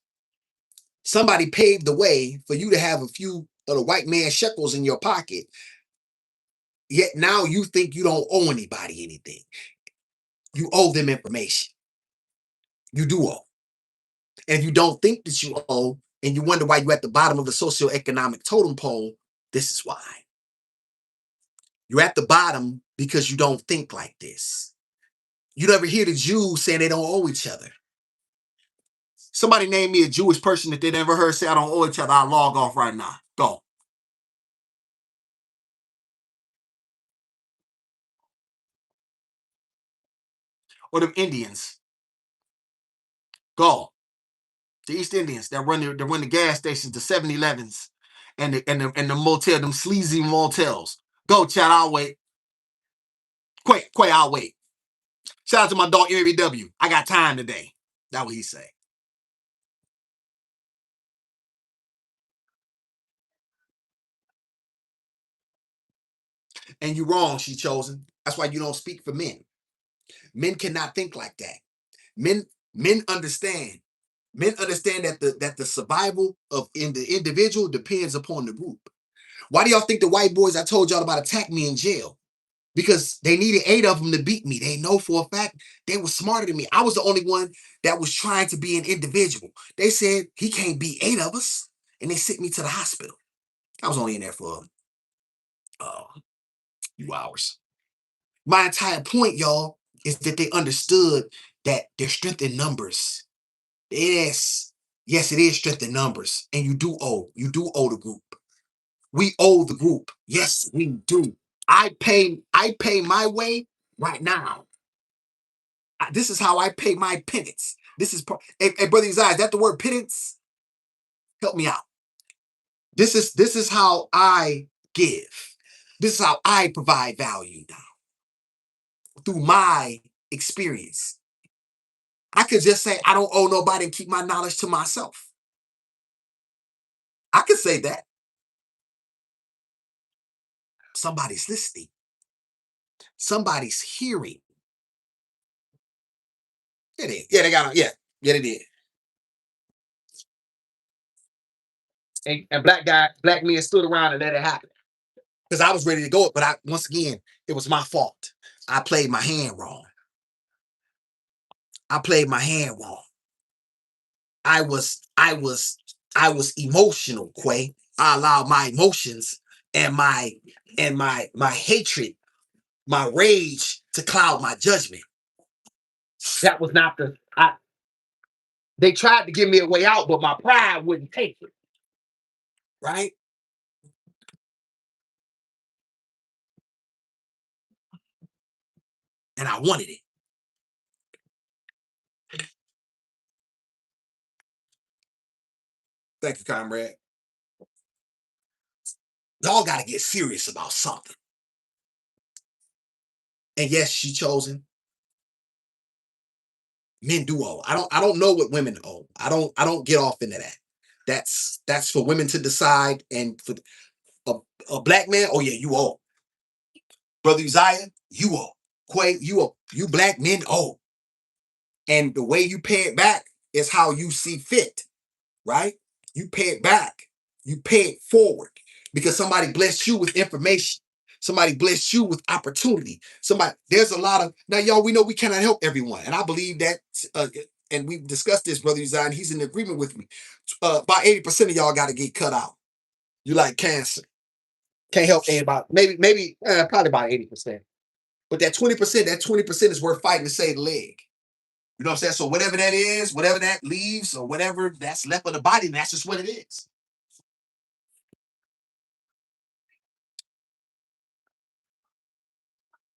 somebody paved the way for you to have a few of the white man shekels in your pocket. Yet now you think you don't owe anybody anything. You owe them information. You do owe. And if you don't think that you owe, and you wonder why you're at the bottom of the socioeconomic totem pole, this is why. You're at the bottom because you don't think like this. You never hear the Jews saying they don't owe each other. Somebody name me a Jewish person that they never heard say I don't owe each other. I'll log off right now. Go. Or them Indians. Go. The East Indians that run the gas stations, the 7-Elevens, and the motel, them sleazy motels. Go, Chad. I'll wait. Quay, I'll wait. Shout out to my dog MBW. I got time today. That's what he say. And you're wrong, she chosen. That's why you don't speak for men. Men cannot think like that. Men men understand. Men understand that the survival of in the individual depends upon the group. Why do y'all think the white boys I told y'all about attacked me in jail? Because they needed 8 of them to beat me. They know for a fact they were smarter than me. I was the only one that was trying to be an individual. They said he can't beat 8 of us, and they sent me to the hospital. I was only in there for a few hours. My entire point, y'all, is that they understood that there's strength in numbers. Yes, it is strength in numbers, and you do owe the group. We owe the group. Yes, we do. I pay my way right now. This is how I pay my penance. Hey, brother Uzziah, is that the word penance? Help me out. This is how I give. This is how I provide value now through my experience. I could just say I don't owe nobody and keep my knowledge to myself. I could say that. Somebody's listening. Somebody's hearing. Yeah, they, yeah, they got yeah, yeah, they did. And black men stood around and let it happen. Because I was ready to go, but once again, it was my fault. I played my hand wrong. I played my hand wrong. I was I was I was emotional, Quay. I allowed my emotions and my hatred, my rage to cloud my judgment. That was not they tried to give me a way out, but my pride wouldn't take it. Right? and I wanted it. Thank you, comrade. Y'all got to get serious about something. And yes, she chosen. Men do owe. I don't know what women owe. I don't get off into that. That's for women to decide. And for a, a black man, oh yeah, you owe. Brother Uzziah, you owe. Quay, you owe. You black men owe. And the way you pay it back is how you see fit, right? You pay it back. You pay it forward because somebody blessed you with information. Somebody blessed you with opportunity. There's a lot of, now, y'all, we know we cannot help everyone. And I believe that, and we've discussed this, Brother Uzziah, and he's in agreement with me. About 80% of y'all got to get cut out. You like cancer. Can't help anybody. Maybe, probably about 80%. But that 20% is worth fighting to save the leg. You know what I'm saying? So whatever that is, whatever that leaves, or whatever that's left of the body, that's just what it is.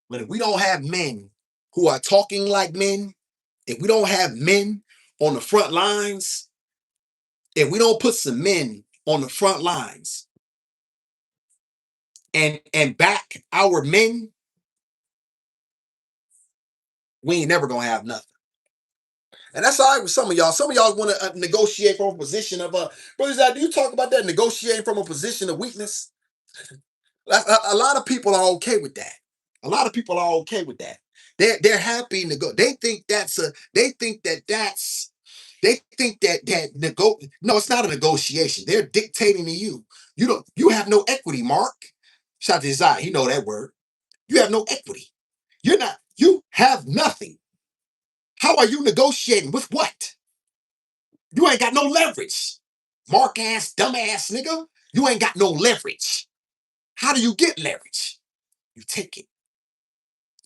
But if we don't have men who are talking like men, if we don't have men on the front lines, if we don't put some men on the front lines and back our men, we ain't never gonna have nothing. And that's all right with some of y'all. Some of y'all want to negotiate from a position of brothers. Do you talk about that negotiating from a position of weakness? A lot of people are okay with that. A lot of people are okay with that. They're happy to go. They think that's a. They think that that's. They think that no, it's not a negotiation. They're dictating to you. You don't. You have no equity, Mark. Shout to his eye. He know that word. You have no equity. You're not. You have nothing. How are you negotiating with what? You ain't got no leverage. Mark ass, dumb ass nigga. You ain't got no leverage. How do you get leverage? You take it.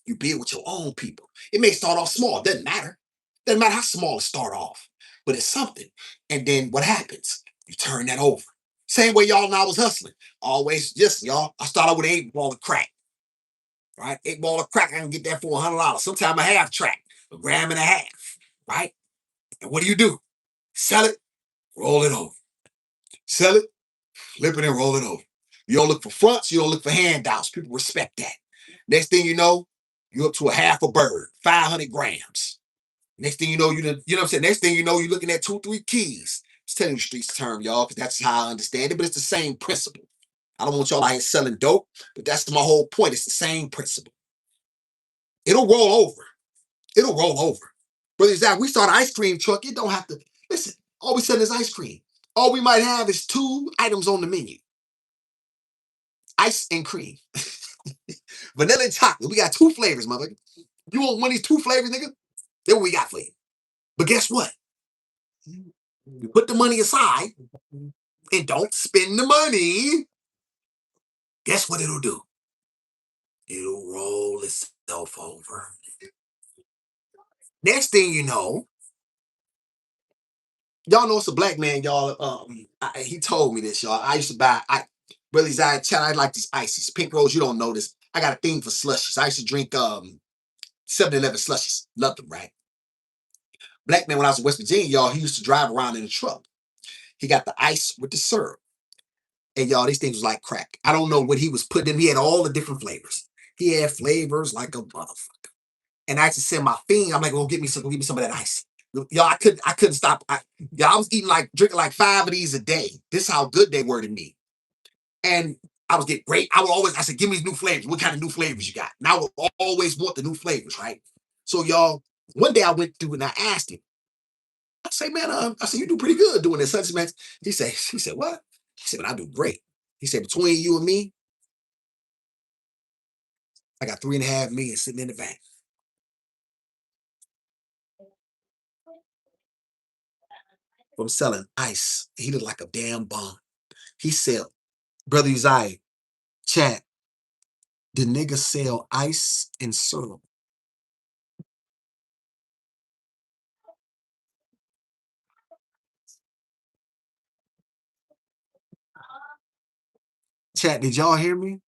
You build with your own people. It may start off small, doesn't matter. Doesn't matter how small it start off, but it's something. And then what happens? You turn that over. Same way y'all and I was hustling. Always just y'all. I started with an 8 ball of crack. Right? 8 ball of crack, I can get that for $100. Sometimes a half track, a gram and a half. Right? And what do? Sell it, roll it over. Sell it, flip it and roll it over. You don't look for fronts, you don't look for handouts. People respect that. Next thing you know, you're up to a half a bird, 500 grams. Next thing you know, you know what I'm saying? Next thing you know, you're looking at 2, 3 keys. Just telling you the streets term, y'all, because that's how I understand it, but it's the same principle. I don't want y'all out here selling dope, but that's my whole point. It's the same principle. It'll roll over. It'll roll over. Brother Zach, we start an ice cream truck. It don't have to, listen, all we selling is ice cream. All we might have is 2 items on the menu. Ice and cream. Vanilla and chocolate. We got 2 flavors, motherfucker. You want one of these 2 flavors, nigga? Then what we got for you. But guess what? You put the money aside and don't spend the money. Guess what it'll do? It'll roll itself over. Next thing you know, y'all know it's a black man, y'all. He told me this, y'all. I used to buy, Billy's Eye Chat. I like these ices. Pink Rose, you don't know this. I got a thing for slushies. I used to drink 7-Eleven slushies. Loved them, right? Black man, when I was in West Virginia, y'all, he used to drive around in a truck. He got the ice with the syrup. And y'all, these things was like crack. I don't know what he was putting in. He had all the different flavors. He had flavors like a motherfucker. And I used to send my fiend. I'm like, well, give me some of that ice. Y'all, I couldn't stop. I was drinking like 5 of these a day. This is how good they were to me. And I was getting great. I said, give me new flavors. What kind of new flavors you got? And I would always want the new flavors, right? So y'all, one day I went through and I asked him, I say, man, I said, you do pretty good doing this. Man. He said, what? He said, but I do great. He said, between you and me, I got 3.5 million sitting in the bank. From selling ice. He looked like a damn bum. He said, Brother Uzziah, chat, the nigga sell ice and syrup. Chat, did y'all hear me?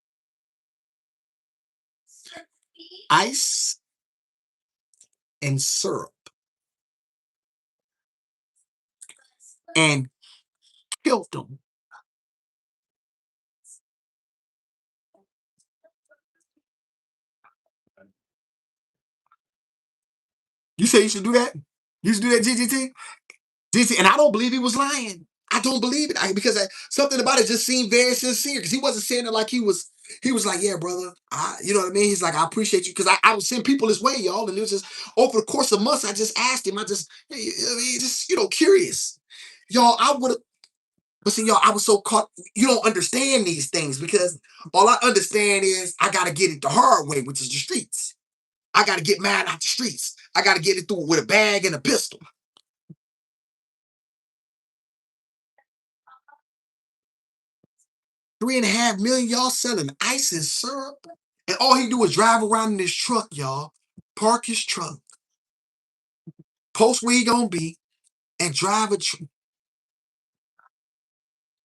Ice and syrup and killed them. You say you should do that? You should do that, GGT? GT, and I don't believe he was lying. I don't believe it because something about it just seemed very sincere because he wasn't saying it like he was. He was like, "Yeah, brother, you know what I mean." He's like, "I appreciate you," because I would send people his way, y'all, and it was just over the course of months. I just asked him. I just, I mean, just curious, y'all. I would have, but see, y'all, I was so caught. You don't understand these things because all I understand is I got to get it the hard way, which is the streets. I got to get mad out the streets. I got to get it through with a bag and a pistol. 3.5 million, y'all selling ice and syrup. And all he do is drive around in his truck, y'all. Park his truck, post where he gonna be, and drive a truck.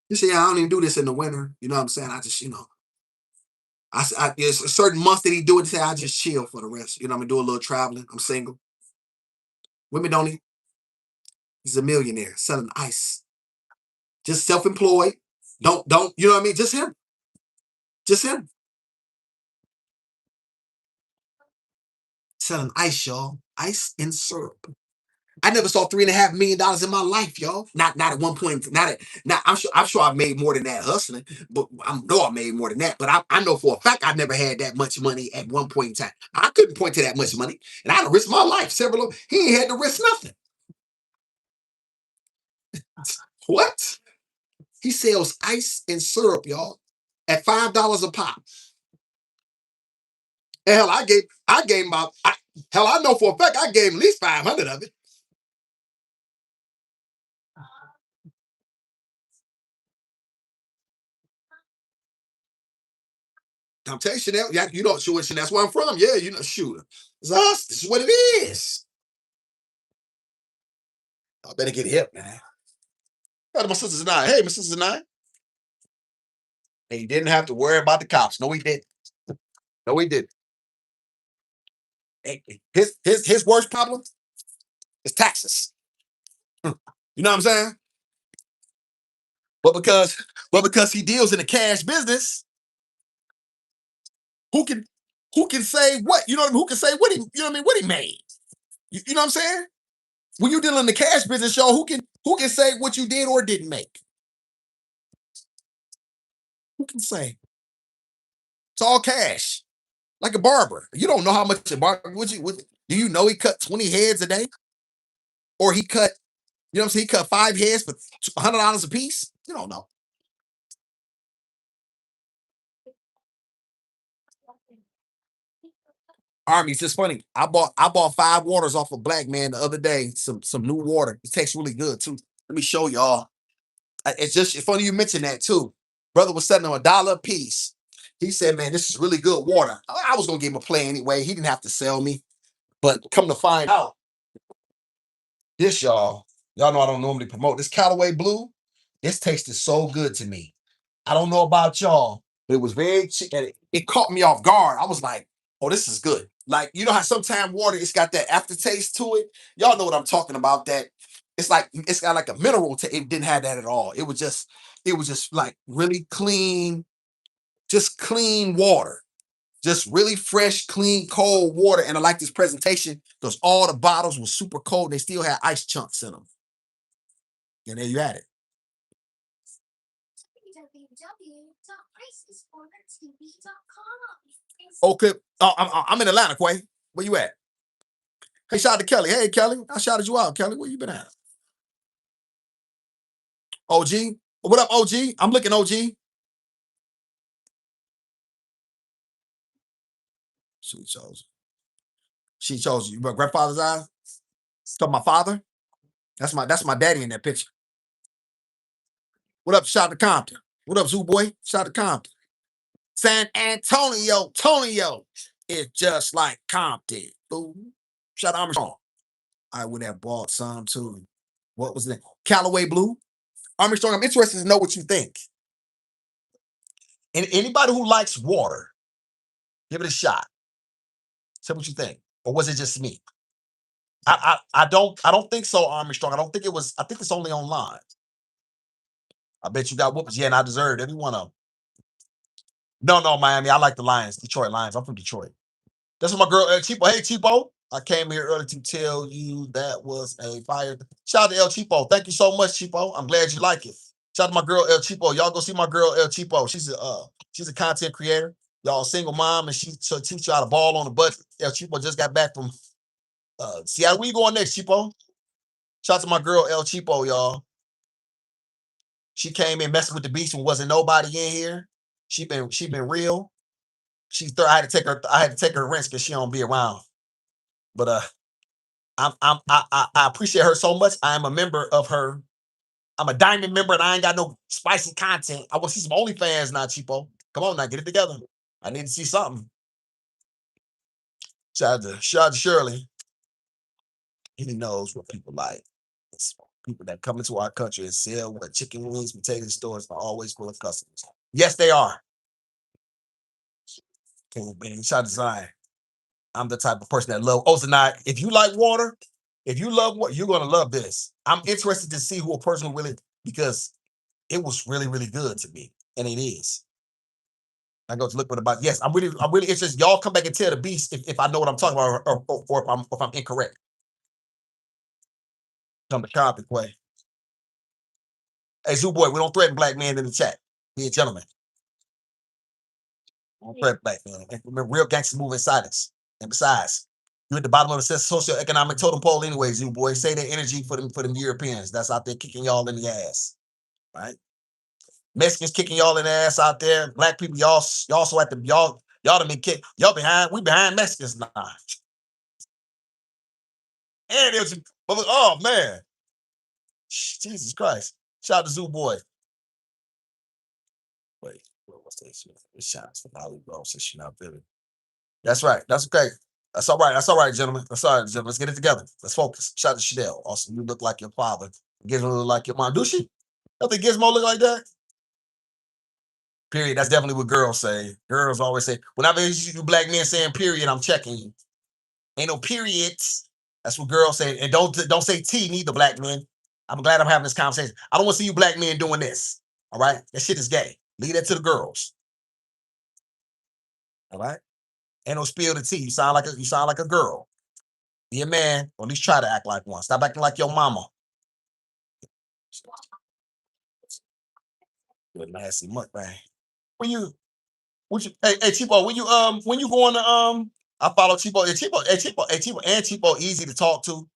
You say, I don't even do this in the winter. You know what I'm saying? I just, there's a certain month that he do it. Say, I just chill for the rest. You know, I'm gonna do a little traveling. I'm single. Women don't even. He's a millionaire selling ice. Just self-employed. Don't, you know what I mean? Just him. Just him. Selling ice, y'all. Ice and syrup. I never saw $3.5 million in my life, y'all. Not at one point. Not. I'm sure I made more than that hustling, but I know I made more than that. But I know for a fact I never had that much money at one point in time. I couldn't point to that much money, and I had to risk my life several. He ain't had to risk nothing. What? He sells ice and syrup, y'all, at $5 a pop. And hell, I gave him about. Hell, I know for a fact I gave him at least 500 of it. I'm telling you, Chanel, yeah, you don't shoot, that's where I'm from. Yeah, shoot. It's us. This is what it is. I better get hip, man. My sisters and I. Hey, my sisters and I. And he didn't have to worry about the cops. No, he didn't. No, he didn't. His worst problem is taxes. You know what I'm saying? But because he deals in the cash business, who can who can say what? You know what I mean? Who can say what he what he made? You know what I'm saying? When you deal in the cash business, y'all, who can say what you did or didn't make? Who can say? It's all cash. Like a barber. You don't know how much a barber do you know he cut 20 heads a day? Or he cut, you know what I'm saying? He cut 5 heads for $100 a piece? You don't know. Army, it's just funny. I bought 5 waters off of Blackman the other day. Some new water. It tastes really good too. Let me show y'all. It's funny you mentioned that too. Brother was selling them $1 a piece. He said, man, this is really good water. I was gonna give him a play anyway. He didn't have to sell me. But come to find out, this y'all know I don't normally promote this Callaway Blue. This tasted so good to me. I don't know about y'all, but it was very cheap. And it caught me off guard. I was like, oh, this is good. Like, you know how sometimes water, it's got that aftertaste to it. Y'all know what I'm talking about. That it's got like a mineral to it. Didn't have that at all. It was just like really clean, just clean water. Just really fresh, clean, cold water. And I like this presentation because all the bottles were super cold and they still had ice chunks in them. And there you had it. Okay. I'm in Atlanta, Quay. Where you at? Hey, shout out to Kelly. Hey, Kelly. I shouted you out, Kelly. Where you been at? OG. What up, OG? I'm looking, OG. She chose. She chose you. My grandfather's eyes. So my father. That's my daddy in that picture. What up, shout out to Compton? What up, Zoo Boy? Shout out to Compton. San Antonio, Tonio is just like Compton. Boom. Shout out to Armstrong. I would have bought some too. What was that? Callaway Blue. Armstrong, I'm interested to know what you think. And anybody who likes water, give it a shot. Tell me what you think. Or was it just me? I don't think so, Armstrong. I don't think it was. I think it's only online. I bet you got whoopers. Yeah, and I deserved every one of them. No, Miami. I like the Lions, Detroit Lions. I'm from Detroit. That's what my girl Cheapo. Hey, Cheapo. I came here early to tell you that was a fire. Shout out to El Cheapo. Thank you so much, Cheapo. I'm glad you like it. Shout out to my girl El Cheapo. Y'all go see my girl El Cheapo. She's a content creator. Y'all single mom, and she'll teach you how to ball on the budget. El Cheapo just got back from Seattle. Where you going next, Cheapo? Shout out to my girl El Cheapo, y'all. She came in messing with the beast when wasn't nobody in here. She been real. I had to take her to rinse because she don't be around. But I appreciate her so much. I am a member of her. I'm a diamond member, and I ain't got no spicy content. I want to see some OnlyFans now, cheapo. Come on now, get it together. I need to see something. Shout out to Shirley. He knows what people like. It's people that come into our country and sell what chicken wings, potato stores are always full of customers. Yes, they are. Cool, man. Shout out to Zion. I'm the type of person that love Ozanite. If you like water, if you love what you're gonna love this. I'm interested to see who a person really because it was really, really good to me. And it is. I go to look for the body. Yes, I'm really interested. Y'all come back and tell the beast if I know what I'm talking about or if I'm incorrect. Come to copy play. Hey, Zoo Boy, we don't threaten black men in the chat. Be a gentleman. We don't threaten black men. And remember, real gangsters move in silence. And besides, you're at the bottom of the socioeconomic totem pole anyway, Zoo Boy. Say that energy for them Europeans. That's out there kicking y'all in the ass. Right? Mexicans kicking y'all in the ass out there. Black people, y'all so at the y'all done been kicked. Y'all behind, we behind Mexicans now. And it was, oh man. Jesus Christ. Shout out to Zoo Boy. Wait, what's this? Shots for Hollywood since you're not feeling. That's right. That's okay. That's all right. That's all right, gentlemen. That's all right, gentlemen. Let's get it together. Let's focus. Shout out to Chanel. Also, you look like your father. Gizmo look like your mom. Do she? Don't think Gizmo look like that? Period. That's definitely what girls say. Girls always say, whenever you black men saying period, I'm checking you. Ain't no periods. That's what girls say. And don't say T neither, black men. I'm glad I'm having this conversation. I don't want to see you black men doing this. All right? That shit is gay. Leave that to the girls. All right? Ain't no spill the tea. You sound like a girl. Be a man, or at least try to act like one. Stop acting like your mama. Good nasty mukbang. When you hey Chipo, when you going to I follow Chipo. Chipo, and Chipo easy to talk to.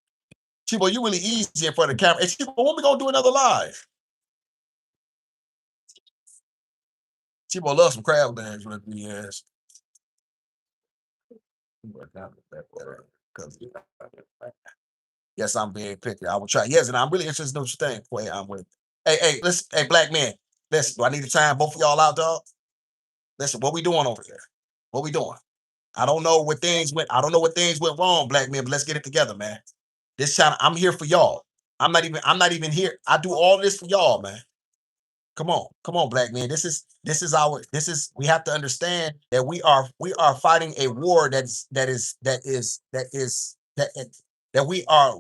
Chipo, you really easy in front of the camera. Hey Chipo, when we gonna do another live? Chipo loves some crab legs with me ass. Yes, I'm very picky. I will try. Yes, and I'm really interested in what you think. Wait, I'm with. Hey, listen, hey, black man. Listen, do I need to time both of y'all out, dog? Listen, what we doing over here? What we doing? I don't know what things went. I don't know what things went wrong, black men. But let's get it together, man. This channel, I'm here for y'all. I'm not even here. I do all this for y'all, man. Come on, black man. We have to understand that we are fighting a war that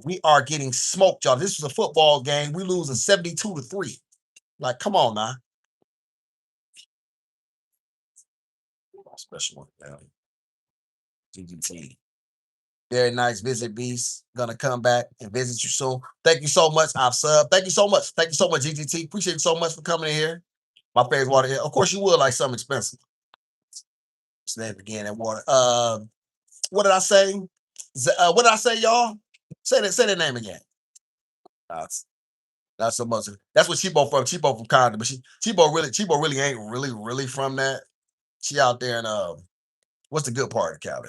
we are getting smoked, y'all. This was a football game. We losing 72-3. Like, come on now. Special one, man. GGT. Very nice visit, Beast. Gonna come back and visit you soon. Thank you so much. I've subbed. Thank you so much. Thank you so much, GGT. Appreciate you so much for coming in here. My favorite water here. Of course, you would like something expensive. Snap again that water. What did I say? What did I say, y'all? Say that name again. That's not so much. That's what Chibo from. Chibo from Condom, but Chibo really ain't really from that. She out there in what's the good part of Cali?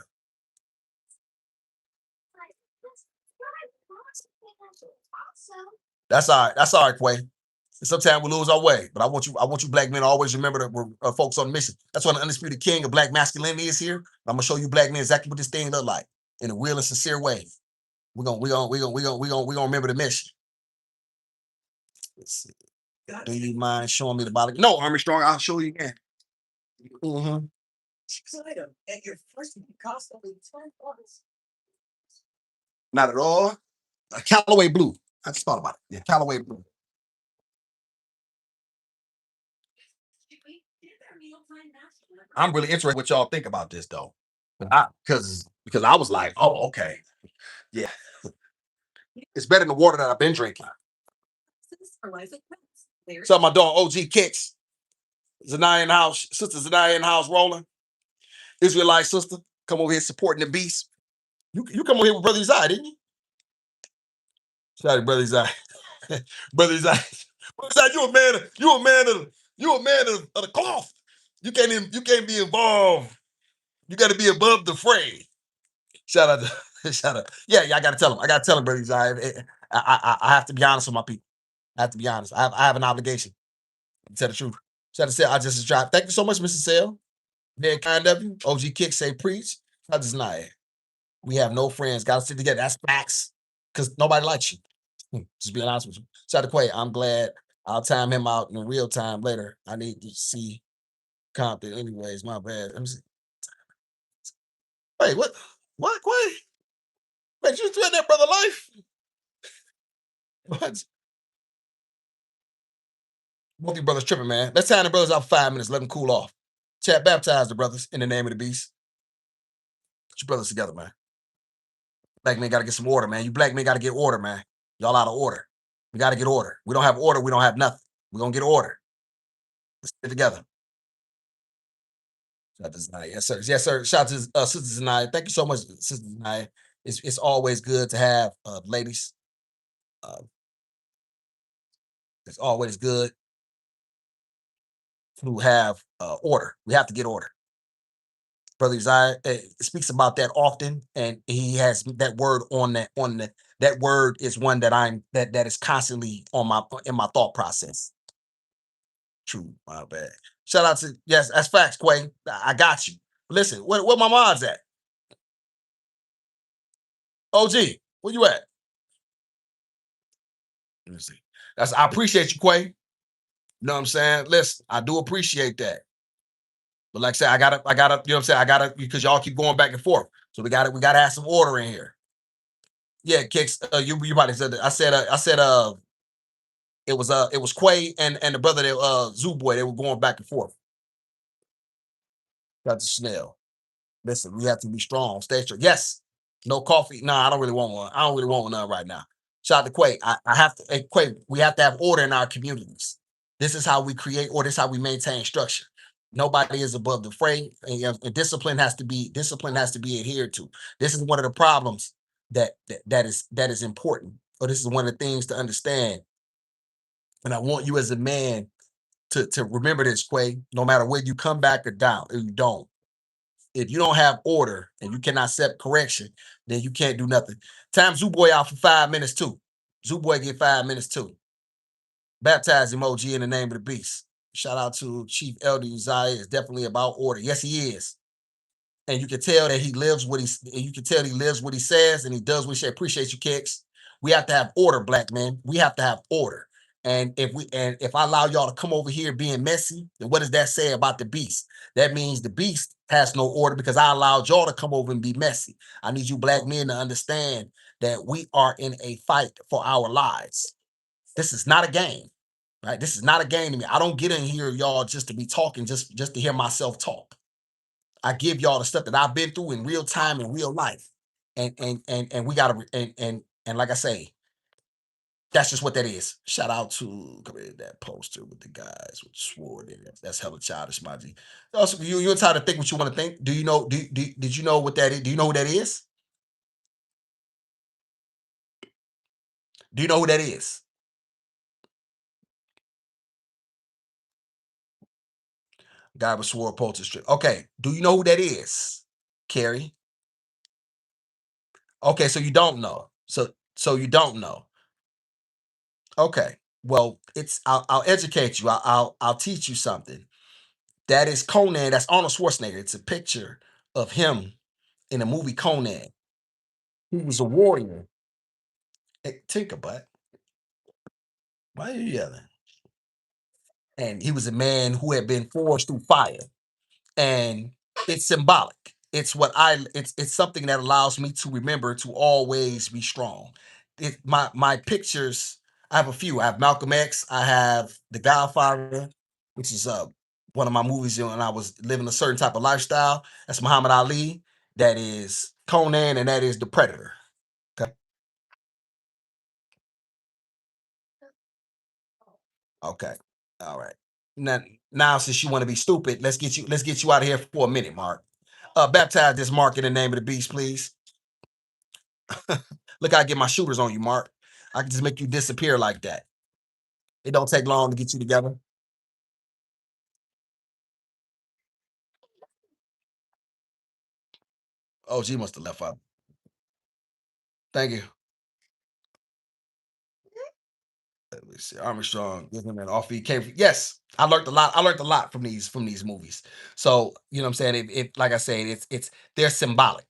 That's all right. That's all right, Quay. Sometimes we lose our way, but I want you black men to always remember that we're folks on a mission. That's why the undisputed king of black masculinity is here. I'm gonna show you black men exactly what this thing look like in a real and sincere way. We're gonna remember the mission. Let's see. Do you mind showing me the body? No, Armstrong, I'll show you again. Mm-hmm. Not at all. Callaway blue. I just thought about it. Yeah, Callaway blue. I'm really interested what y'all think about this though. Because I was like, oh, okay. Yeah. It's better than the water that I've been drinking. So my dog OG Kicks. Zanaya in the house. Sister Zanaya in the house rolling. Israelite sister. Come over here supporting the beast. You come over here with Brother Uzziah, didn't you? Shout out to Brother Uzziah. Brother Uzziah. Brother Uzziah, you a man of the cloth. You can't be involved. You got to be above the fray. Shout out to shout out. Yeah, I gotta tell him. I gotta tell him, Brother Uzziah. I have to be honest with my people. I have to be honest. I have an obligation to tell the truth. Shout out to Sale. I just subscribed. Thank you so much, Mr. Sale. Very kind of you. OG Kick say preach. I just not. We have no friends. Gotta sit together. That's facts. Because nobody likes you. Just being honest with you. Shout out to Quay. I'm glad I'll time him out in real time later. I need to see Compton. Anyways, my bad. Let me see. Wait, what? What, Quay? Wait, you threatened that brother life? What? Both you brothers tripping, man. Let's time the brothers out for 5 minutes. Let them cool off. Chat, baptize the brothers in the name of the beast. Get your brothers together, man. Black men got to get some order, man. You black men got to get order, man. Y'all out of order. We got to get order. We don't have order. We don't have nothing. We're going to get order. Let's get together. Shout out to Zanaya. Yes, sir. Yes, sir. Shout out to Sister Zanaya. Thank you so much, Sister Zanaya. It's always good to have ladies. It's always good to have order. We have to get order. Brother Uzziah speaks about that often, and he has that word that word is one that is constantly in my thought process. True, my bad. Shout out to yes, that's facts, Quay. I got you. Listen, where my mom's at? OG, where you at? Let me see. I appreciate you, Quay. You know what I'm saying? Listen, I do appreciate that. But like I said, I gotta, you know what I'm saying? I gotta, because y'all keep going back and forth. So we gotta have some order in here. Yeah, Kicks, you probably said that. I said it was Quay and the brother that Zoo Boy, they were going back and forth. Got the Snell. Listen, we have to be strong, stay strong. Yes, no coffee. No, I don't really want one. I don't really want one right now. Shout out to Quay. I have to Quay, we have to have order in our communities. This is how we create order, this is how we maintain structure. Nobody is above the fray, and discipline has to be adhered to. This is one of the problems that is important. Or this is one of the things to understand. And I want you as a man to remember this, Quay, no matter whether you come back or down, or you don't. If you don't have order and you cannot accept correction, then you can't do nothing. Time Zoo Boy out for 5 minutes too. Zoo Boy get 5 minutes too. Baptize emoji in the name of the beast. Shout out to Chief Elder Uzziah. It's definitely about order. Yes, he is. And you can tell that he lives what he lives what he says and he does what he says. Appreciate you, Kicks. We have to have order, black men. We have to have order. And if I allow y'all to come over here being messy, then what does that say about the beast? That means the beast has no order because I allowed y'all to come over and be messy. I need you black men to understand that we are in a fight for our lives. This is not a game, right? This is not a game to me. I don't get in here, y'all, just to be talking, just to hear myself talk. I give y'all the stuff that I've been through in real time in real life. And we gotta and like I say, that's just what that is. Shout out to that poster with the guys with sword in it. That's hella childish, my G. Also, you're entitled to think what you want to think. Do you know? Did you know what that is? Do you know who that is? Do you know who that is? Guy with sword poster strip. Okay. Do you know who that is, Carrie? Okay, so you don't know. So you don't know. Okay. Well, I'll educate you. I'll teach you something. That is Conan. That's Arnold Schwarzenegger. It's a picture of him in the movie Conan. He was a warrior. Hey, Tinker butt. Why are you yelling? And he was a man who had been forged through fire. And it's symbolic. it's what it's something that allows me to remember to always be strong. My pictures, I have a few. I have Malcolm X, I have The Godfather, which is one of my movies when I was living a certain type of lifestyle. That's Muhammad Ali, that is Conan, and that is The Predator. Okay. Okay. All right. Now, now since you want to be stupid, let's get you out of here for a minute, Mark. Baptize this Mark in the name of the beast, please. Look, I get my shooters on you, Mark. I can just make you disappear like that. It don't take long to get you together. Oh, she must have left out. Thank you. Let me see. Armstrong, give him an off he came. Yes, I learned a lot. I learned a lot from these movies. So you know what I'm saying. It like I said, it's they're symbolic.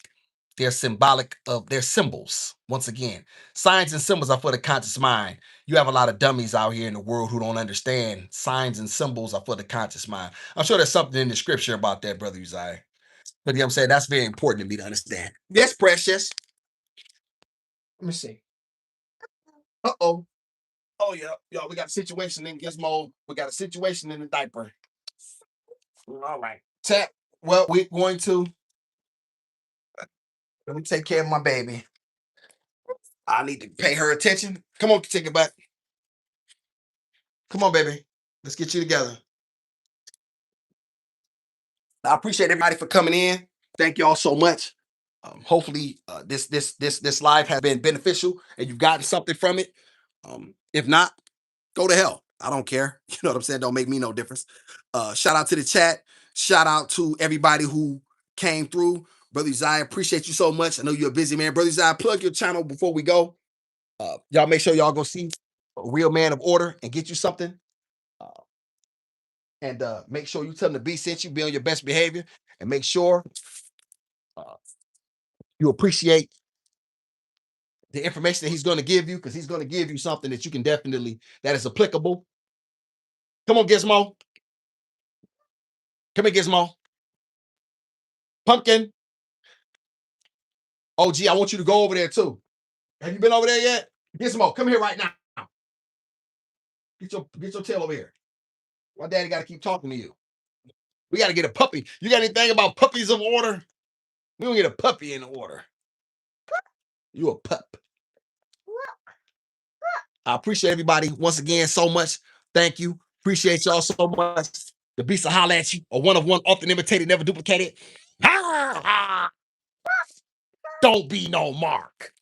They're symbolic of their symbols. Once again, signs and symbols are for the conscious mind. You have a lot of dummies out here in the world who don't understand signs and symbols are for the conscious mind. I'm sure there's something in the scripture about that, brother Uzziah. But you know what I'm saying? That's very important to me to understand. Yes, precious. Let me see. Uh-oh. Oh yeah, y'all, we got a situation in Gizmo. We got a situation in the diaper. All right. Tap. Well, we're going to let me take care of my baby. I need to pay her attention. Come on, take it back. Come on, baby. Let's get you together. I appreciate everybody for coming in. Thank y'all so much. Hopefully, this live has been beneficial and you've gotten something from it. If not, go to hell. I don't care. You know what I'm saying? Don't make me no difference. Shout out to the chat. Shout out to everybody who came through. Brother Uzziah, appreciate you so much. I know you're a busy man. Brother Uzziah, plug your channel before we go. Y'all make sure y'all go see a real man of order and get you something. Uh, and make sure you tell them to be sent you, be on your best behavior, and make sure uh, you appreciate the information that he's going to give you, because he's going to give you something that you can definitely, that is applicable. Come on, Gizmo. Come here, Gizmo. Pumpkin. Oh, gee, I want you to go over there too. Have you been over there yet? Gizmo, come here right now. Get your tail over here. My daddy got to keep talking to you. We got to get a puppy. You got anything about puppies of order? We don't get a puppy in order. You a pup. I appreciate everybody once again so much. Thank you. Appreciate y'all so much. The beast will holler at you. A one of one, often imitated, never duplicated. Don't be no Mark.